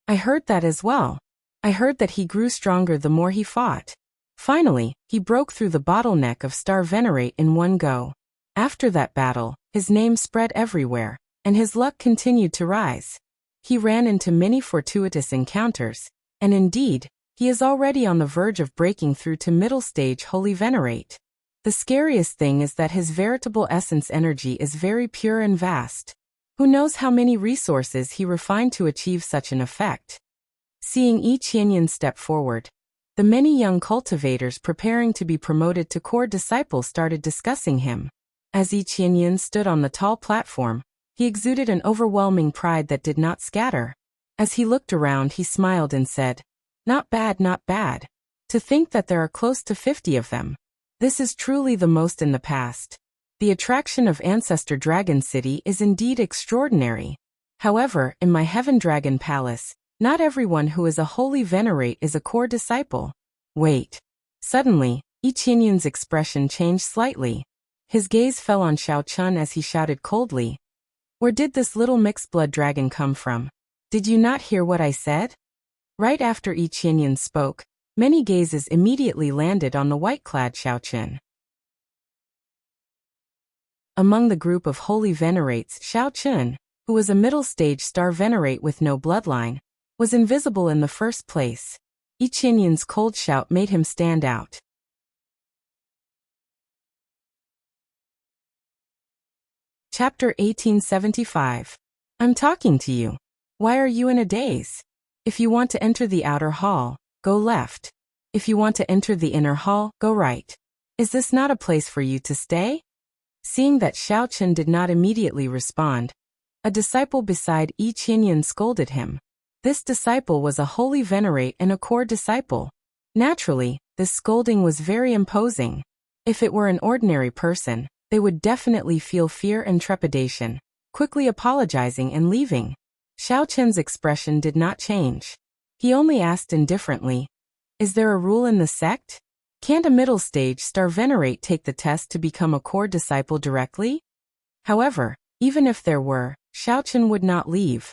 I heard that as well. I heard that he grew stronger the more he fought. Finally, he broke through the bottleneck of Star Venerate in one go. After that battle, his name spread everywhere, and his luck continued to rise. He ran into many fortuitous encounters, and indeed, he is already on the verge of breaking through to middle stage Holy Venerate. The scariest thing is that his veritable essence energy is very pure and vast. Who knows how many resources he refined to achieve such an effect? Seeing Yi Qianyan step forward, the many young cultivators preparing to be promoted to core disciple started discussing him. As Yi Qianyan stood on the tall platform, he exuded an overwhelming pride that did not scatter. As he looked around, he smiled and said, "Not bad, not bad. To think that there are close to 50 of them. This is truly the most in the past. The attraction of Ancestor Dragon City is indeed extraordinary. However, in my Heaven Dragon Palace, not everyone who is a Holy Venerate is a core disciple." Wait. Suddenly, Yi Qianyan's expression changed slightly. His gaze fell on Xiaochun as he shouted coldly, "Where did this little mixed-blood dragon come from? Did you not hear what I said?" Right after Yi Qianyan spoke, many gazes immediately landed on the white-clad Xiaochun. Among the group of Holy Venerates, Xiaochun, who was a middle-stage Star Venerate with no bloodline, was invisible in the first place. Yi Qianyan's cold shout made him stand out. Chapter 1875. I'm talking to you. Why are you in a daze? If you want to enter the outer hall, go left. If you want to enter the inner hall, go right. Is this not a place for you to stay? Seeing that Xiaochun did not immediately respond, a disciple beside Yi Qianyan scolded him. This disciple was a Holy Venerate and a core disciple. Naturally, this scolding was very imposing. If it were an ordinary person, they would definitely feel fear and trepidation, quickly apologizing and leaving. Xiaochun's expression did not change. He only asked indifferently, "Is there a rule in the sect? Can't a middle stage Star Venerate take the test to become a core disciple directly?" However, even if there were, Xiaochun would not leave.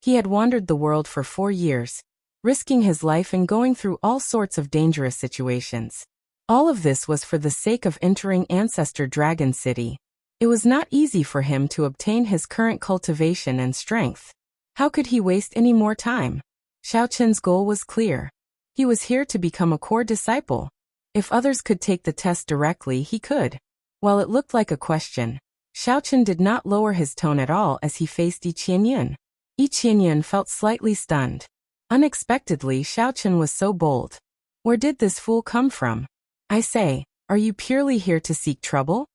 He had wandered the world for 4 years, risking his life and going through all sorts of dangerous situations. All of this was for the sake of entering Ancestor Dragon City. It was not easy for him to obtain his current cultivation and strength. How could he waste any more time? Xiaochun's goal was clear. He was here to become a core disciple. If others could take the test directly, he could. While it looked like a question, Xiaochun did not lower his tone at all as he faced Yi Qianyan. Yi Qianyan felt slightly stunned. Unexpectedly, Xiaochun was so bold. Where did this fool come from? I say, are you purely here to seek trouble?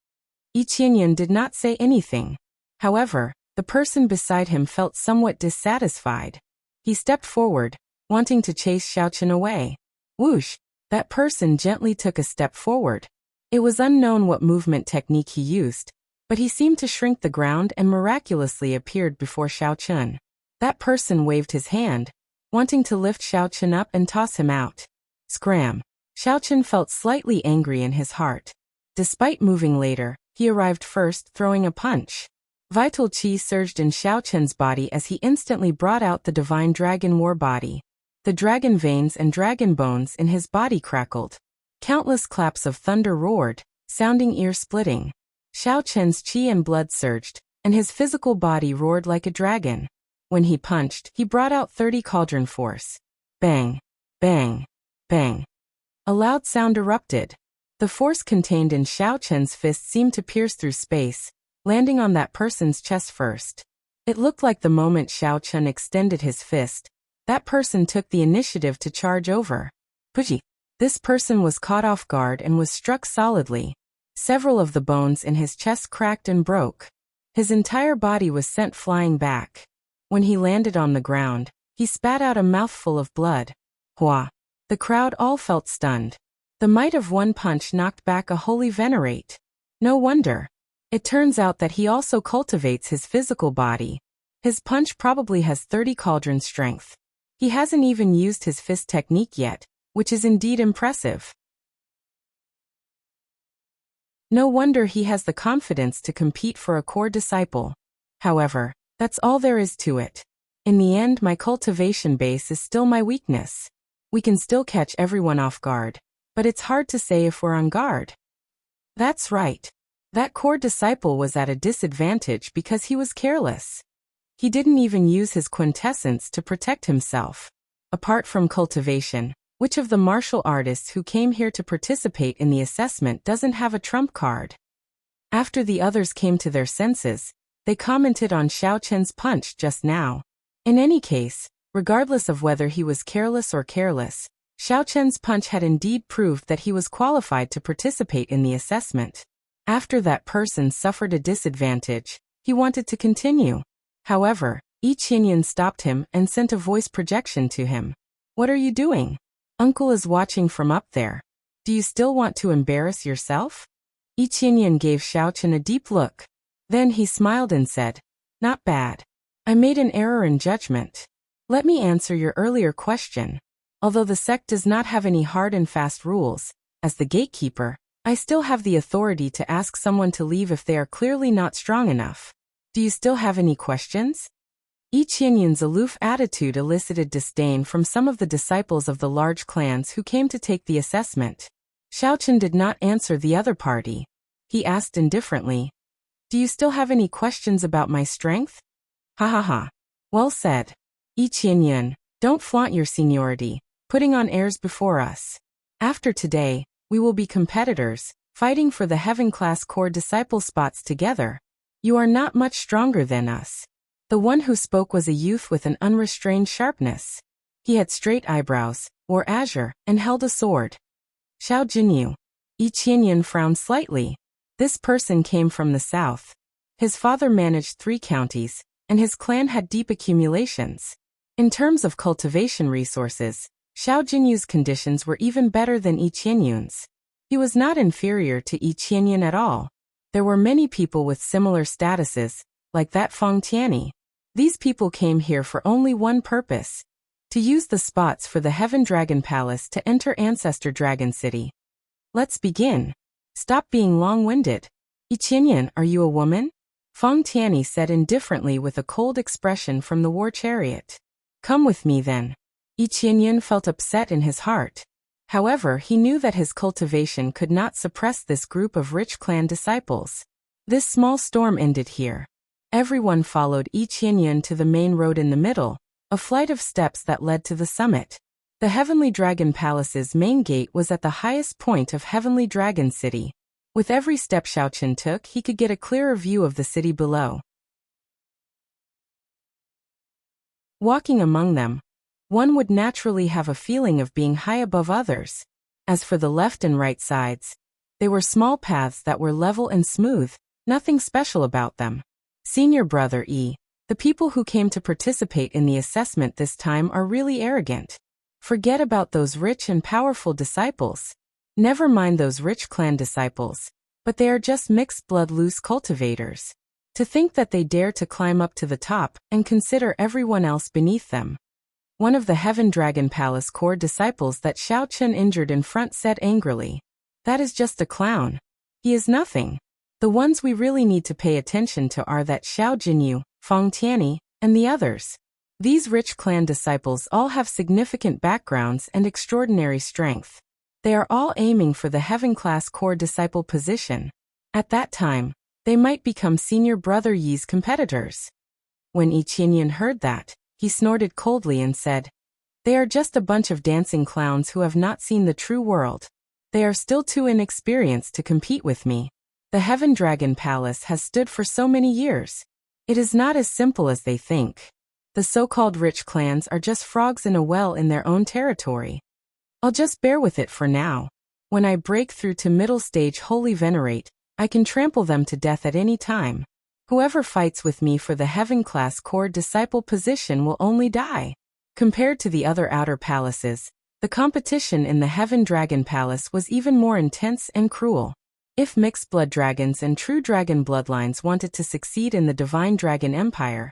Yi Qianyan did not say anything. However, the person beside him felt somewhat dissatisfied. He stepped forward, wanting to chase Xiaochun away. Whoosh! That person gently took a step forward. It was unknown what movement technique he used, but he seemed to shrink the ground and miraculously appeared before Xiaochun. That person waved his hand, wanting to lift Xiaochun up and toss him out. Scram! Xiaochun felt slightly angry in his heart. Despite moving later, he arrived first, throwing a punch. Vital qi surged in Xiaochun's body as he instantly brought out the divine dragon war body. The dragon veins and dragon bones in his body crackled. Countless claps of thunder roared, sounding ear-splitting. Xiaochun's qi and blood surged, and his physical body roared like a dragon. When he punched, he brought out 30 cauldron force. Bang! Bang! Bang! A loud sound erupted. The force contained in Xiaochun's fist seemed to pierce through space, landing on that person's chest first. It looked like the moment Xiaochun extended his fist, that person took the initiative to charge over. Puji! This person was caught off guard and was struck solidly. Several of the bones in his chest cracked and broke. His entire body was sent flying back. When he landed on the ground, he spat out a mouthful of blood. Hua! The crowd all felt stunned. The might of one punch knocked back a Holy Venerate. No wonder. It turns out that he also cultivates his physical body. His punch probably has 30 cauldron strength. He hasn't even used his fist technique yet, which is indeed impressive. No wonder he has the confidence to compete for a core disciple. However, that's all there is to it. In the end, my cultivation base is still my weakness. We can still catch everyone off guard, but it's hard to say if we're on guard. That's right. That core disciple was at a disadvantage because he was careless. He didn't even use his quintessence to protect himself. Apart from cultivation, which of the martial artists who came here to participate in the assessment doesn't have a trump card? After the others came to their senses, they commented on Xiao Chen's punch just now. In any case, regardless of whether he was careless or careless, Xiao Chen's punch had indeed proved that he was qualified to participate in the assessment. After that person suffered a disadvantage, he wanted to continue. However, Yi Qinyan stopped him and sent a voice projection to him. What are you doing? Uncle is watching from up there. Do you still want to embarrass yourself? Yi Qinyan gave Xiao Chen a deep look. Then he smiled and said, Not bad. I made an error in judgment. Let me answer your earlier question. Although the sect does not have any hard and fast rules, as the gatekeeper, I still have the authority to ask someone to leave if they are clearly not strong enough. Do you still have any questions? Yi Qinyan's aloof attitude elicited disdain from some of the disciples of the large clans who came to take the assessment. Xiao Chen did not answer the other party. He asked indifferently, Do you still have any questions about my strength? Ha ha ha. Well said. Yi Qinyan, don't flaunt your seniority, putting on airs before us. After today, we will be competitors, fighting for the heaven-class core disciple spots together. You are not much stronger than us. The one who spoke was a youth with an unrestrained sharpness. He had straight eyebrows, wore azure, and held a sword. Xiao Jinyu. Yi Qinyan frowned slightly. This person came from the south. His father managed 3 counties, and his clan had deep accumulations. In terms of cultivation resources, Xiao Jinyu's conditions were even better than Yi Qinyan's. He was not inferior to Yi Qinyan at all. There were many people with similar statuses, like that Feng Tianyi. These people came here for only one purpose: to use the spots for the Heaven Dragon Palace to enter Ancestor Dragon City. Let's begin. Stop being long-winded. Yi Qinyan, are you a woman? Feng Tianyi said indifferently with a cold expression from the war chariot. Come with me then. Yi Qinyan felt upset in his heart. However, he knew that his cultivation could not suppress this group of rich clan disciples. This small storm ended here. Everyone followed Yi Qinyan to the main road in the middle, a flight of steps that led to the summit. The Heavenly Dragon Palace's main gate was at the highest point of Heavenly Dragon City. With every step Xiao Chen took, he could get a clearer view of the city below. Walking among them, one would naturally have a feeling of being high above others. As for the left and right sides, they were small paths that were level and smooth, nothing special about them. Senior brother E, the people who came to participate in the assessment this time are really arrogant. Forget about those rich and powerful disciples. Never mind those rich clan disciples, but they are just mixed-blood loose cultivators. To think that they dare to climb up to the top and consider everyone else beneath them. One of the Heaven Dragon Palace core disciples that Xiao Chen injured in front said angrily, That is just a clown. He is nothing. The ones we really need to pay attention to are that Xiao Jinyu, Feng Tianyi, and the others. These rich clan disciples all have significant backgrounds and extraordinary strength. They are all aiming for the heaven-class core disciple position. At that time, they might become senior brother Yi's competitors. When Yi Qinyan heard that, he snorted coldly and said, They are just a bunch of dancing clowns who have not seen the true world. They are still too inexperienced to compete with me. The Heaven Dragon Palace has stood for so many years. It is not as simple as they think. The so-called rich clans are just frogs in a well in their own territory. I'll just bear with it for now. When I break through to middle stage Holy Venerate, I can trample them to death at any time. Whoever fights with me for the heaven-class core disciple position will only die. Compared to the other outer palaces, the competition in the Heaven Dragon Palace was even more intense and cruel. If mixed blood dragons and true dragon bloodlines wanted to succeed in the Divine Dragon Empire,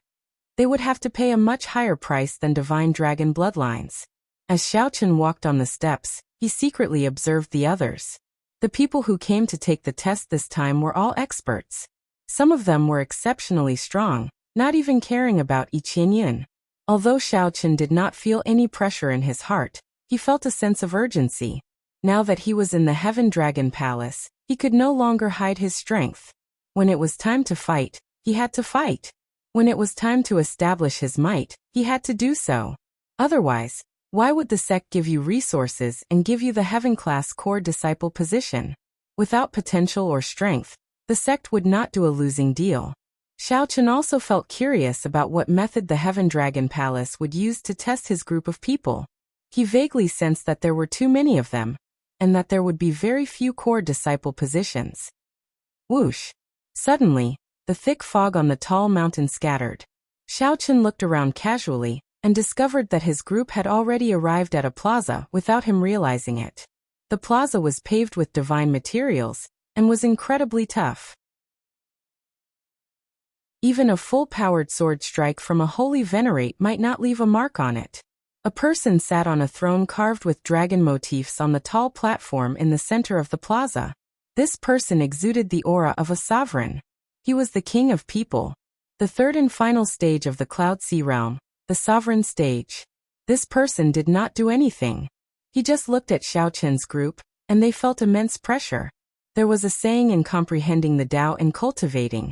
they would have to pay a much higher price than Divine Dragon bloodlines. As Xiao Chen walked on the steps, he secretly observed the others. The people who came to take the test this time were all experts. Some of them were exceptionally strong, not even caring about Yi Qinyan. Although Xiao Chen did not feel any pressure in his heart, he felt a sense of urgency. Now that he was in the Heaven Dragon Palace, he could no longer hide his strength. When it was time to fight, he had to fight. When it was time to establish his might, he had to do so. Otherwise, why would the sect give you resources and give you the heaven-class core disciple position? Without potential or strength, the sect would not do a losing deal. Xiaochen also felt curious about what method the Heaven Dragon Palace would use to test his group of people. He vaguely sensed that there were too many of them, and that there would be very few core disciple positions. Whoosh! Suddenly, the thick fog on the tall mountain scattered. Xiaochen looked around casually, and discovered that his group had already arrived at a plaza without him realizing it. The plaza was paved with divine materials, and was incredibly tough. Even a full-powered sword strike from a holy venerate might not leave a mark on it. A person sat on a throne carved with dragon motifs on the tall platform in the center of the plaza. This person exuded the aura of a sovereign. He was the king of people. The third and final stage of the Cloud Sea realm, the sovereign stage. This person did not do anything. He just looked at Xiaochen's group, and they felt immense pressure. There was a saying in comprehending the Tao and cultivating.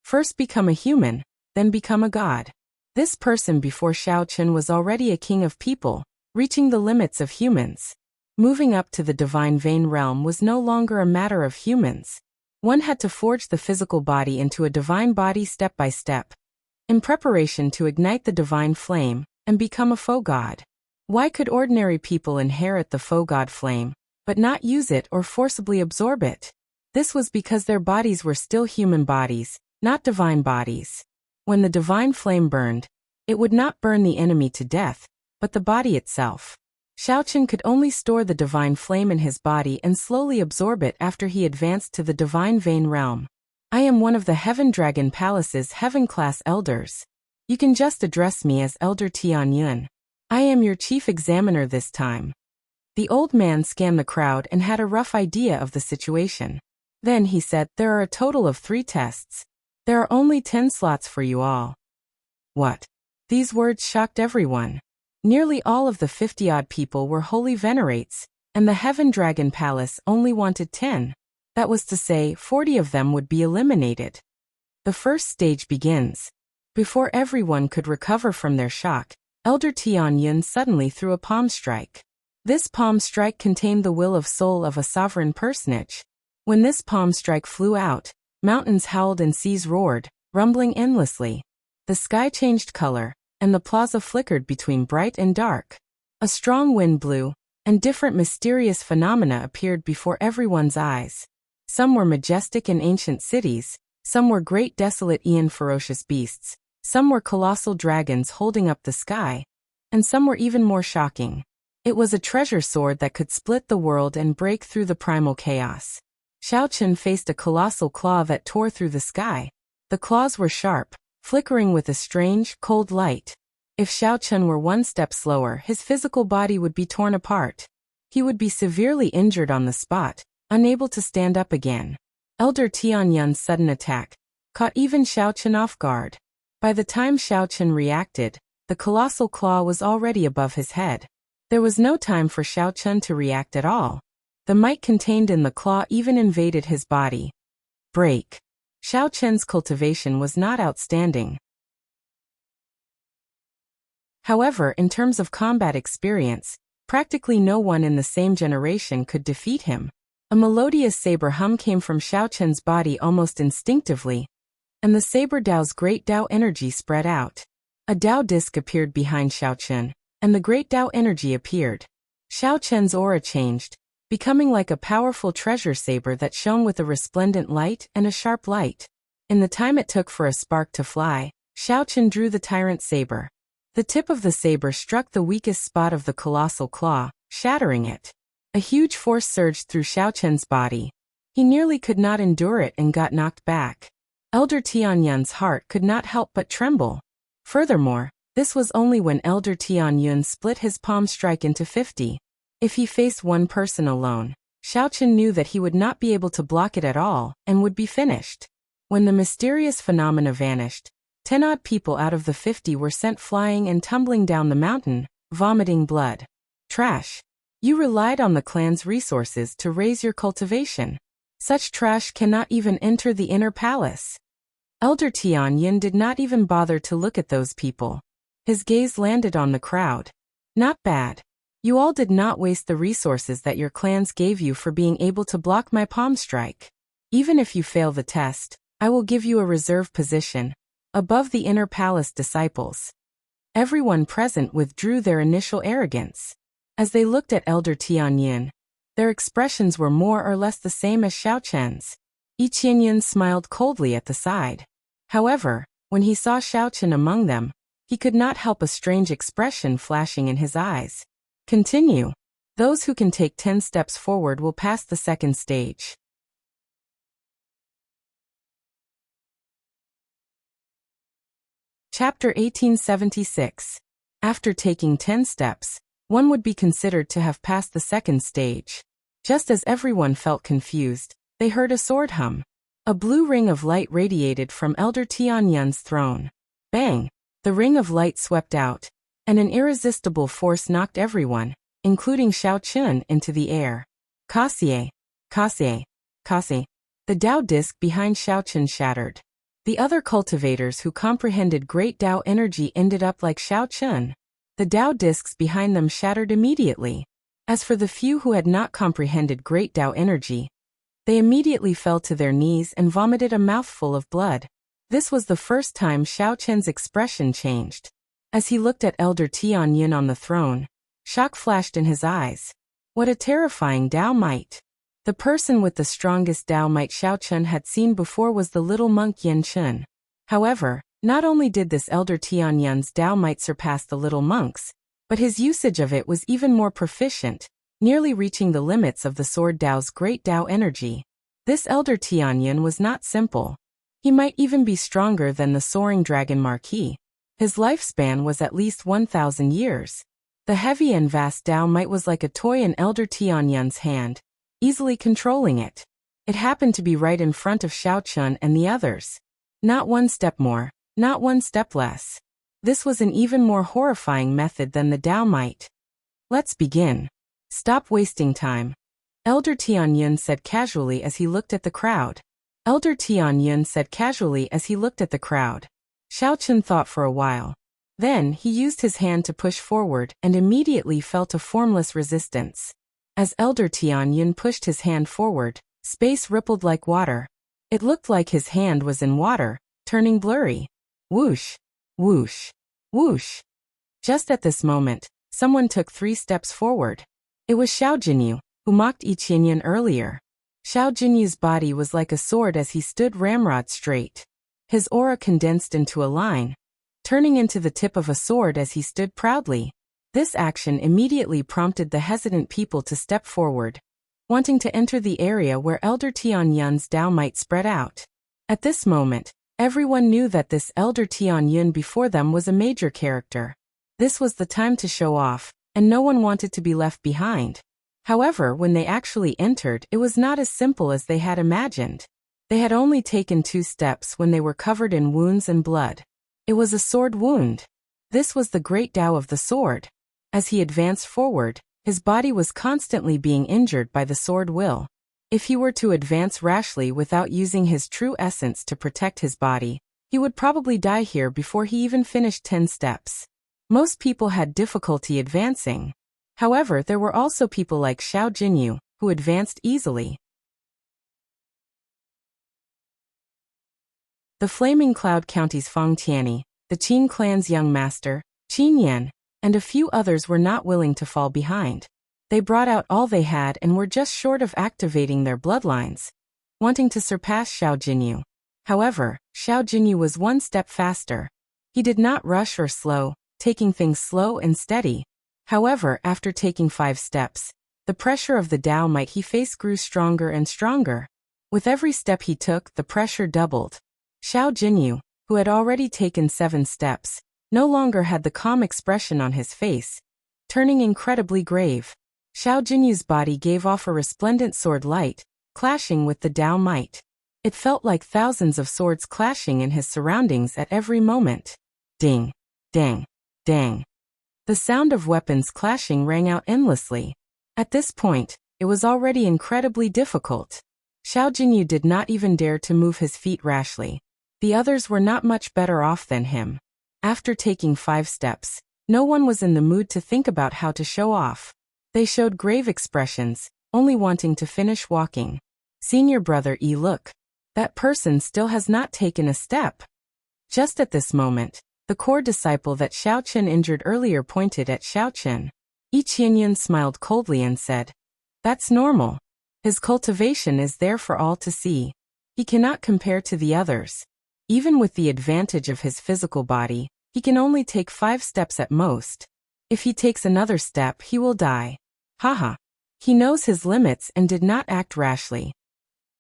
First become a human, then become a god. This person before Xiaochen was already a king of people, reaching the limits of humans. Moving up to the divine vein realm was no longer a matter of humans. One had to forge the physical body into a divine body step by step, in preparation to ignite the divine flame and become a faux god. Why could ordinary people inherit the faux god flame, but not use it or forcibly absorb it? This was because their bodies were still human bodies, not divine bodies. When the divine flame burned, it would not burn the enemy to death, but the body itself. Xiaochen could only store the divine flame in his body and slowly absorb it after he advanced to the divine vein realm. I am one of the Heaven Dragon Palace's heaven-class elders. You can just address me as Elder Tianyun. I am your chief examiner this time. The old man scanned the crowd and had a rough idea of the situation. Then he said, there are a total of 3 tests. There are only 10 slots for you all. What? These words shocked everyone. Nearly all of the 50-odd people were holy venerates, and the Heaven Dragon Palace only wanted 10. That was to say, 40 of them would be eliminated. The first stage begins. Before everyone could recover from their shock, Elder Tianyun suddenly threw a palm strike. This palm strike contained the will of soul of a sovereign personage. When this palm strike flew out, mountains howled and seas roared, rumbling endlessly. The sky changed color, and the plaza flickered between bright and dark. A strong wind blew, and different mysterious phenomena appeared before everyone's eyes. Some were majestic and ancient cities, some were great desolate aeon ferocious beasts, some were colossal dragons holding up the sky, and some were even more shocking. It was a treasure sword that could split the world and break through the primal chaos. Xiaochen faced a colossal claw that tore through the sky. The claws were sharp, flickering with a strange, cold light. If Xiaochen were one step slower, his physical body would be torn apart. He would be severely injured on the spot, unable to stand up again. Elder Tianyun's sudden attack caught even Xiaochen off guard. By the time Xiaochen reacted, the colossal claw was already above his head. There was no time for Xiaochen to react at all. The might contained in the claw even invaded his body. Break. Xiaochen's cultivation was not outstanding. However, in terms of combat experience, practically no one in the same generation could defeat him. A melodious saber hum came from Xiaochen's body almost instinctively, and the saber Dao's great Dao energy spread out. A Dao disc appeared behind Xiaochen, and the great Dao energy appeared. Xiaochen's aura changed, becoming like a powerful treasure saber that shone with a resplendent light and a sharp light. In the time it took for a spark to fly, Xiaochen drew the tyrant saber. The tip of the saber struck the weakest spot of the colossal claw, shattering it. A huge force surged through Xiaochen's body. He nearly could not endure it and got knocked back. Elder Tianyun's heart could not help but tremble. Furthermore, this was only when Elder Tianyun split his palm strike into 50. If he faced one person alone, Xiaochen knew that he would not be able to block it at all and would be finished. When the mysterious phenomena vanished, 10-odd people out of the 50 were sent flying and tumbling down the mountain, vomiting blood. Trash. You relied on the clan's resources to raise your cultivation. Such trash cannot even enter the inner palace. Elder Tian Yin did not even bother to look at those people. His gaze landed on the crowd. Not bad. You all did not waste the resources that your clans gave you for being able to block my palm strike. Even if you fail the test, I will give you a reserve position, above the inner palace disciples. Everyone present withdrew their initial arrogance. As they looked at Elder Tian Yin, their expressions were more or less the same as Xiao Chen's. Yi Qianyan smiled coldly at the side. However, when he saw Xiao Chen among them, he could not help a strange expression flashing in his eyes. Continue. Those who can take 10 steps forward will pass the second stage. Chapter 1876. After taking 10 steps, one would be considered to have passed the second stage. Just as everyone felt confused, they heard a sword hum. A blue ring of light radiated from Elder Tianyun's throne. Bang! The ring of light swept out, and an irresistible force knocked everyone, including Xiao Chun, into the air. Kasie, Kasie, Kasie. The Dao disc behind Xiao Chun shattered. The other cultivators who comprehended great Dao energy ended up like Xiao Chun. The Dao discs behind them shattered immediately. As for the few who had not comprehended great Dao energy, they immediately fell to their knees and vomited a mouthful of blood. This was the first time Xiao Chen's expression changed. As he looked at Elder Tian Yin on the throne, shock flashed in his eyes. What a terrifying Dao might! The person with the strongest Dao might Xiao Chen had seen before was the little monk Yin Chun. However, not only did this Elder Tian Yin's Dao might surpass the little monk's, but his usage of it was even more proficient, nearly reaching the limits of the Sword Dao's great Dao energy. This Elder Tian Yin was not simple. He might even be stronger than the Soaring Dragon Marquis. His lifespan was at least 1,000 years. The heavy and vast Dao might was like a toy in Elder Tian Yin's hand, easily controlling it. It happened to be right in front of Xiao Chun and the others. Not one step more, not one step less. This was an even more horrifying method than the Dao might. Let's begin. Stop wasting time. Elder Tian Yin said casually as he looked at the crowd. Elder Tian Yin said casually as he looked at the crowd. Xiao Chun thought for a while. Then he used his hand to push forward and immediately felt a formless resistance. As Elder Tian Yin pushed his hand forward, space rippled like water. It looked like his hand was in water, turning blurry. Whoosh, whoosh, whoosh. Just at this moment, someone took 3 steps forward. It was Xiao Jinyu, who mocked Yi Qianyan earlier. Xiao Jinyu's body was like a sword as he stood ramrod straight. His aura condensed into a line, turning into the tip of a sword as he stood proudly. This action immediately prompted the hesitant people to step forward, wanting to enter the area where Elder Tian Yun's Dao might spread out. At this moment, everyone knew that this Elder Tian Yun before them was a major character. This was the time to show off, and no one wanted to be left behind. However, when they actually entered, it was not as simple as they had imagined. They had only taken 2 steps when they were covered in wounds and blood. It was a sword wound. This was the great Dao of the sword. As he advanced forward, his body was constantly being injured by the sword will. If he were to advance rashly without using his true essence to protect his body, he would probably die here before he even finished 10 steps. Most people had difficulty advancing. However, there were also people like Xiao Jinyu, who advanced easily. The Flaming Cloud County's Feng Tianyi, the Qin clan's young master, Qin Yan, and a few others were not willing to fall behind. They brought out all they had and were just short of activating their bloodlines, wanting to surpass Xiao Jinyu. However, Xiao Jinyu was 1 step faster. He did not rush or slow, taking things slow and steady. However, after taking 5 steps, the pressure of the Dao might he faced grew stronger and stronger. With every step he took, the pressure doubled. Xiao Jinyu, who had already taken 7 steps, no longer had the calm expression on his face, turning incredibly grave. Xiao Jinyu's body gave off a resplendent sword light, clashing with the Dao might. It felt like thousands of swords clashing in his surroundings at every moment. Ding, dang, dang. The sound of weapons clashing rang out endlessly. At this point, it was already incredibly difficult. Xiao Jinyu did not even dare to move his feet rashly. The others were not much better off than him. After taking 5 steps, no one was in the mood to think about how to show off. They showed grave expressions, only wanting to finish walking. Senior brother Yi, look. That person still has not taken a step. Just at this moment, the core disciple that Xiao Chen injured earlier pointed at Xiao Chen. Yi Qianyun smiled coldly and said, "That's normal. His cultivation is there for all to see. He cannot compare to the others. Even with the advantage of his physical body, he can only take 5 steps at most. If he takes another step, he will die. Haha. He knows his limits and did not act rashly.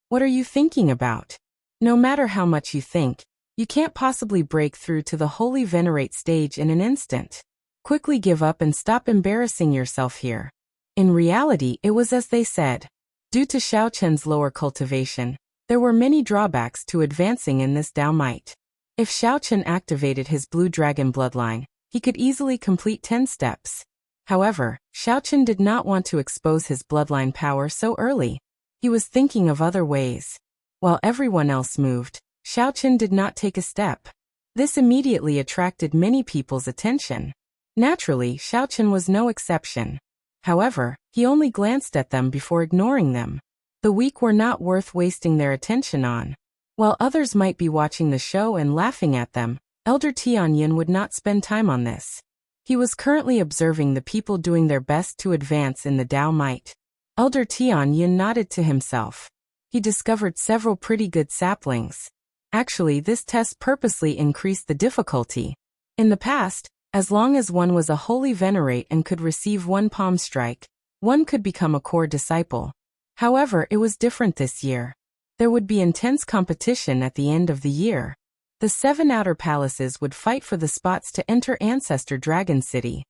What are you thinking about? No matter how much you think, you can't possibly break through to the holy venerate stage in an instant. Quickly give up and stop embarrassing yourself here." In reality, it was as they said. Due to Xiao Chen's lower cultivation, there were many drawbacks to advancing in this Dao Might. If Xiao Chen activated his blue dragon bloodline, he could easily complete 10 steps. However, Xiao Chen did not want to expose his bloodline power so early. He was thinking of other ways. While everyone else moved, Xiao Chen did not take a step. This immediately attracted many people's attention. Naturally, Xiao Chen was no exception. However, he only glanced at them before ignoring them. The weak were not worth wasting their attention on. While others might be watching the show and laughing at them, Elder Tianyin would not spend time on this. He was currently observing the people doing their best to advance in the Dao Might. Elder Tianyin nodded to himself. He discovered several pretty good saplings. Actually, this test purposely increased the difficulty. In the past, as long as one was a holy venerate and could receive 1 palm strike, one could become a core disciple. However, it was different this year. There would be intense competition at the end of the year. The 7 outer palaces would fight for the spots to enter Ancestor Dragon City.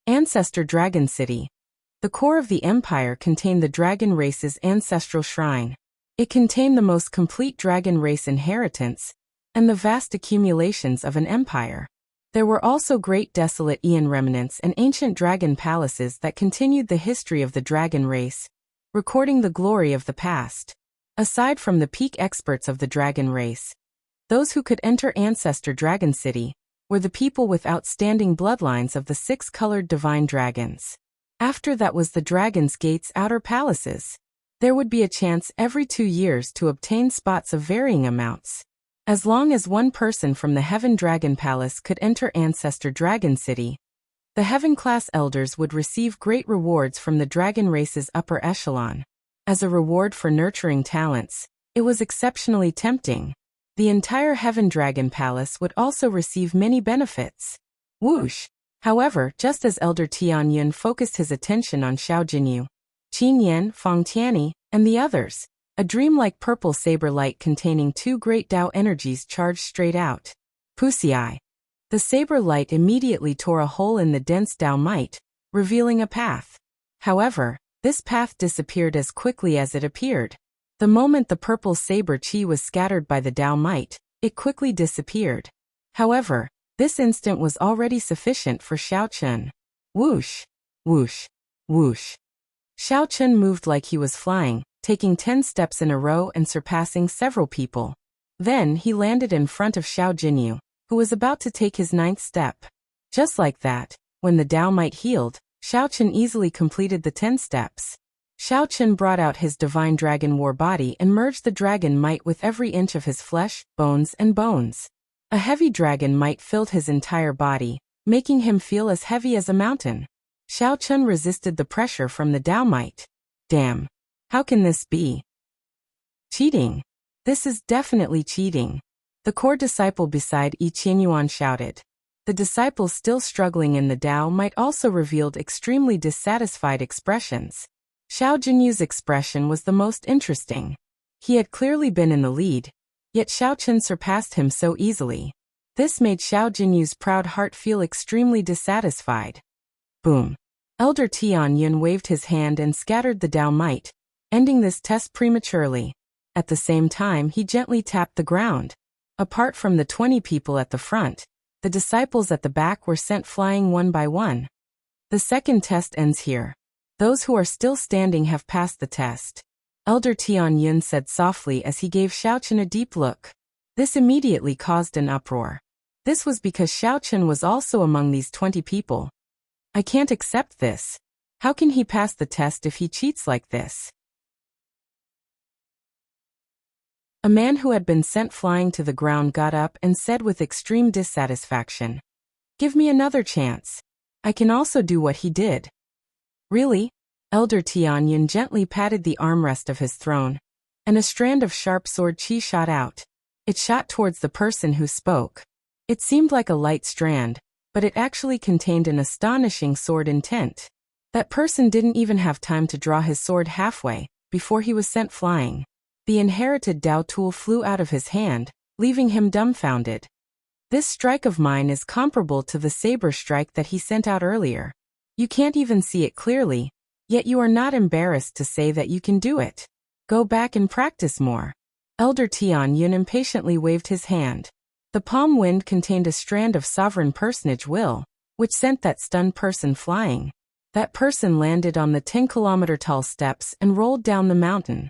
Ancestor Dragon City. The core of the empire contained the dragon race's ancestral shrine. It contained the most complete dragon race inheritance and the vast accumulations of an empire. There were also great desolate Aeon remnants and ancient dragon palaces that continued the history of the dragon race, recording the glory of the past. Aside from the peak experts of the dragon race, those who could enter Ancestor Dragon City were the people with outstanding bloodlines of the 6-colored divine dragons. After that was the Dragon's Gate's outer palaces. There would be a chance every 2 years to obtain spots of varying amounts. As long as one person from the Heaven Dragon Palace could enter Ancestor Dragon City, the Heaven-class elders would receive great rewards from the dragon race's upper echelon. As a reward for nurturing talents, it was exceptionally tempting. The entire Heaven Dragon Palace would also receive many benefits. Whoosh! However, just as Elder Tianyun focused his attention on Xiao Jinyu, Qin Yan, Fang Tianyi, and the others, a dreamlike purple saber light containing 2 great Dao energies charged straight out. Pusi. The saber light immediately tore a hole in the dense Dao Might, revealing a path. However, this path disappeared as quickly as it appeared. The moment the purple saber chi was scattered by the Dao Might, it quickly disappeared. However, this instant was already sufficient for Xiao Chen. Whoosh! Whoosh! Whoosh! Xiao Chen moved like he was flying, taking 10 steps in a row and surpassing several people. Then he landed in front of Xiao Jinyu, who was about to take his 9th step. Just like that, when the Dao Might healed, Xiao Chen easily completed the 10 steps. Xiao Chen brought out his divine dragon war body and merged the dragon might with every inch of his flesh, bones, and bones. A heavy dragon might filled his entire body, making him feel as heavy as a mountain. Xiao Chen resisted the pressure from the Dao Might. Damn. How can this be? Cheating. This is definitely cheating. The core disciple beside Yi Qianyuan shouted. The disciples still struggling in the Dao Might also revealed extremely dissatisfied expressions. Xiao Jinyu's expression was the most interesting. He had clearly been in the lead, yet Xiao Chen surpassed him so easily. This made Xiao Jinyu's proud heart feel extremely dissatisfied. Boom. Elder Tianyun waved his hand and scattered the Dao Might, ending this test prematurely. At the same time, he gently tapped the ground. Apart from the 20 people at the front, the disciples at the back were sent flying one by one. The The second test ends here. Those who are still standing have passed the test. Elder Tianyun said softly as he gave Xiaochen a deep look. This immediately caused an uproar. This was because Xiaochen was also among these 20 people. I can't accept this. How can he pass the test if he cheats like this? A man who had been sent flying to the ground got up and said with extreme dissatisfaction, "Give me another chance. I can also do what he did." Really? Elder Tianyun gently patted the armrest of his throne, and a strand of sharp sword chi shot out. It shot towards the person who spoke. It seemed like a light strand, but it actually contained an astonishing sword intent. That person didn't even have time to draw his sword halfway before he was sent flying. The inherited Dao tool flew out of his hand, leaving him dumbfounded. This strike of mine is comparable to the saber strike that he sent out earlier. You can't even see it clearly, yet you are not embarrassed to say that you can do it. Go back and practice more. Elder Tianyun impatiently waved his hand. The palm wind contained a strand of sovereign personage will, which sent that stunned person flying. That person landed on the 10-kilometer tall steps and rolled down the mountain.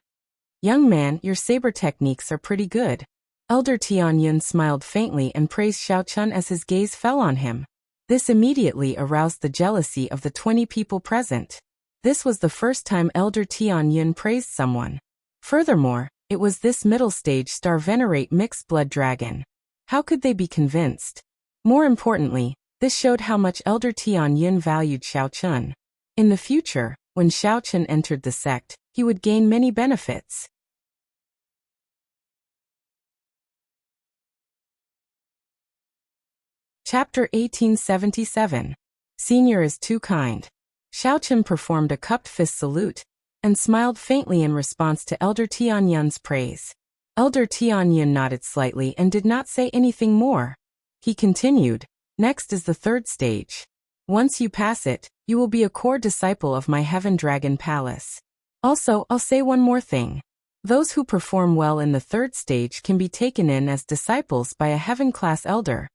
Young man, your saber techniques are pretty good. Elder Tianyun smiled faintly and praised Xiaochen as his gaze fell on him. This immediately aroused the jealousy of the 20 people present. This was the first time Elder Tianyun praised someone. Furthermore, it was this middle stage star venerate mixed blood dragon. How could they be convinced? More importantly, this showed how much Elder Tianyun valued Xiaochen. In the future, when Xiaochen entered the sect, he would gain many benefits. Chapter 1877. Senior is too kind. Xiaochen performed a cupped fist salute, and smiled faintly in response to Elder Tianyun's praise. Elder Tianyun nodded slightly and did not say anything more. He continued, next is the third stage. Once you pass it, you will be a core disciple of my Heaven Dragon Palace. Also, I'll say one more thing. Those who perform well in the third stage can be taken in as disciples by a Heaven-class elder.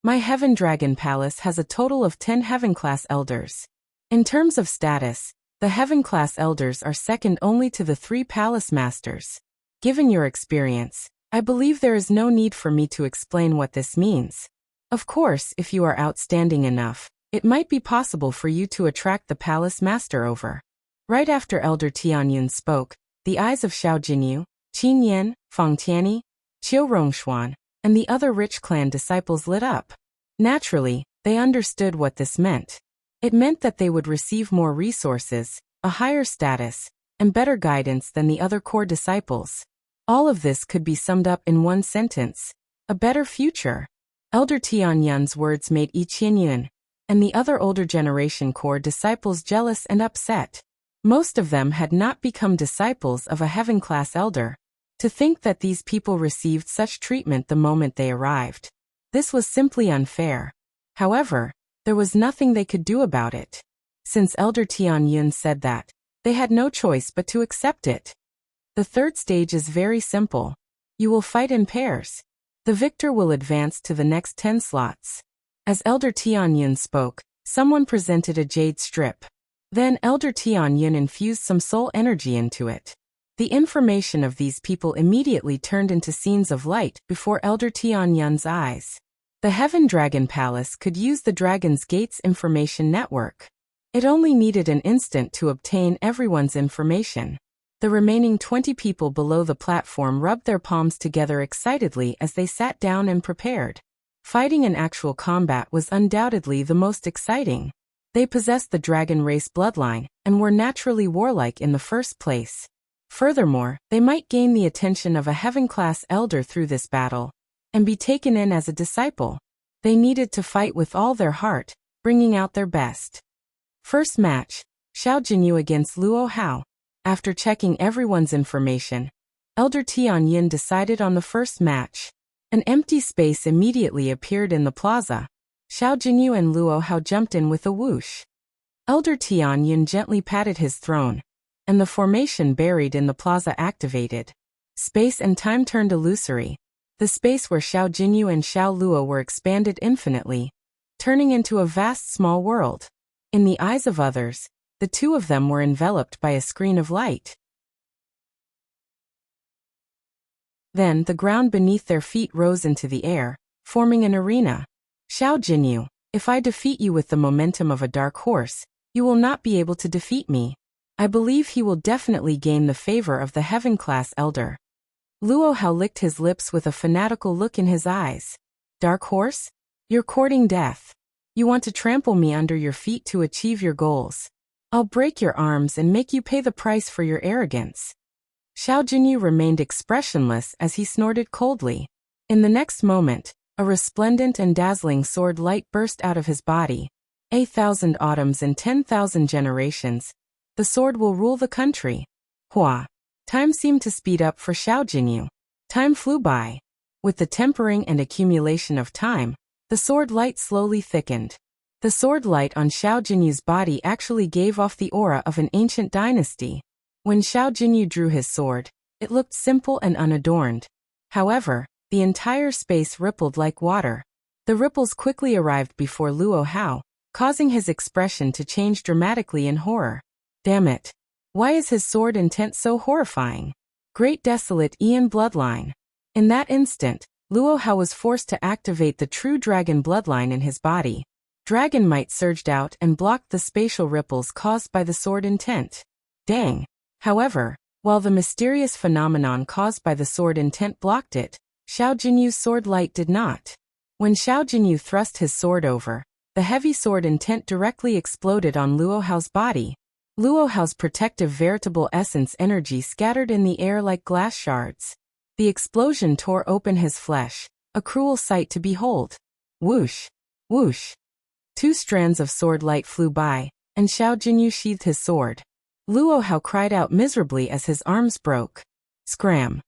My Heaven Dragon Palace has a total of 10 Heaven-class elders. In terms of status, the Heaven-class elders are second only to the 3 palace masters. Given your experience, I believe there is no need for me to explain what this means. Of course, if you are outstanding enough, it might be possible for you to attract the palace master over. Right after Elder Tianyun spoke, the eyes of Xiao Jinyu, Qin Yan, Fang Tianyi, Qiu Rongshuan, and the other rich clan disciples lit up. Naturally, they understood what this meant. It meant that they would receive more resources, a higher status, and better guidance than the other core disciples. All of this could be summed up in one sentence: a better future. Elder Tianyun's words made Yi Qianyun and the other older generation core disciples jealous and upset. Most of them had not become disciples of a Heaven-class elder. To think that these people received such treatment the moment they arrived. This was simply unfair. However, there was nothing they could do about it. Since Elder Tianyun said that, they had no choice but to accept it. The third stage is very simple. You will fight in pairs. The victor will advance to the next 10 slots. As Elder Tianyun spoke, someone presented a jade strip. Then Elder Tianyun infused some soul energy into it. The information of these people immediately turned into scenes of light before Elder Tianyun's eyes. The Heaven Dragon Palace could use the Dragon's Gate's information network. It only needed an instant to obtain everyone's information. The remaining 20 people below the platform rubbed their palms together excitedly as they sat down and prepared. Fighting in actual combat was undoubtedly the most exciting. They possessed the dragon race bloodline and were naturally warlike in the first place. Furthermore, they might gain the attention of a Heaven-class elder through this battle and be taken in as a disciple. They needed to fight with all their heart, bringing out their best. First match, Xiao Jinyu against Luo Hao. After checking everyone's information, Elder Tianyun decided on the first match. An empty space immediately appeared in the plaza. Xiao Jinyu and Luo Hao jumped in with a whoosh. Elder Tianyun gently patted his throne, and the formation buried in the plaza activated. Space and time turned illusory. The space where Xiao Jinyu and Xiao Luo were expanded infinitely, turning into a vast small world. In the eyes of others, the two of them were enveloped by a screen of light. Then the ground beneath their feet rose into the air, forming an arena. Xiao Jinyu, if I defeat you with the momentum of a dark horse, you will not be able to defeat me. I believe he will definitely gain the favor of the heaven-class elder. Luo Hao licked his lips with a fanatical look in his eyes. Dark horse? You're courting death. You want to trample me under your feet to achieve your goals. I'll break your arms and make you pay the price for your arrogance. Xiao Jinyu remained expressionless as he snorted coldly. In the next moment, a resplendent and dazzling sword light burst out of his body. 1,000 autumns and 10,000 generations. The sword will rule the country. Hua. Time seemed to speed up for Xiao Jinyu. Time flew by. With the tempering and accumulation of time, the sword light slowly thickened. The sword light on Xiao Jinyu's body actually gave off the aura of an ancient dynasty. When Xiao Jinyu drew his sword, it looked simple and unadorned. However, the entire space rippled like water. The ripples quickly arrived before Luo Hao, causing his expression to change dramatically in horror. Damn it. Why is his sword intent so horrifying? Great desolate Ian bloodline. In that instant, Luo Hao was forced to activate the true dragon bloodline in his body. Dragon might surged out and blocked the spatial ripples caused by the sword intent. Dang. However, while the mysterious phenomenon caused by the sword intent blocked it, Xiao Jinyu's sword light did not. When Xiao Jinyu thrust his sword over, the heavy sword intent directly exploded on Luo Hao's body. Luo Hao's protective veritable essence energy scattered in the air like glass shards. The explosion tore open his flesh, a cruel sight to behold. Whoosh! Whoosh! 2 strands of sword light flew by, and Xiao Jinyu sheathed his sword. Luo Hao cried out miserably as his arms broke. Scram!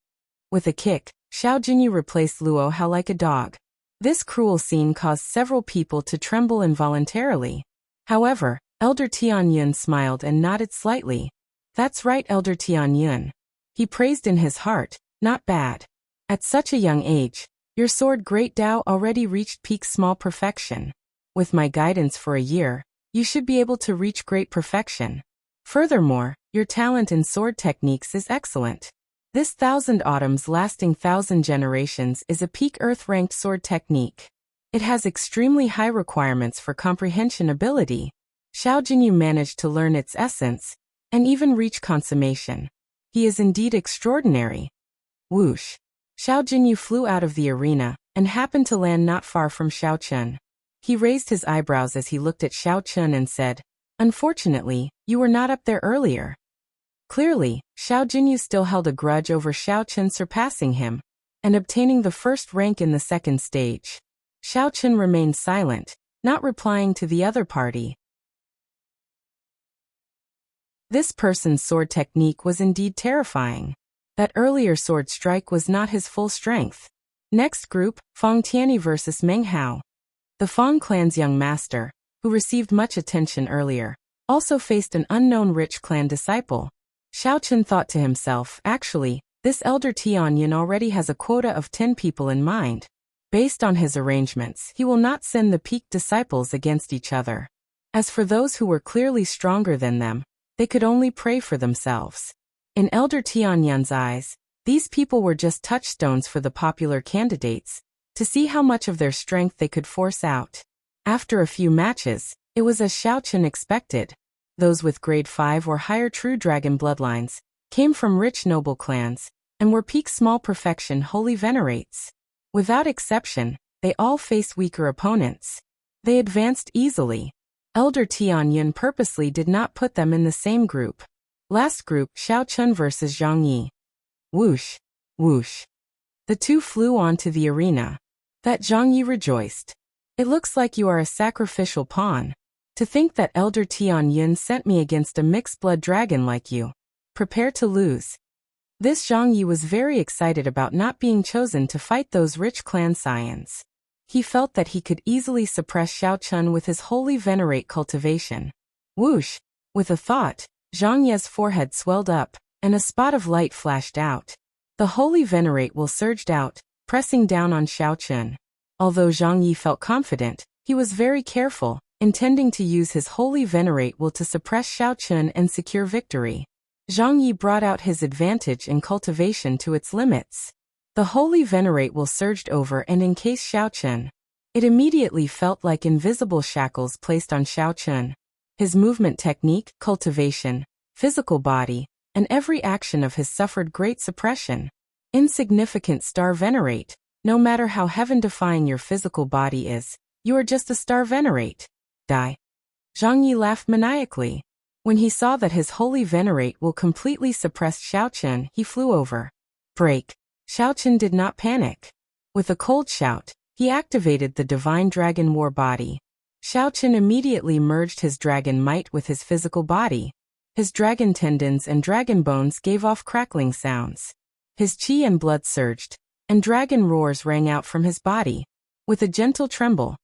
With a kick, Xiao Jinyu replaced Luo Hao like a dog. This cruel scene caused several people to tremble involuntarily. However, Elder Tianyun smiled and nodded slightly. That's right, Elder Tianyun. He praised in his heart, not bad. At such a young age, your sword Great Dao already reached peak small perfection. With my guidance for a year, you should be able to reach great perfection. Furthermore, your talent in sword techniques is excellent. This 1,000 autumns lasting 1,000 generations is a peak earth-ranked sword technique. It has extremely high requirements for comprehension ability. Xiao Jinyu managed to learn its essence, and even reach consummation. He is indeed extraordinary. Whoosh! Xiao Jinyu flew out of the arena, and happened to land not far from Xiao Chun. He raised his eyebrows as he looked at Xiao Chun and said, "Unfortunately, you were not up there earlier." Clearly, Xiao Jinyu still held a grudge over Xiao Chun surpassing him, and obtaining the first rank in the second stage. Xiao Chun remained silent, not replying to the other party. This person's sword technique was indeed terrifying. That earlier sword strike was not his full strength. Next group, Fong Tianyi vs Meng Hao. The Fong clan's young master, who received much attention earlier, also faced an unknown rich clan disciple. Xiao Chun thought to himself, actually, this elder Tianyun already has a quota of 10 people in mind. Based on his arrangements, he will not send the peak disciples against each other. As for those who were clearly stronger than them, they could only pray for themselves. In Elder Tianyun's eyes, these people were just touchstones for the popular candidates, to see how much of their strength they could force out. After a few matches, it was as Xiao Chun expected. Those with grade 5 or higher true dragon bloodlines came from rich noble clans, and were peak small perfection holy venerates. Without exception, they all faced weaker opponents. They advanced easily. Elder Tianyun purposely did not put them in the same group. Last group, Xiao Chun vs Zhang Yi. Whoosh! Whoosh! The two flew onto the arena. That Zhang Yi rejoiced. It looks like you are a sacrificial pawn. To think that Elder Tianyun sent me against a mixed-blood dragon like you. Prepare to lose. This Zhang Yi was very excited about not being chosen to fight those rich clan scions. He felt that he could easily suppress Xiao Chun with his holy venerate cultivation. Whoosh! With a thought, Zhang Ye's forehead swelled up, and a spot of light flashed out. The holy venerate will surged out, pressing down on Xiao Chun. Although Zhang Yi felt confident, he was very careful, intending to use his holy venerate will to suppress Xiao Chun and secure victory. Zhang Yi brought out his advantage in cultivation to its limits. The holy venerate will surged over and encased Xiao Chun. It immediately felt like invisible shackles placed on Xiao Chun. His movement technique, cultivation, physical body, and every action of his suffered great suppression. Insignificant star venerate, no matter how heaven-defying your physical body is, you are just a star venerate. Die. Zhang Yi laughed maniacally. When he saw that his holy venerate will completely suppress Xiao Chun, he flew over. Break. Xiao Chun did not panic. With a cold shout, he activated the divine dragon war body. Xiao Chun immediately merged his dragon might with his physical body. His dragon tendons and dragon bones gave off crackling sounds. His chi and blood surged, and dragon roars rang out from his body. With a gentle tremble,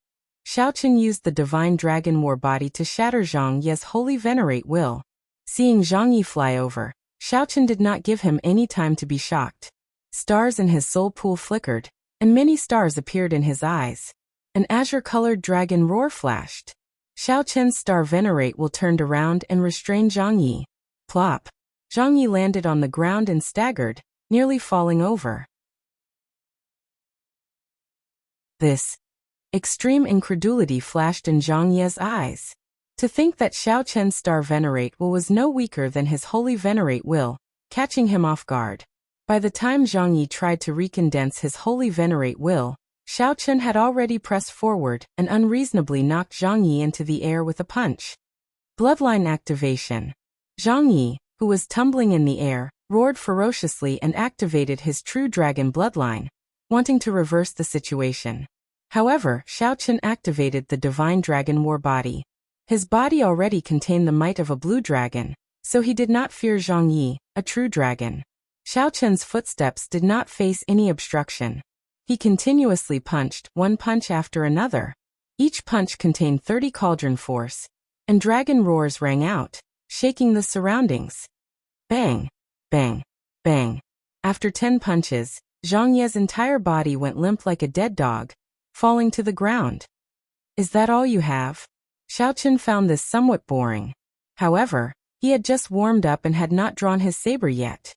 Xiao Chun used the divine dragon war body to shatter Zhang Yi's holy venerate will. Seeing Zhang Yi fly over, Xiao Chun did not give him any time to be shocked. Stars in his soul pool flickered, and many stars appeared in his eyes. An azure-colored dragon roar flashed. Xiao Chun's star venerate will turned around and restrained Zhang Yi. Plop. Zhang Yi landed on the ground and staggered, nearly falling over. This extreme incredulity flashed in Zhang Yi's eyes. To think that Xiao Chun's star venerate will was no weaker than his holy venerate will, catching him off guard. By the time Zhang Yi tried to recondense his holy venerate will, Xiao Chun had already pressed forward and unreasonably knocked Zhang Yi into the air with a punch. Bloodline activation. Zhang Yi, who was tumbling in the air, roared ferociously and activated his true dragon bloodline, wanting to reverse the situation. However, Xiao Chun activated the divine dragon war body. His body already contained the might of a blue dragon, so he did not fear Zhang Yi, a true dragon. Xiao Chun's footsteps did not face any obstruction. He continuously punched, one punch after another. Each punch contained 30 cauldron force, and dragon roars rang out, shaking the surroundings. Bang! Bang! Bang! After 10 punches, Zhang Yi's entire body went limp like a dead dog, falling to the ground. Is that all you have? Xiao Chun found this somewhat boring. However, he had just warmed up and had not drawn his saber yet.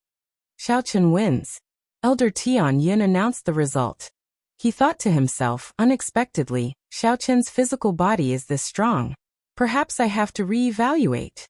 Xiao Chun wins. Elder Tian Yin announced the result. He thought to himself, unexpectedly, Xiao Chun's physical body is this strong. Perhaps I have to re-evaluate.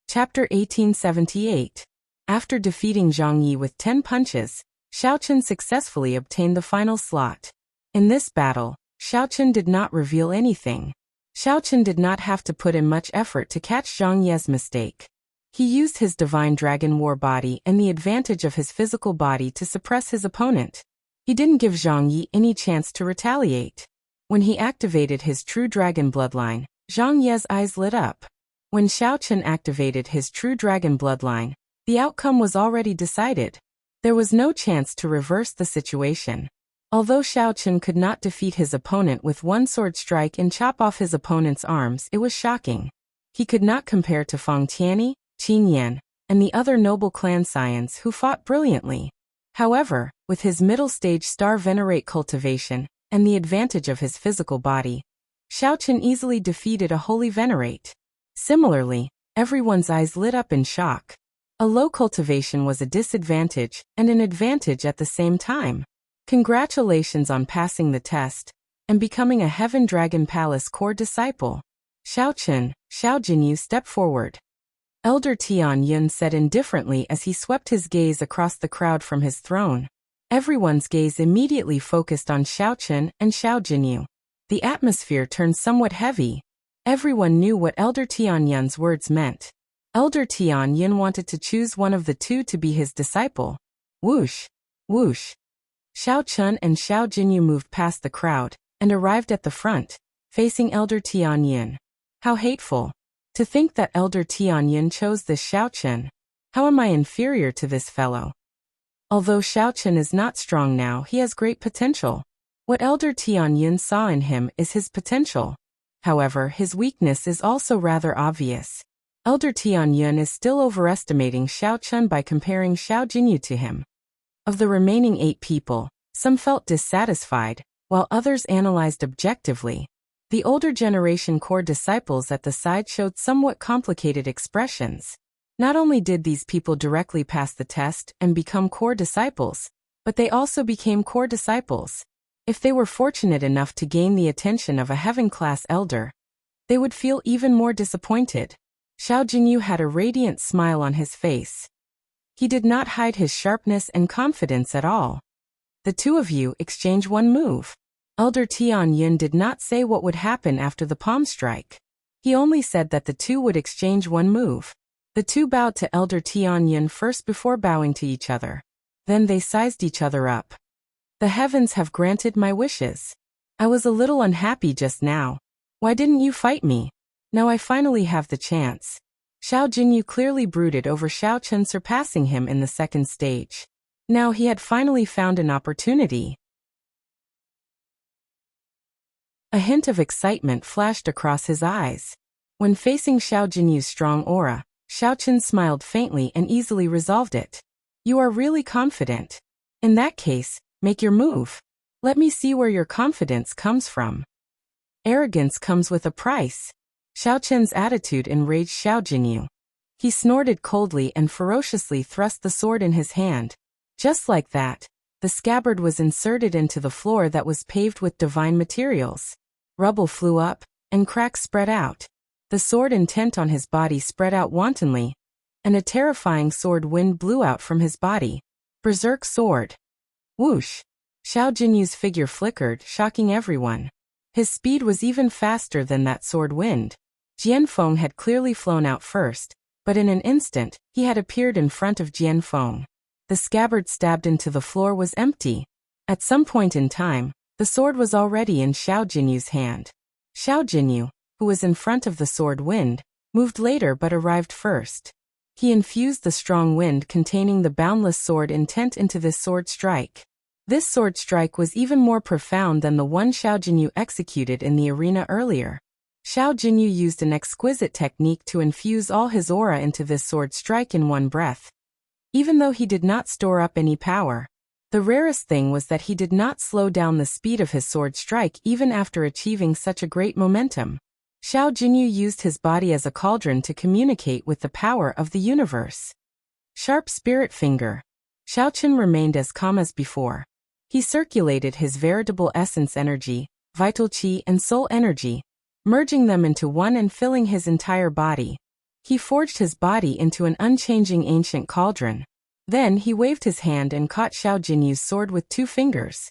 Chapter 1878. After defeating Zhang Yi with 10 punches, Xiao Chun successfully obtained the final slot. In this battle, Xiao Chun did not reveal anything. Xiao Chun did not have to put in much effort to catch Zhang Yi's mistake. He used his divine dragon war body and the advantage of his physical body to suppress his opponent. He didn't give Zhang Yi any chance to retaliate. When he activated his true dragon bloodline, Zhang Yi's eyes lit up. When Xiao Chun activated his true dragon bloodline, the outcome was already decided. There was no chance to reverse the situation. Although Xiao Chun could not defeat his opponent with one sword strike and chop off his opponent's arms, it was shocking. He could not compare to Feng Tianyi, Qin Yan, and the other noble clan scions who fought brilliantly. However, with his middle-stage star venerate cultivation and the advantage of his physical body, Xiao Chun easily defeated a holy venerate. Similarly, everyone's eyes lit up in shock. A low cultivation was a disadvantage and an advantage at the same time. Congratulations on passing the test and becoming a Heaven Dragon Palace core disciple. Xiao Chun, Xiao Jinyu stepped forward. Elder Tian Yun said indifferently as he swept his gaze across the crowd from his throne. Everyone's gaze immediately focused on Xiao Chun and Xiao Jinyu. The atmosphere turned somewhat heavy. Everyone knew what Elder Tian Yun's words meant. Elder Tian Yun wanted to choose one of the two to be his disciple. Whoosh! Whoosh! Xiao Chun and Xiao Jinyu moved past the crowd and arrived at the front, facing Elder Tian Yun. How hateful! To think that Elder Tian Yun chose this Xiao Chun. How am I inferior to this fellow? Although Xiao Chun is not strong now, he has great potential. What Elder Tian Yun saw in him is his potential. However, his weakness is also rather obvious. Elder Tian Yun is still overestimating Xiao Chun by comparing Xiao Jinyu to him. Of the remaining 8 people, some felt dissatisfied, while others analyzed objectively. The older generation core disciples at the side showed somewhat complicated expressions. Not only did these people directly pass the test and become core disciples, but they also became core disciples. If they were fortunate enough to gain the attention of a heaven-class elder, they would feel even more disappointed. Xiao Jinyu had a radiant smile on his face. He did not hide his sharpness and confidence at all. The two of you exchange one move. Elder Tian Yun did not say what would happen after the palm strike. He only said that the two would exchange one move. The two bowed to Elder Tian Yun first before bowing to each other. Then they sized each other up. The heavens have granted my wishes. I was a little unhappy just now. Why didn't you fight me? Now I finally have the chance. Xiao Jinyu clearly brooded over Xiao Chen surpassing him in the second stage. Now he had finally found an opportunity. A hint of excitement flashed across his eyes. When facing Xiao Jinyu's strong aura, Xiao Chen smiled faintly and easily resolved it. You are really confident. In that case, make your move. Let me see where your confidence comes from. Arrogance comes with a price. Xiao Chen's attitude enraged Xiao Jinyu. He snorted coldly and ferociously thrust the sword in his hand. Just like that, the scabbard was inserted into the floor that was paved with divine materials. Rubble flew up, and cracks spread out. The sword intent on his body spread out wantonly, and a terrifying sword wind blew out from his body. Berserk sword. Whoosh! Xiao Jinyu's figure flickered, shocking everyone. His speed was even faster than that sword wind. Jianfeng had clearly flown out first, but in an instant, he had appeared in front of Jianfeng. The scabbard stabbed into the floor was empty. At some point in time, the sword was already in Xiao Jinyu's hand. Xiao Jinyu, who was in front of the sword wind, moved later but arrived first. He infused the strong wind containing the boundless sword intent into this sword strike. This sword strike was even more profound than the one Xiao Jinyu executed in the arena earlier. Xiao Jinyu used an exquisite technique to infuse all his aura into this sword strike in one breath. Even though he did not store up any power, the rarest thing was that he did not slow down the speed of his sword strike even after achieving such a great momentum. Xiao Jinyu used his body as a cauldron to communicate with the power of the universe. Sharp spirit finger. Xiao Chen remained as calm as before. He circulated his veritable essence energy, vital qi and soul energy, merging them into one and filling his entire body. He forged his body into an unchanging ancient cauldron. Then he waved his hand and caught Xiao Jinyu's sword with 2 fingers.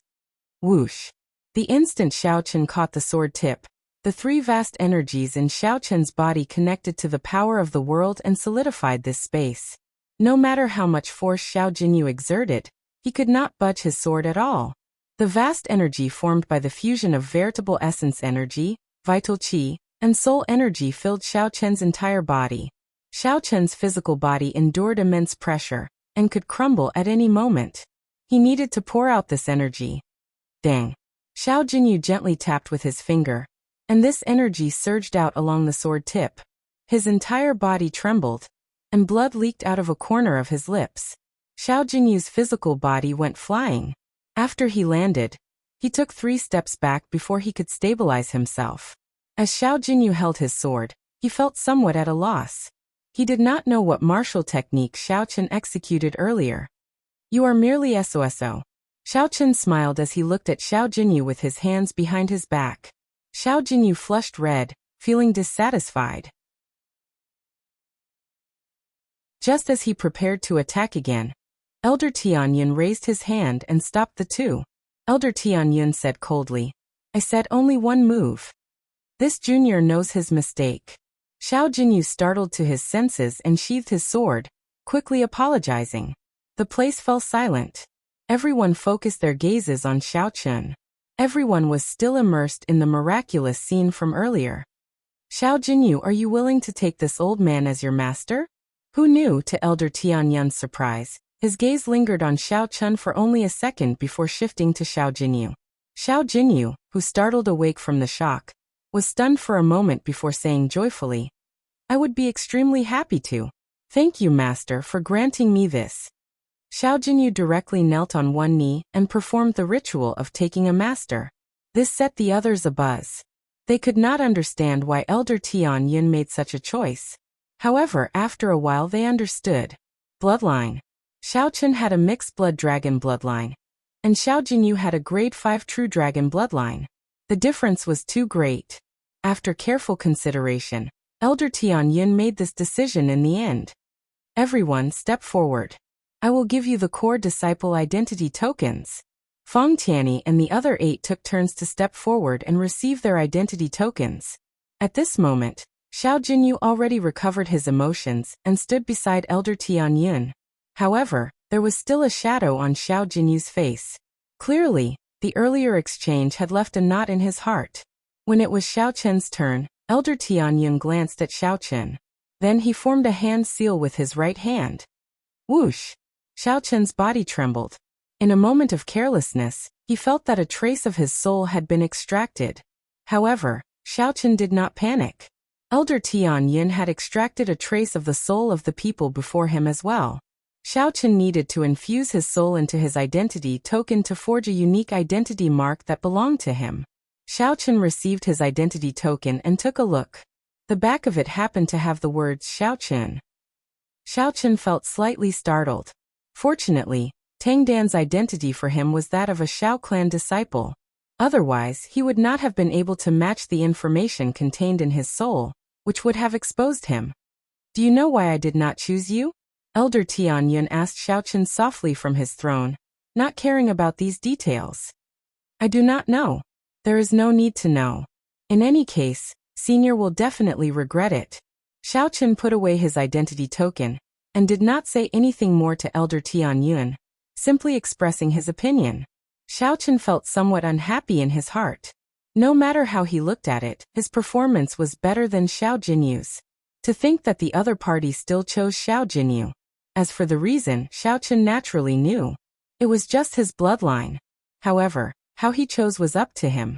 Whoosh! The instant Xiao Chen caught the sword tip, the 3 vast energies in Xiao Chen's body connected to the power of the world and solidified this space. No matter how much force Xiao Jinyu exerted, he could not budge his sword at all. The vast energy formed by the fusion of veritable essence energy, vital qi, and soul energy filled Xiao Chen's entire body. Xiao Chen's physical body endured immense pressure, and could crumble at any moment. He needed to pour out this energy. Dang! Xiao Jinyu gently tapped with his finger, and this energy surged out along the sword tip. His entire body trembled, and blood leaked out of a corner of his lips. Xiao Jinyu's physical body went flying. After he landed, he took 3 steps back before he could stabilize himself. As Xiao Jinyu held his sword, he felt somewhat at a loss. He did not know what martial technique Xiao Chen executed earlier. You are merely SOSO. Xiao Chen smiled as he looked at Xiao Jinyu with his hands behind his back. Xiao Jinyu flushed red, feeling dissatisfied. Just as he prepared to attack again, Elder Tianyun raised his hand and stopped the two. Elder Tianyun said coldly, I said only one move. This junior knows his mistake. Xiao Jinyu startled to his senses and sheathed his sword, quickly apologizing. The place fell silent. Everyone focused their gazes on Xiao Chen. Everyone was still immersed in the miraculous scene from earlier. Xiao Jinyu, are you willing to take this old man as your master? Who knew? To Elder Tianyun's surprise, his gaze lingered on Xiao Chen for only a second before shifting to Xiao Jinyu. Xiao Jinyu, who startled awake from the shock, was stunned for a moment before saying joyfully, I would be extremely happy to. Thank you, Master, for granting me this. Xiao Jinyu directly knelt on one knee and performed the ritual of taking a master. This set the others abuzz. They could not understand why Elder Tian Yun made such a choice. However, after a while they understood. Bloodline. Xiaochen had a mixed blood dragon bloodline, and Xiao Jinyu had a grade 5 true dragon bloodline. The difference was too great. After careful consideration, Elder Tian Yun made this decision in the end. Everyone step forward. I will give you the core disciple identity tokens. Feng Tianyi and the other 8 took turns to step forward and receive their identity tokens. At this moment, Xiao Jinyu already recovered his emotions and stood beside Elder Tian Yun. However, there was still a shadow on Xiao Jinyu's face. Clearly, the earlier exchange had left a knot in his heart. When it was Xiao Chen's turn, Elder Tian Yun glanced at Xiao Chen. Then he formed a hand seal with his right hand. Whoosh! Xiao Chen's body trembled. In a moment of carelessness, he felt that a trace of his soul had been extracted. However, Xiao Chen did not panic. Elder Tian Yun had extracted a trace of the soul of the people before him as well. Xiao Chen needed to infuse his soul into his identity token to forge a unique identity mark that belonged to him. Xiao Chen received his identity token and took a look. The back of it happened to have the words Xiao Chen. Xiao Chen felt slightly startled. Fortunately, Tang Dan's identity for him was that of a Xiao clan disciple. Otherwise, he would not have been able to match the information contained in his soul, which would have exposed him. Do you know why I did not choose you? Elder Tian Yun asked Xiao Chen softly from his throne, not caring about these details. I do not know. There is no need to know. In any case, Senior will definitely regret it. Xiao Chen put away his identity token, and did not say anything more to Elder Tian Yun, simply expressing his opinion. Xiao Chen felt somewhat unhappy in his heart. No matter how he looked at it, his performance was better than Xiao Jinyu's. To think that the other party still chose Xiao Jinyu. As for the reason, Xiao Chen naturally knew. It was just his bloodline. However, how he chose was up to him.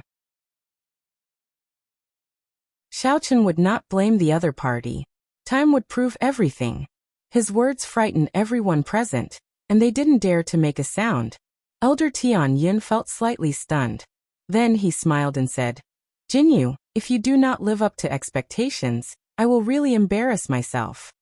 Xiao Chen would not blame the other party. Time would prove everything. His words frightened everyone present, and they didn't dare to make a sound. Elder Tian Yun felt slightly stunned. Then he smiled and said, Jinyu, if you do not live up to expectations, I will really embarrass myself.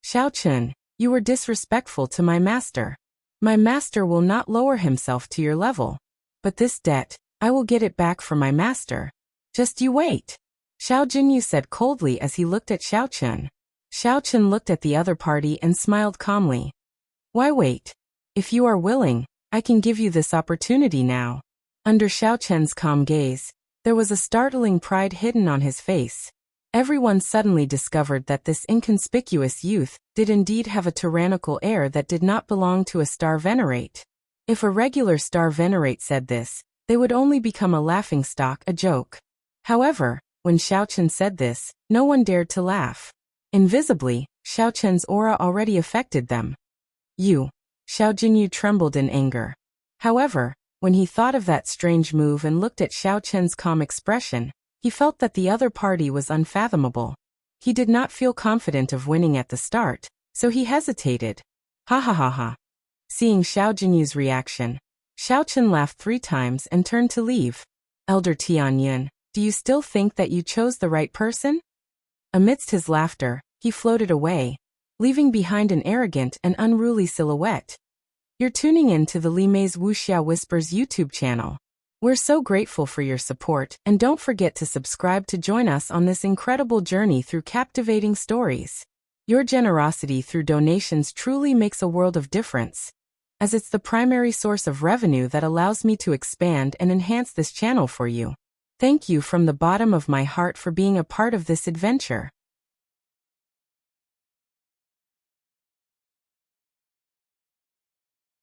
Xiao Chen, you were disrespectful to my master. My master will not lower himself to your level. But this debt, I will get it back from my master. Just you wait. Xiao Jinyu said coldly as he looked at Xiao Chen. Xiao Chen looked at the other party and smiled calmly. Why wait? If you are willing, I can give you this opportunity now. Under Xiao Chen's calm gaze, there was a startling pride hidden on his face. Everyone suddenly discovered that this inconspicuous youth did indeed have a tyrannical air that did not belong to a star venerate. If a regular star venerate said this, they would only become a laughingstock, a joke. However, when Xiao Chen said this, no one dared to laugh. Invisibly, Xiao Chen's aura already affected them. You. Xiao Jinyu trembled in anger. However, when he thought of that strange move and looked at Xiao Chen's calm expression, he felt that the other party was unfathomable. He did not feel confident of winning at the start, so he hesitated. Ha ha ha ha. Seeing Xiao Jinyu's reaction, Xiao Chen laughed 3 times and turned to leave. Elder Tian Yun, do you still think that you chose the right person? Amidst his laughter, he floated away, leaving behind an arrogant and unruly silhouette. You're tuning in to the Li Mei's Wuxia Whispers YouTube channel. We're so grateful for your support, and don't forget to subscribe to join us on this incredible journey through captivating stories. Your generosity through donations truly makes a world of difference, as it's the primary source of revenue that allows me to expand and enhance this channel for you. Thank you from the bottom of my heart for being a part of this adventure.